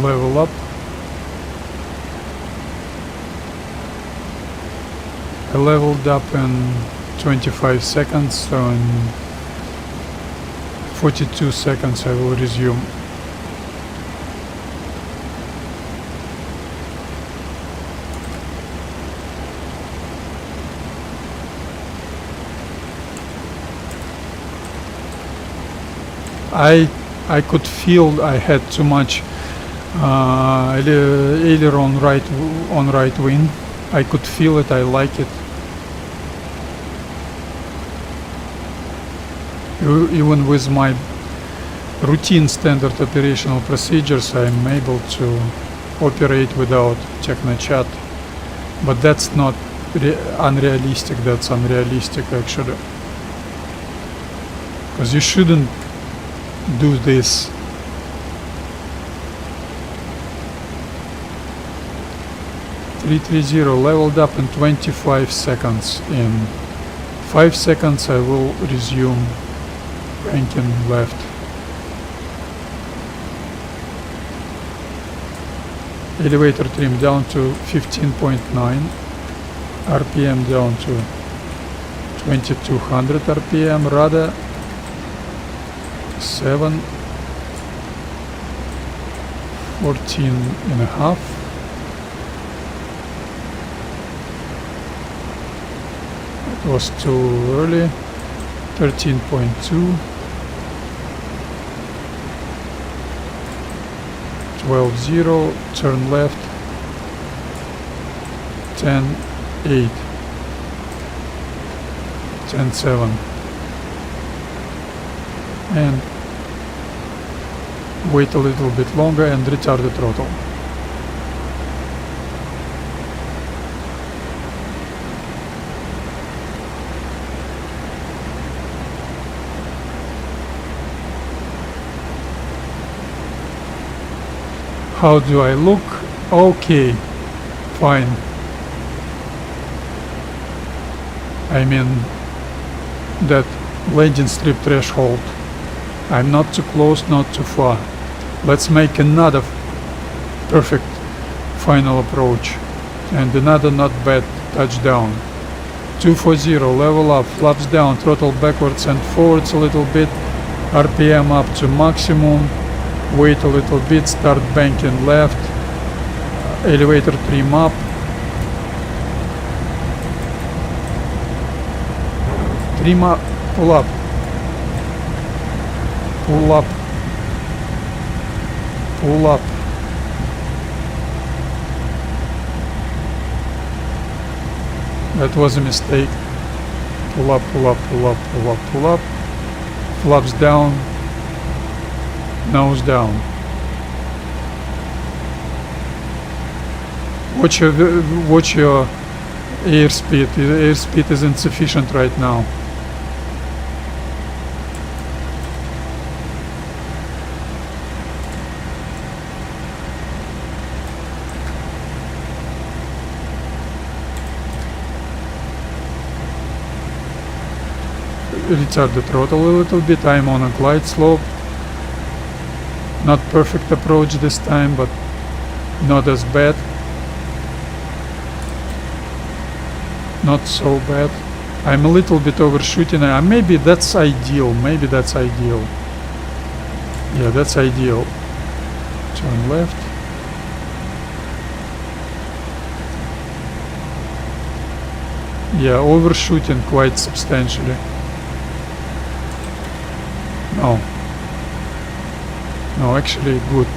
Level up. I leveled up in 25 seconds, so in 42 seconds I will resume. I could feel I had too much aileron on right wing. I could feel it. I like it. Even with my routine standard operational procedures, I'm able to operate without technochat, but that's not unrealistic. That's unrealistic actually, because you shouldn't do this. .330 leveled up in 25 seconds. In 5 seconds I will resume banking left. Elevator trim down to 15.9, RPM down to 2200 RPM, rudder 7, 14.5. It was too early. 13.2. 12.0, turn left, 10.8, 10.7, and wait a little bit longer and retard the throttle. How do I look? Okay, fine. I mean, that landing strip threshold. I'm not too close, not too far. Let's make another perfect final approach and another not bad touchdown. 240, level up, flaps down, throttle backwards and forwards a little bit, RPM up to maximum. Wait a little bit, start banking left, elevator trim up, trim up, pull up, pull up, pull up, that was a mistake, pull up, pull up, pull up, pull up, pull up, flaps down, nose down. Watch your airspeed. Airspeed is insufficient right now. Retard the throttle a little bit. I'm on a glide slope. Not perfect approach this time, but not as bad. Not so bad. I'm a little bit overshooting. Maybe that's ideal. Maybe that's ideal. Yeah, that's ideal. Turn left. Yeah, overshooting quite substantially. No. No, actually good.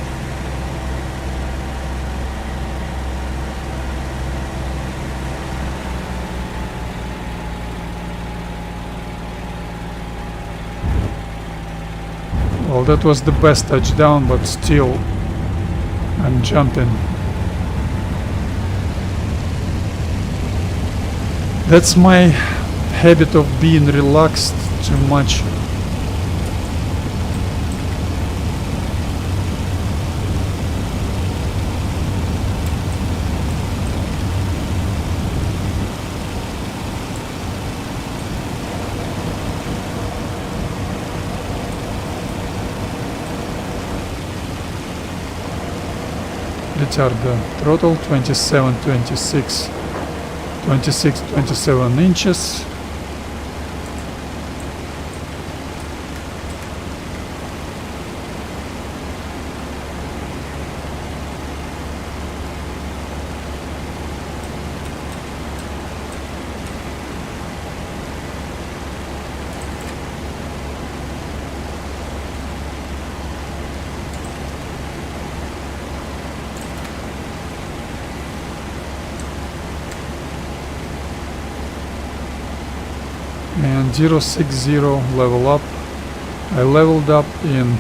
Well, that was the best touchdown, but still I'm jumping. That's my habit of being relaxed too much. Retard the throttle, 27 27 inches. 0.060 level up. I leveled up in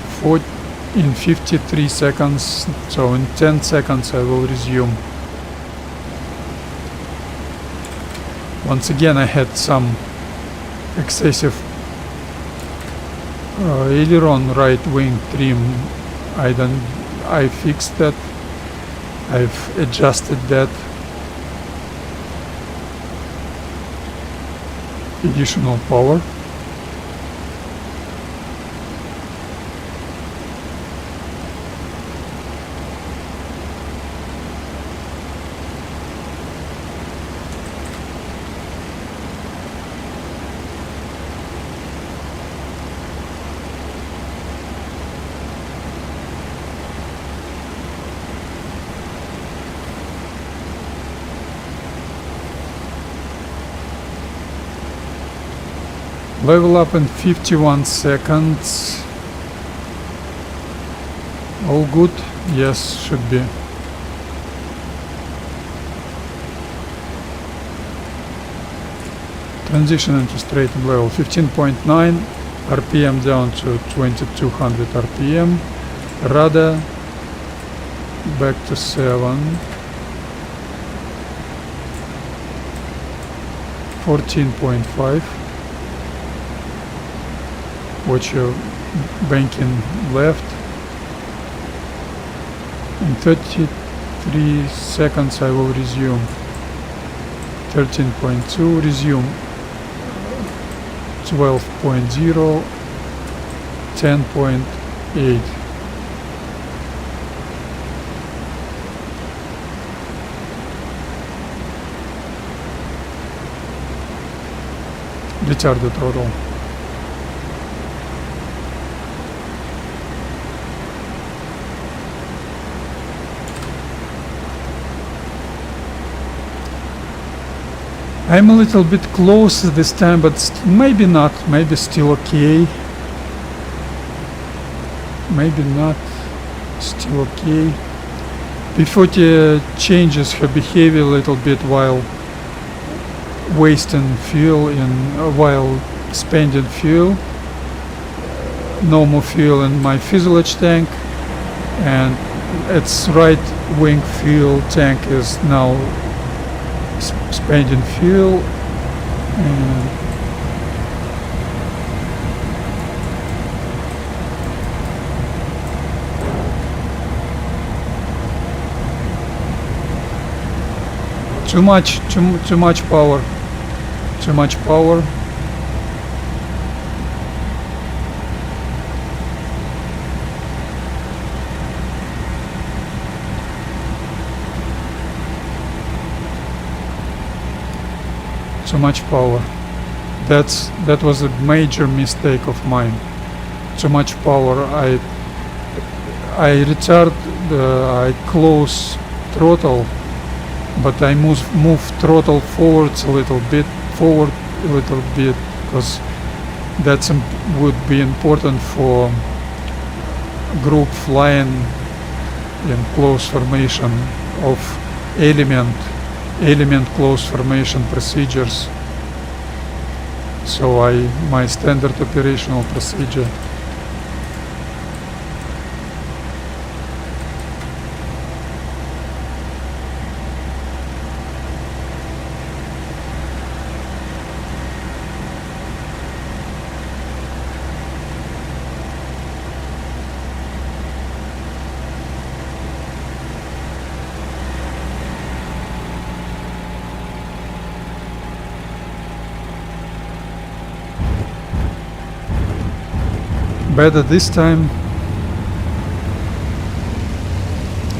53 seconds, so in 10 seconds I will resume. Once again I had some excessive aileron right wing trim. I fixed that. I've adjusted that. Additional power. Level up in 51 seconds. All good? Yes, should be. Transition into straight and level. 15.9 RPM down to 2200 RPM. Rudder back to 7. 14.5. Watch your banking left. In 33 seconds I will resume. 13.2 resume. 12.0. 10.8. Retard the throttle. I'm a little bit close this time, but maybe not, maybe still okay. Maybe not, still okay. P-40 changes her behavior a little bit while wasting fuel while spending fuel. No more fuel in my fuselage tank, and its right wing fuel tank is now spending fuel. And too much power. Too much power. Too much power. That was a major mistake of mine. Too much power. I retard. I close throttle, but I move throttle forwards a little bit, because that would be important for group flying in close formation of element close formation procedures. So my standard operational procedure. Better this time.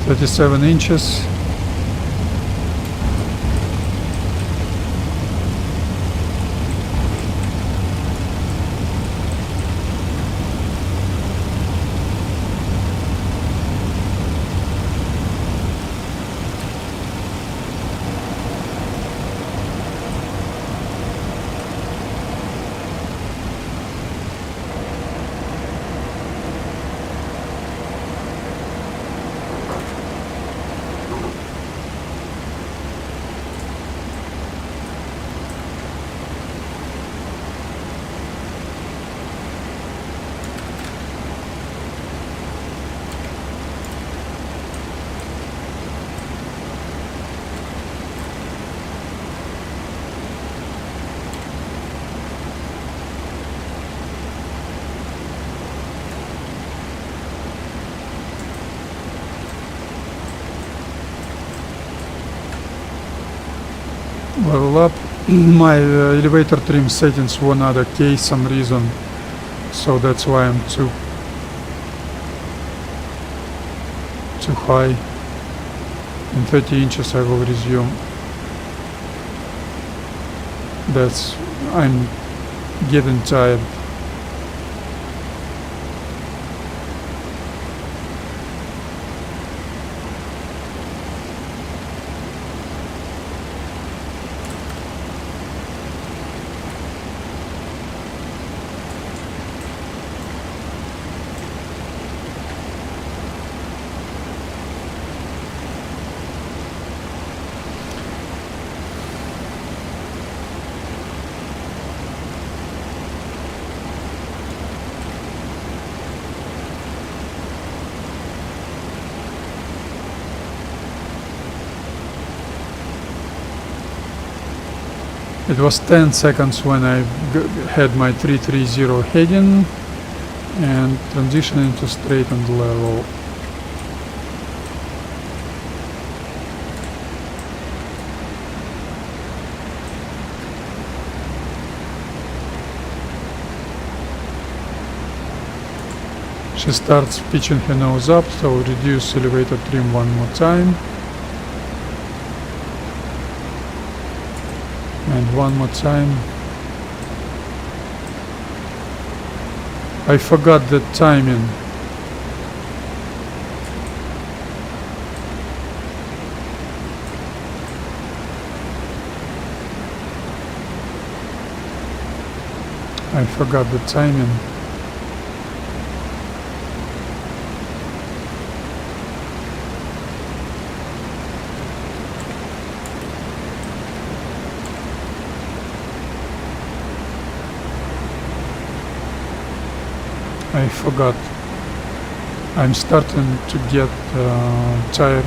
37 inches. Level up. My elevator trim settings were not okay some reason, so that's why I'm too high. In 30 inches I will resume. I'm getting tired. It was 10 seconds when I had my 330 heading and transitioning to straight and level. She starts pitching her nose up, so reduce elevator trim one more time. And one more time. I forgot the timing. I forgot the timing. I forgot. I'm starting to get tired,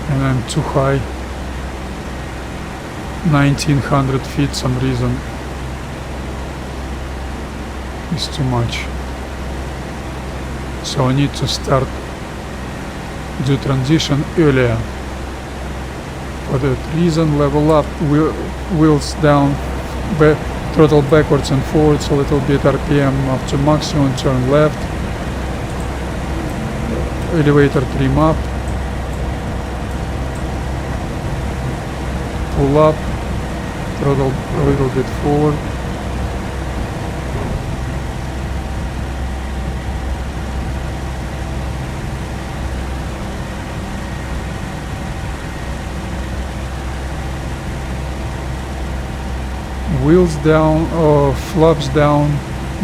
and I'm too high. 1900 feet some reason is too much, so I need to start the transition earlier. For that reason, level up, wheels down, throttle backwards and forwards a little bit, RPM up to maximum, turn left, elevator trim up, pull up, throttle a little bit forward, wheels down or flaps down,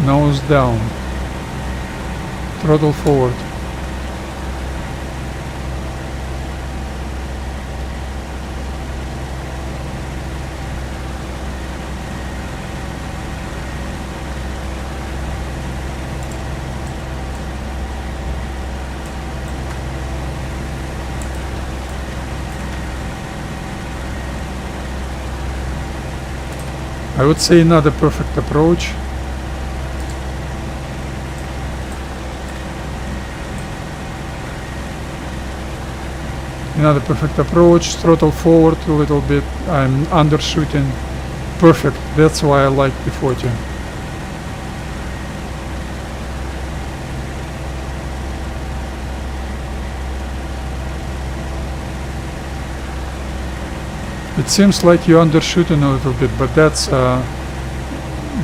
nose down, throttle forward. I would say not a perfect approach. Not a perfect approach. Throttle forward a little bit. I'm undershooting. Perfect. That's why I like P-40. It seems like you're undershooting a little bit, but that's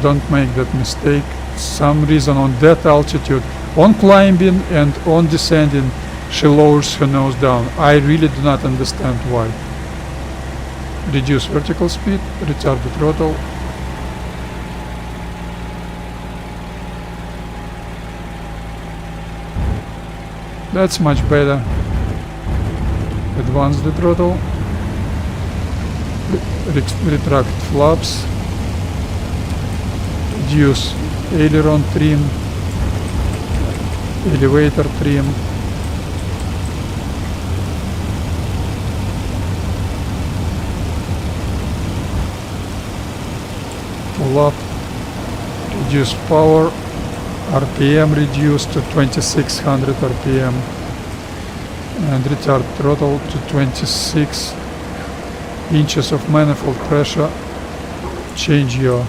don't make that mistake. Some reason on that altitude, on climbing and on descending, she lowers her nose down. I really do not understand why. Reduce vertical speed, retard the throttle. That's much better. Advance the throttle. Retract flaps, reduce aileron trim, elevator trim, pull up, reduce power, RPM reduce to 2600 RPM. and retard throttle to 26 inches of manifold pressure. Change your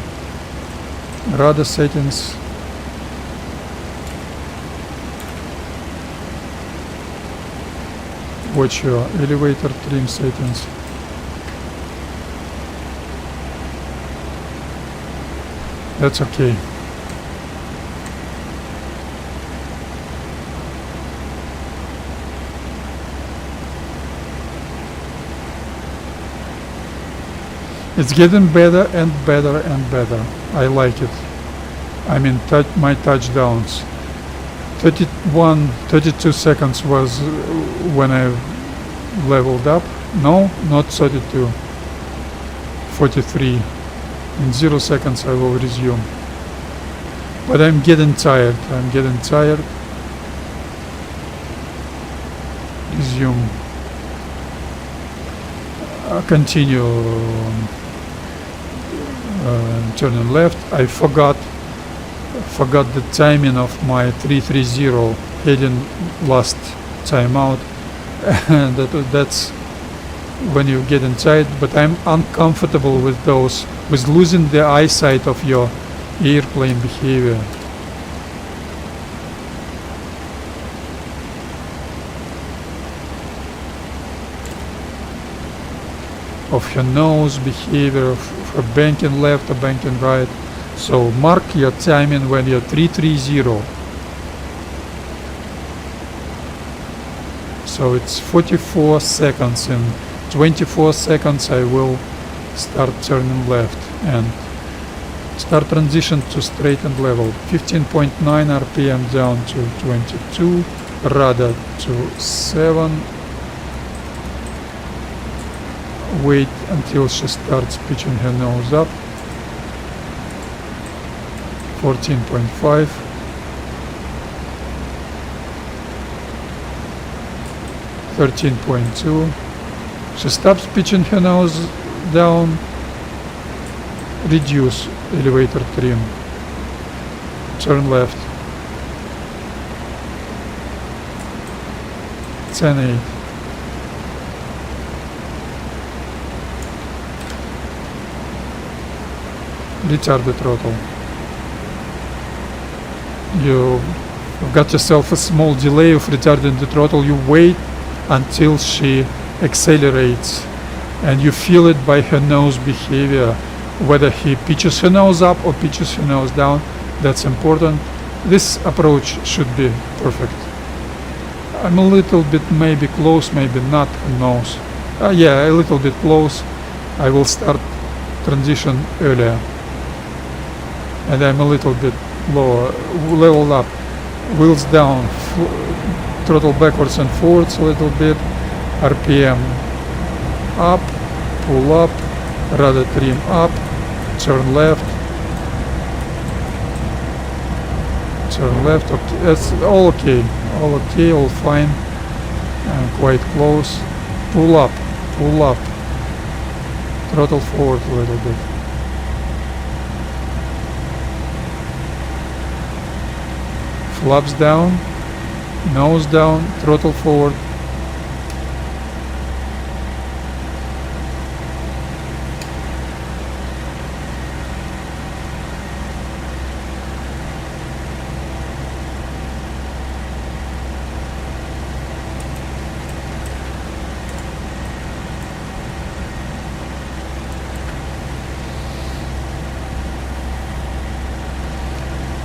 rudder settings. Watch your elevator trim settings. That's okay. It's getting better and better and better. I like it. I mean, my touchdowns. 32 seconds was when I leveled up. No, not 32. 43. In 0 seconds I will resume. But I'm getting tired. Resume. Continue turning left. I forgot the timing of my 330 heading last time out. And that's when you get inside, but I'm uncomfortable with those, with losing the eyesight of your airplane behavior. Of her nose behavior, of her banking left or banking right. So mark your timing when you're 330. So it's 44 seconds. In 24 seconds I will start turning left and start transition to straight and level. 15.9 RPM down to 22, rudder to 7. Wait until she starts pitching her nose up. 14.5. 13.2. She stops pitching her nose down. Reduce elevator trim. Turn left. 10.8. Retard the throttle. You got yourself a small delay of retarding the throttle. You wait until she accelerates and you feel it by her nose behavior, whether he pitches her nose up or pitches her nose down. That's important. This approach should be perfect. I'm a little bit maybe close, maybe not, who knows. Yeah, a little bit close. I will start transition earlier. And I'm a little bit lower, leveled up, wheels down, throttle backwards and forwards a little bit, RPM up, pull up, rudder trim up, turn left, okay. That's all okay, all fine, and quite close, pull up, throttle forward a little bit. Flaps down, nose down, throttle forward.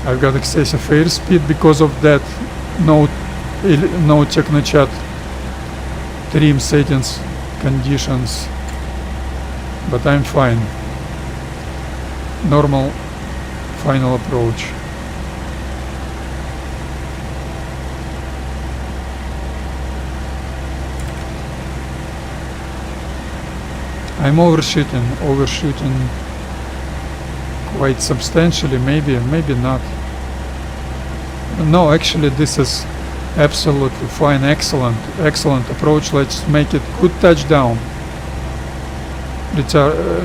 I've got excessive airspeed because of that no Technochat trim settings conditions, but I'm fine. Normal final approach. I'm overshooting quite substantially, maybe not. No, actually this is absolutely fine, excellent approach. Let's make it good touchdown.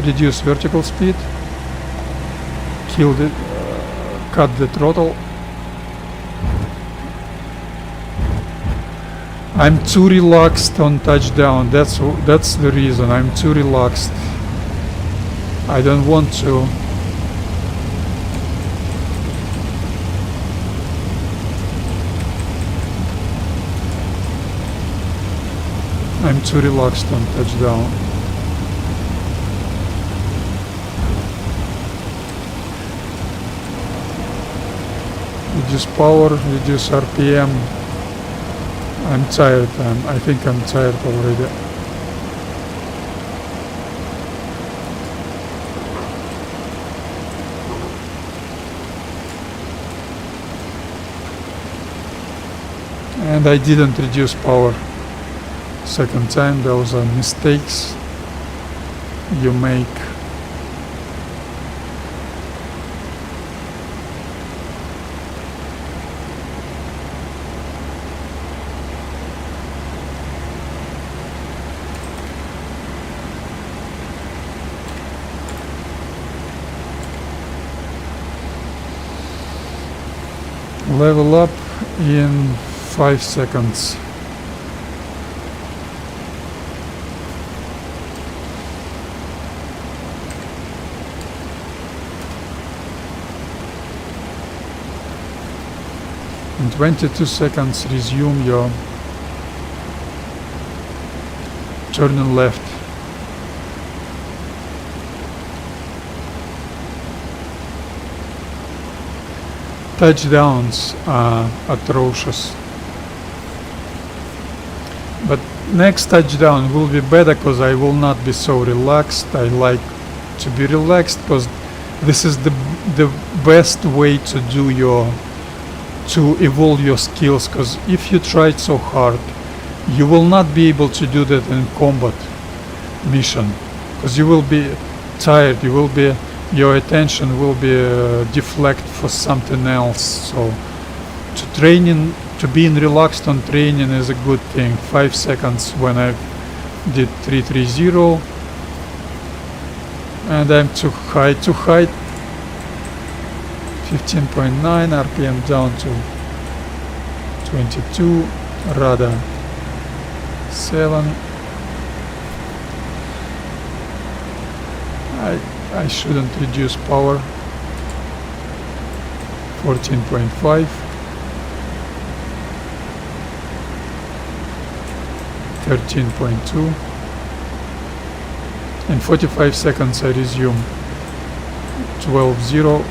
Reduce vertical speed, cut the throttle, I'm too relaxed on touchdown. That's the reason. I'm too relaxed. I don't want to. I'm too relaxed on touchdown. Reduce power, reduce RPM. I'm tired. I think I'm tired already. And I didn't reduce power. Second time. Those are mistakes you make. Level up in 5 seconds. In 22 seconds, resume your turning left. Touchdowns are atrocious. But next touchdown will be better because I will not be so relaxed. I like to be relaxed because this is the best way to do to evolve your skills, because if you try so hard you will not be able to do that in combat mission, because you will be tired, your attention will be deflect for something else. So to being relaxed on training is a good thing. 5 seconds when I did 330, and I'm too high. 15.9 RPM down to 22, rather 7. I shouldn't reduce power. 14.5, 13.2. In 45 seconds I resume. 12.0.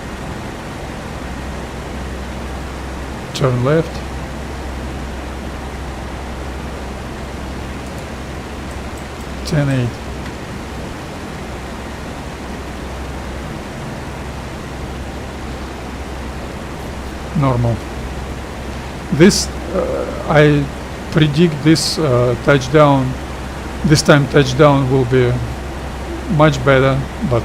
Turn left. 10.8. Normal. This I predict this touchdown. This time touchdown will be much better, but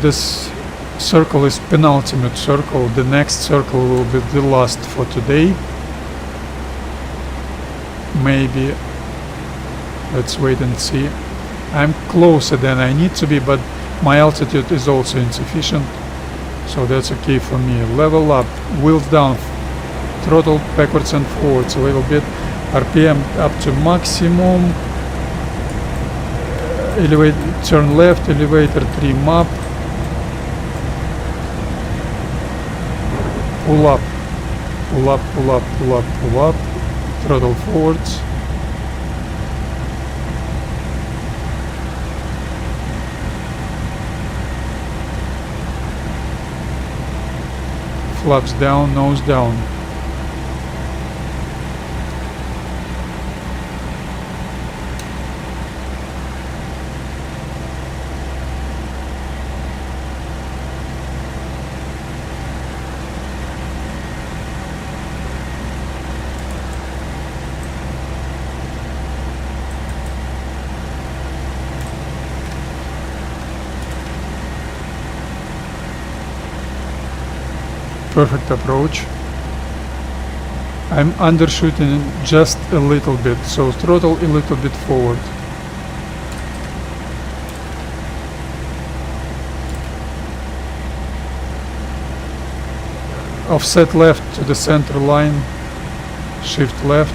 this circle is penultimate circle. The next circle will be the last for today. Maybe. Let's wait and see. I'm closer than I need to be, but my altitude is also insufficient, so that's okay for me. Level up, wheels down, throttle backwards and forwards a little bit, RPM up to maximum, turn left, elevator trim up, pull up, pull up, pull up, pull up, pull up, throttle forwards. Flaps down, nose down. Perfect approach. I'm undershooting just a little bit, so throttle a little bit forward. Offset left to the center line, shift left.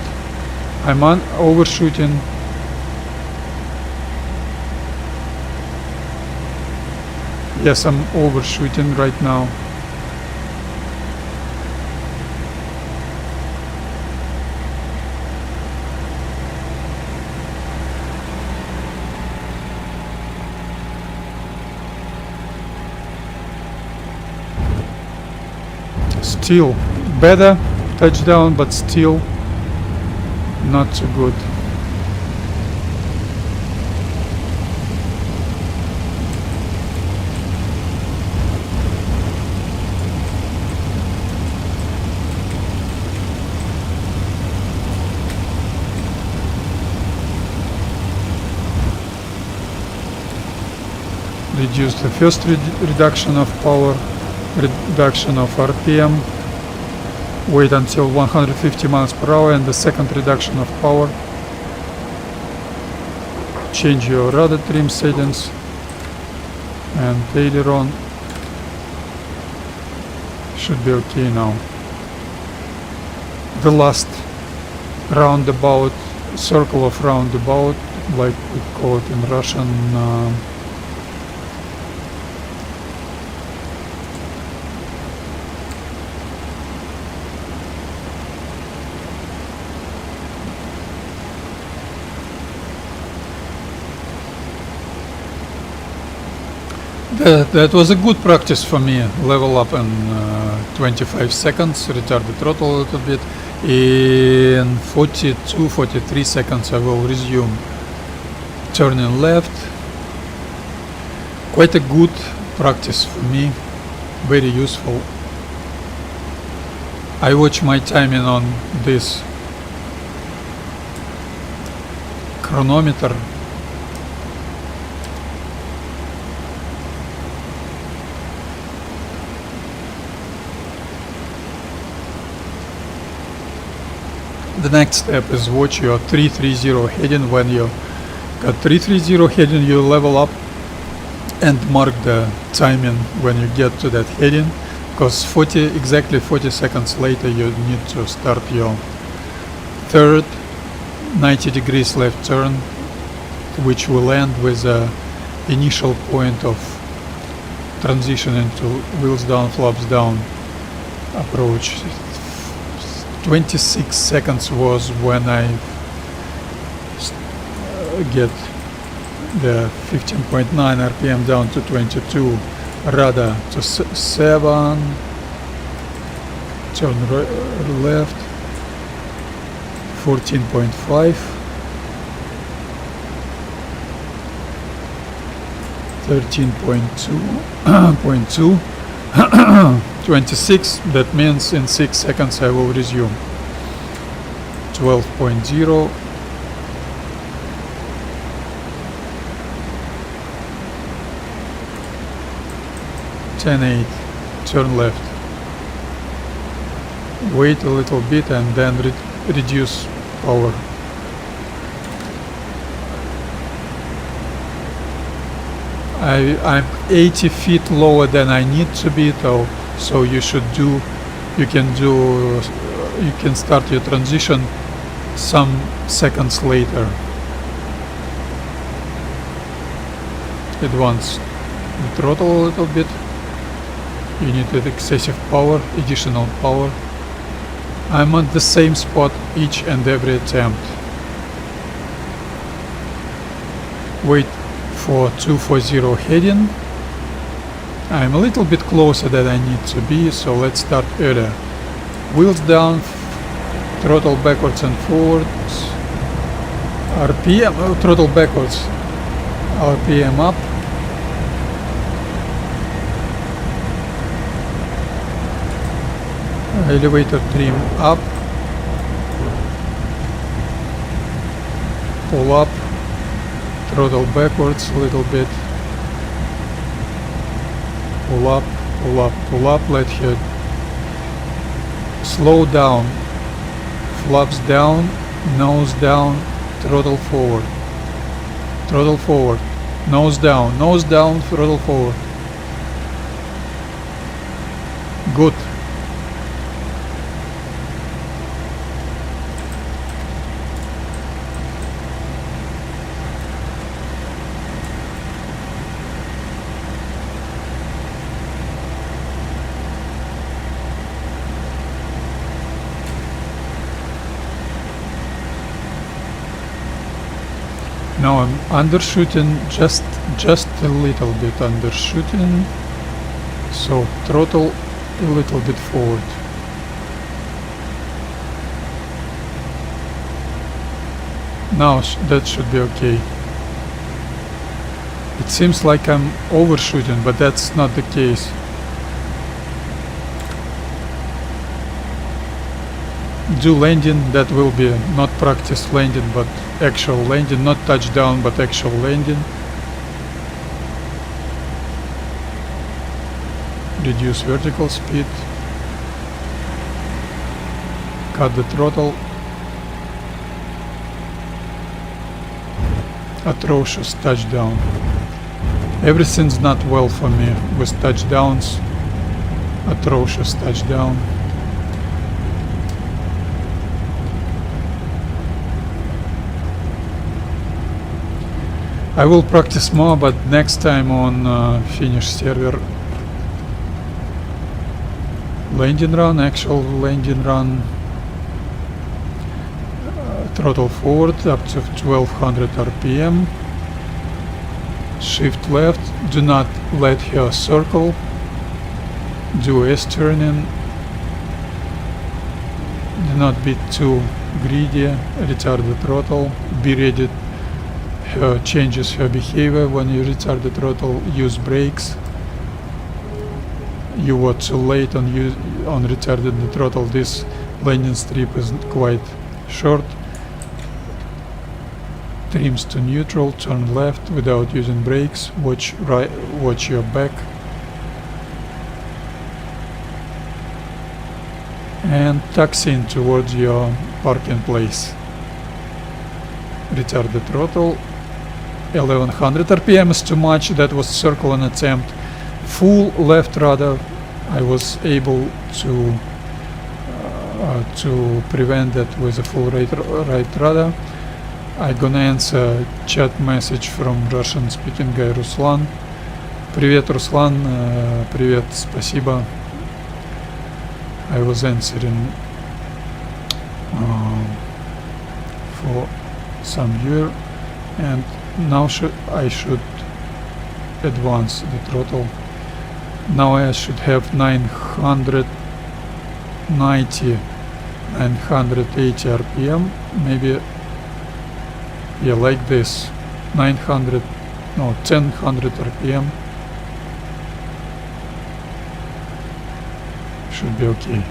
I'm overshooting. Yes, I'm overshooting right now. Still better touchdown, but still not so good. Reduce the first reduction of power, reduction of RPM, wait until 150 miles per hour, and the second reduction of power. Change your rudder trim settings, and aileron should be okay now. The last roundabout, circle of roundabout, like we call it in Russian, that was a good practice for me. Level up in 25 seconds, retard the throttle a little bit. In 42-43 seconds I will resume. Turning left. Quite a good practice for me, very useful. I watch my timing on this chronometer. The next step is watch your 330 heading. When you got 330 heading, you level up and mark the timing when you get to that heading, because exactly 40 seconds later you need to start your third 90 degrees left turn, which will end with the initial point of transition into wheels down, flaps down approach. 26 seconds was when I get the 15.9 RPM down to 22, rudder to 7, turn left, 14.5, 13.2, 26, that means in 6 seconds I will resume. 12.0, 10.8, turn left, wait a little bit and then reduce power. I'm 80 feet lower than I need to be though, so you can start your transition some seconds later. Advance the throttle a little bit. You need excessive power, additional power. I'm at the same spot each and every attempt. Wait for 240 heading. I'm a little bit closer than I need to be, so let's start earlier. Wheels down, throttle backwards and forwards, RPM, throttle backwards, RPM up, elevator trim up, pull up, throttle backwards a little bit, pull up, pull up, pull up, let her slow down, flaps down, nose down, throttle forward, nose down, throttle forward. Good. Now I'm undershooting, just a little bit undershooting, so throttle a little bit forward. Now that should be okay. It seems like I'm overshooting, but that's not the case. Do landing, that will be not practice landing but actual landing, not touchdown but actual landing. Reduce vertical speed, cut the throttle. Atrocious touchdown. Everything's not well for me with touchdowns. Atrocious touchdown. I will practice more, but next time on Finnish server. Landing run, actual landing run. Throttle forward up to 1200 RPM. Shift left. Do not let her circle. Do S-turning. Do not be too greedy. Retard the throttle. Be ready. Her changes her behavior when you retard the throttle. Use brakes. You were too late on retarding the throttle. This landing strip is quite short. Trims to neutral. Turn left without using brakes. Watch right. Watch your back. And taxi in towards your parking place. Retard the throttle. 1100 RPM is too much. That was circling attempt. Full left rudder. I was able to prevent that with a full right rudder. I'm gonna answer chat message from Russian speaking guy Ruslan. Привет, Ruslan. Привет, спасибо. I was answering for some viewer, and now I should advance the throttle. Now I should have 980 RPM, maybe, yeah, like this, 1000 RPM should be okay.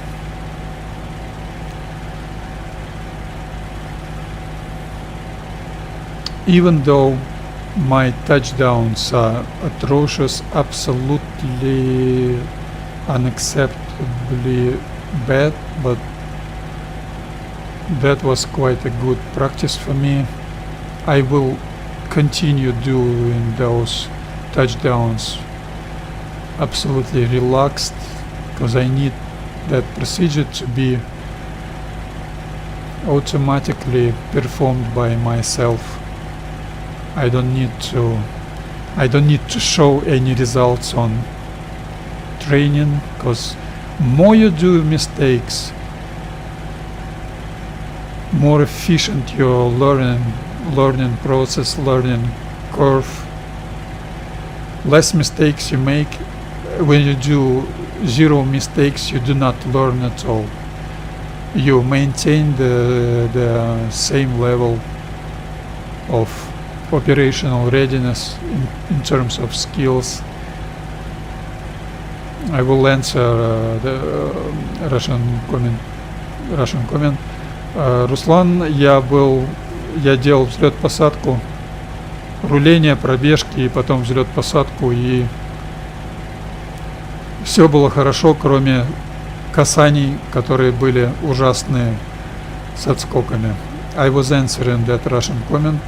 Even though my touchdowns are atrocious, absolutely unacceptably bad, but that was quite a good practice for me. I will continue doing those touchdowns absolutely relaxed, because I need that procedure to be automatically performed by myself. I don't need to show any results on training, because more you do mistakes, more efficient your learning process, learning curve. Less mistakes you make. When you do 0 mistakes, you do not learn at all. You maintain the same level of operational readiness in terms of skills. I will answer the Russian comment. Руслан, я делал взлет-посадку, руление, пробежки и потом взлет-посадку, и все было хорошо, кроме касаний, которые были ужасные с отскоками. I was answering that Russian comment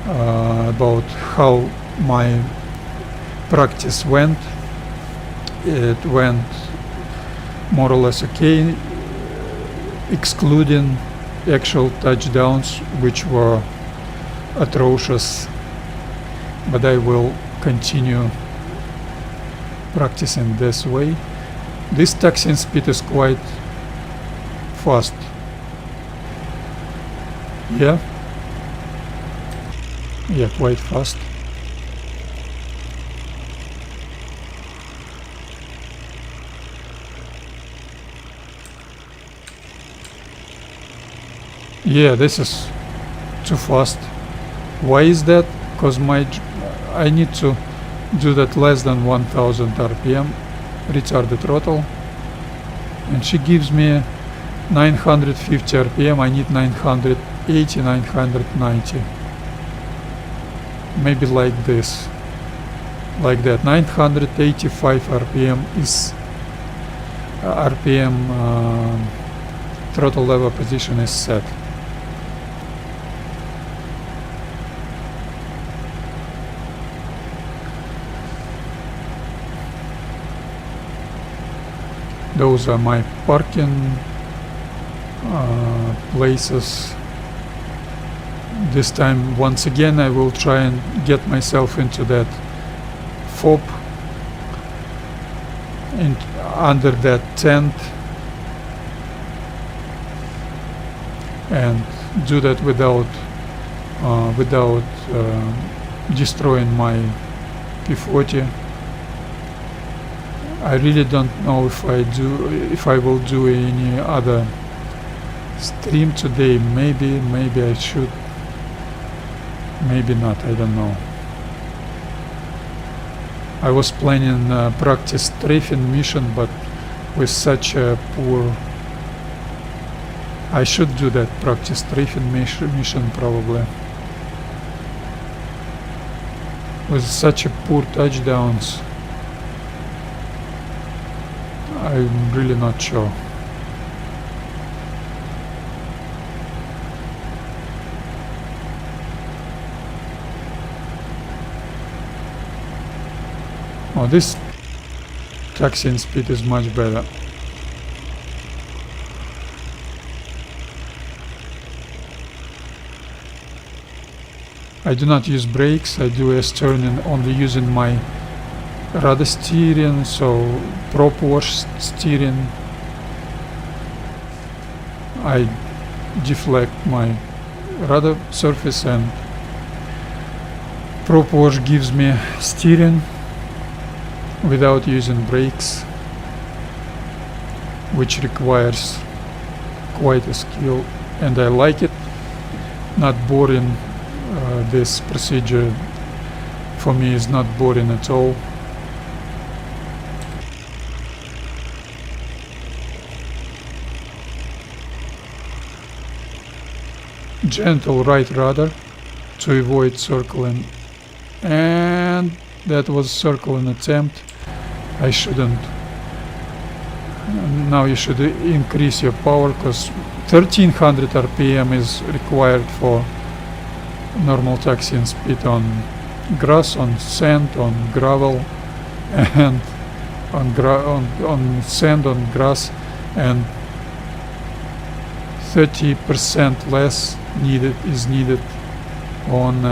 about how my practice went. It went more or less okay, excluding actual touchdowns, which were atrocious, but I will continue practicing this way. This taxiing speed is quite fast. Yeah. Yeah, quite fast. Yeah, this is too fast. Why is that? Because I need to do that less than 1000 RPM, retarded throttle, and she gives me 950 RPM. I need 980, 990. Maybe like this, like that. 985 RPM is throttle lever position is set. Those are my parking places. This time, once again, I will try and get myself into that fob, under that tent, and do that without destroying my P-40. I really don't know if I will do any other stream today. Maybe I should, maybe not, I don't know. I was planning a practice strafing mission, but with such a poor... I should do that practice strafing mission probably. With such a poor touchdowns, I'm really not sure. Oh, this taxiing speed is much better. I do not use brakes. I do S-turning only using my rudder steering, so prop wash steering. I deflect my rudder surface and prop wash gives me steering without using brakes, which requires quite a skill, and I like it. Not boring. This procedure for me is not boring at all. Gentle right rudder to avoid circling, and that was circling attempt. I shouldn't. Now you should increase your power, because 1300 RPM is required for normal taxiing speed on grass, on sand, on gravel, and on sand, on grass, and 30% less is needed on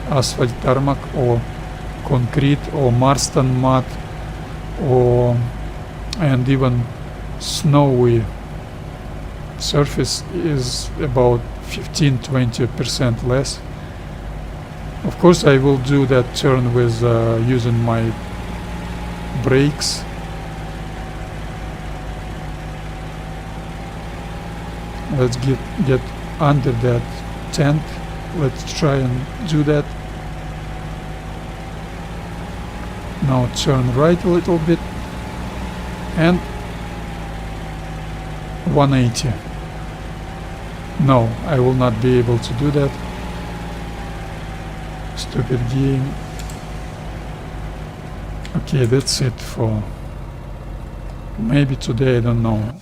asphalt tarmac or concrete or Marston mud, and even snowy surface is about 15-20% less. Of course, I will do that turn with using my brakes. Let's get under that tent. Let's try and do that. Now turn right a little bit and 180. No, I will not be able to do that. Stupid game. Okay, that's it for maybe today, I don't know.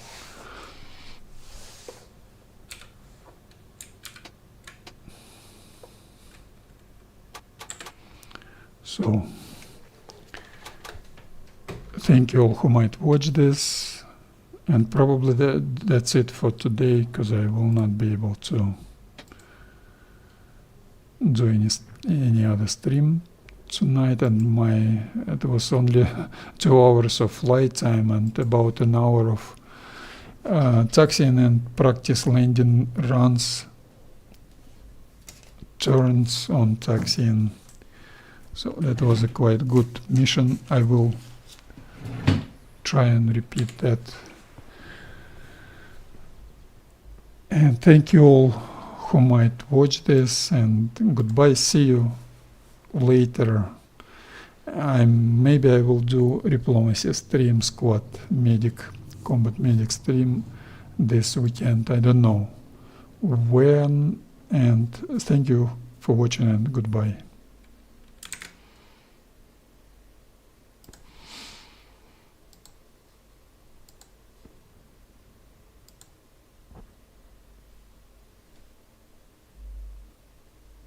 So, thank you all who might watch this. And probably that's it for today, because I will not be able to do any other stream tonight. And it was only 2 hours of flight time and about an hour of taxiing and practice landing runs turns on taxiing. So that was a quite good mission. I will try and repeat that. And thank you all who might watch this, and goodbye. See you later. Maybe I will do diplomacy stream, squad medic, combat medic stream this weekend. I don't know when. And thank you for watching, and goodbye.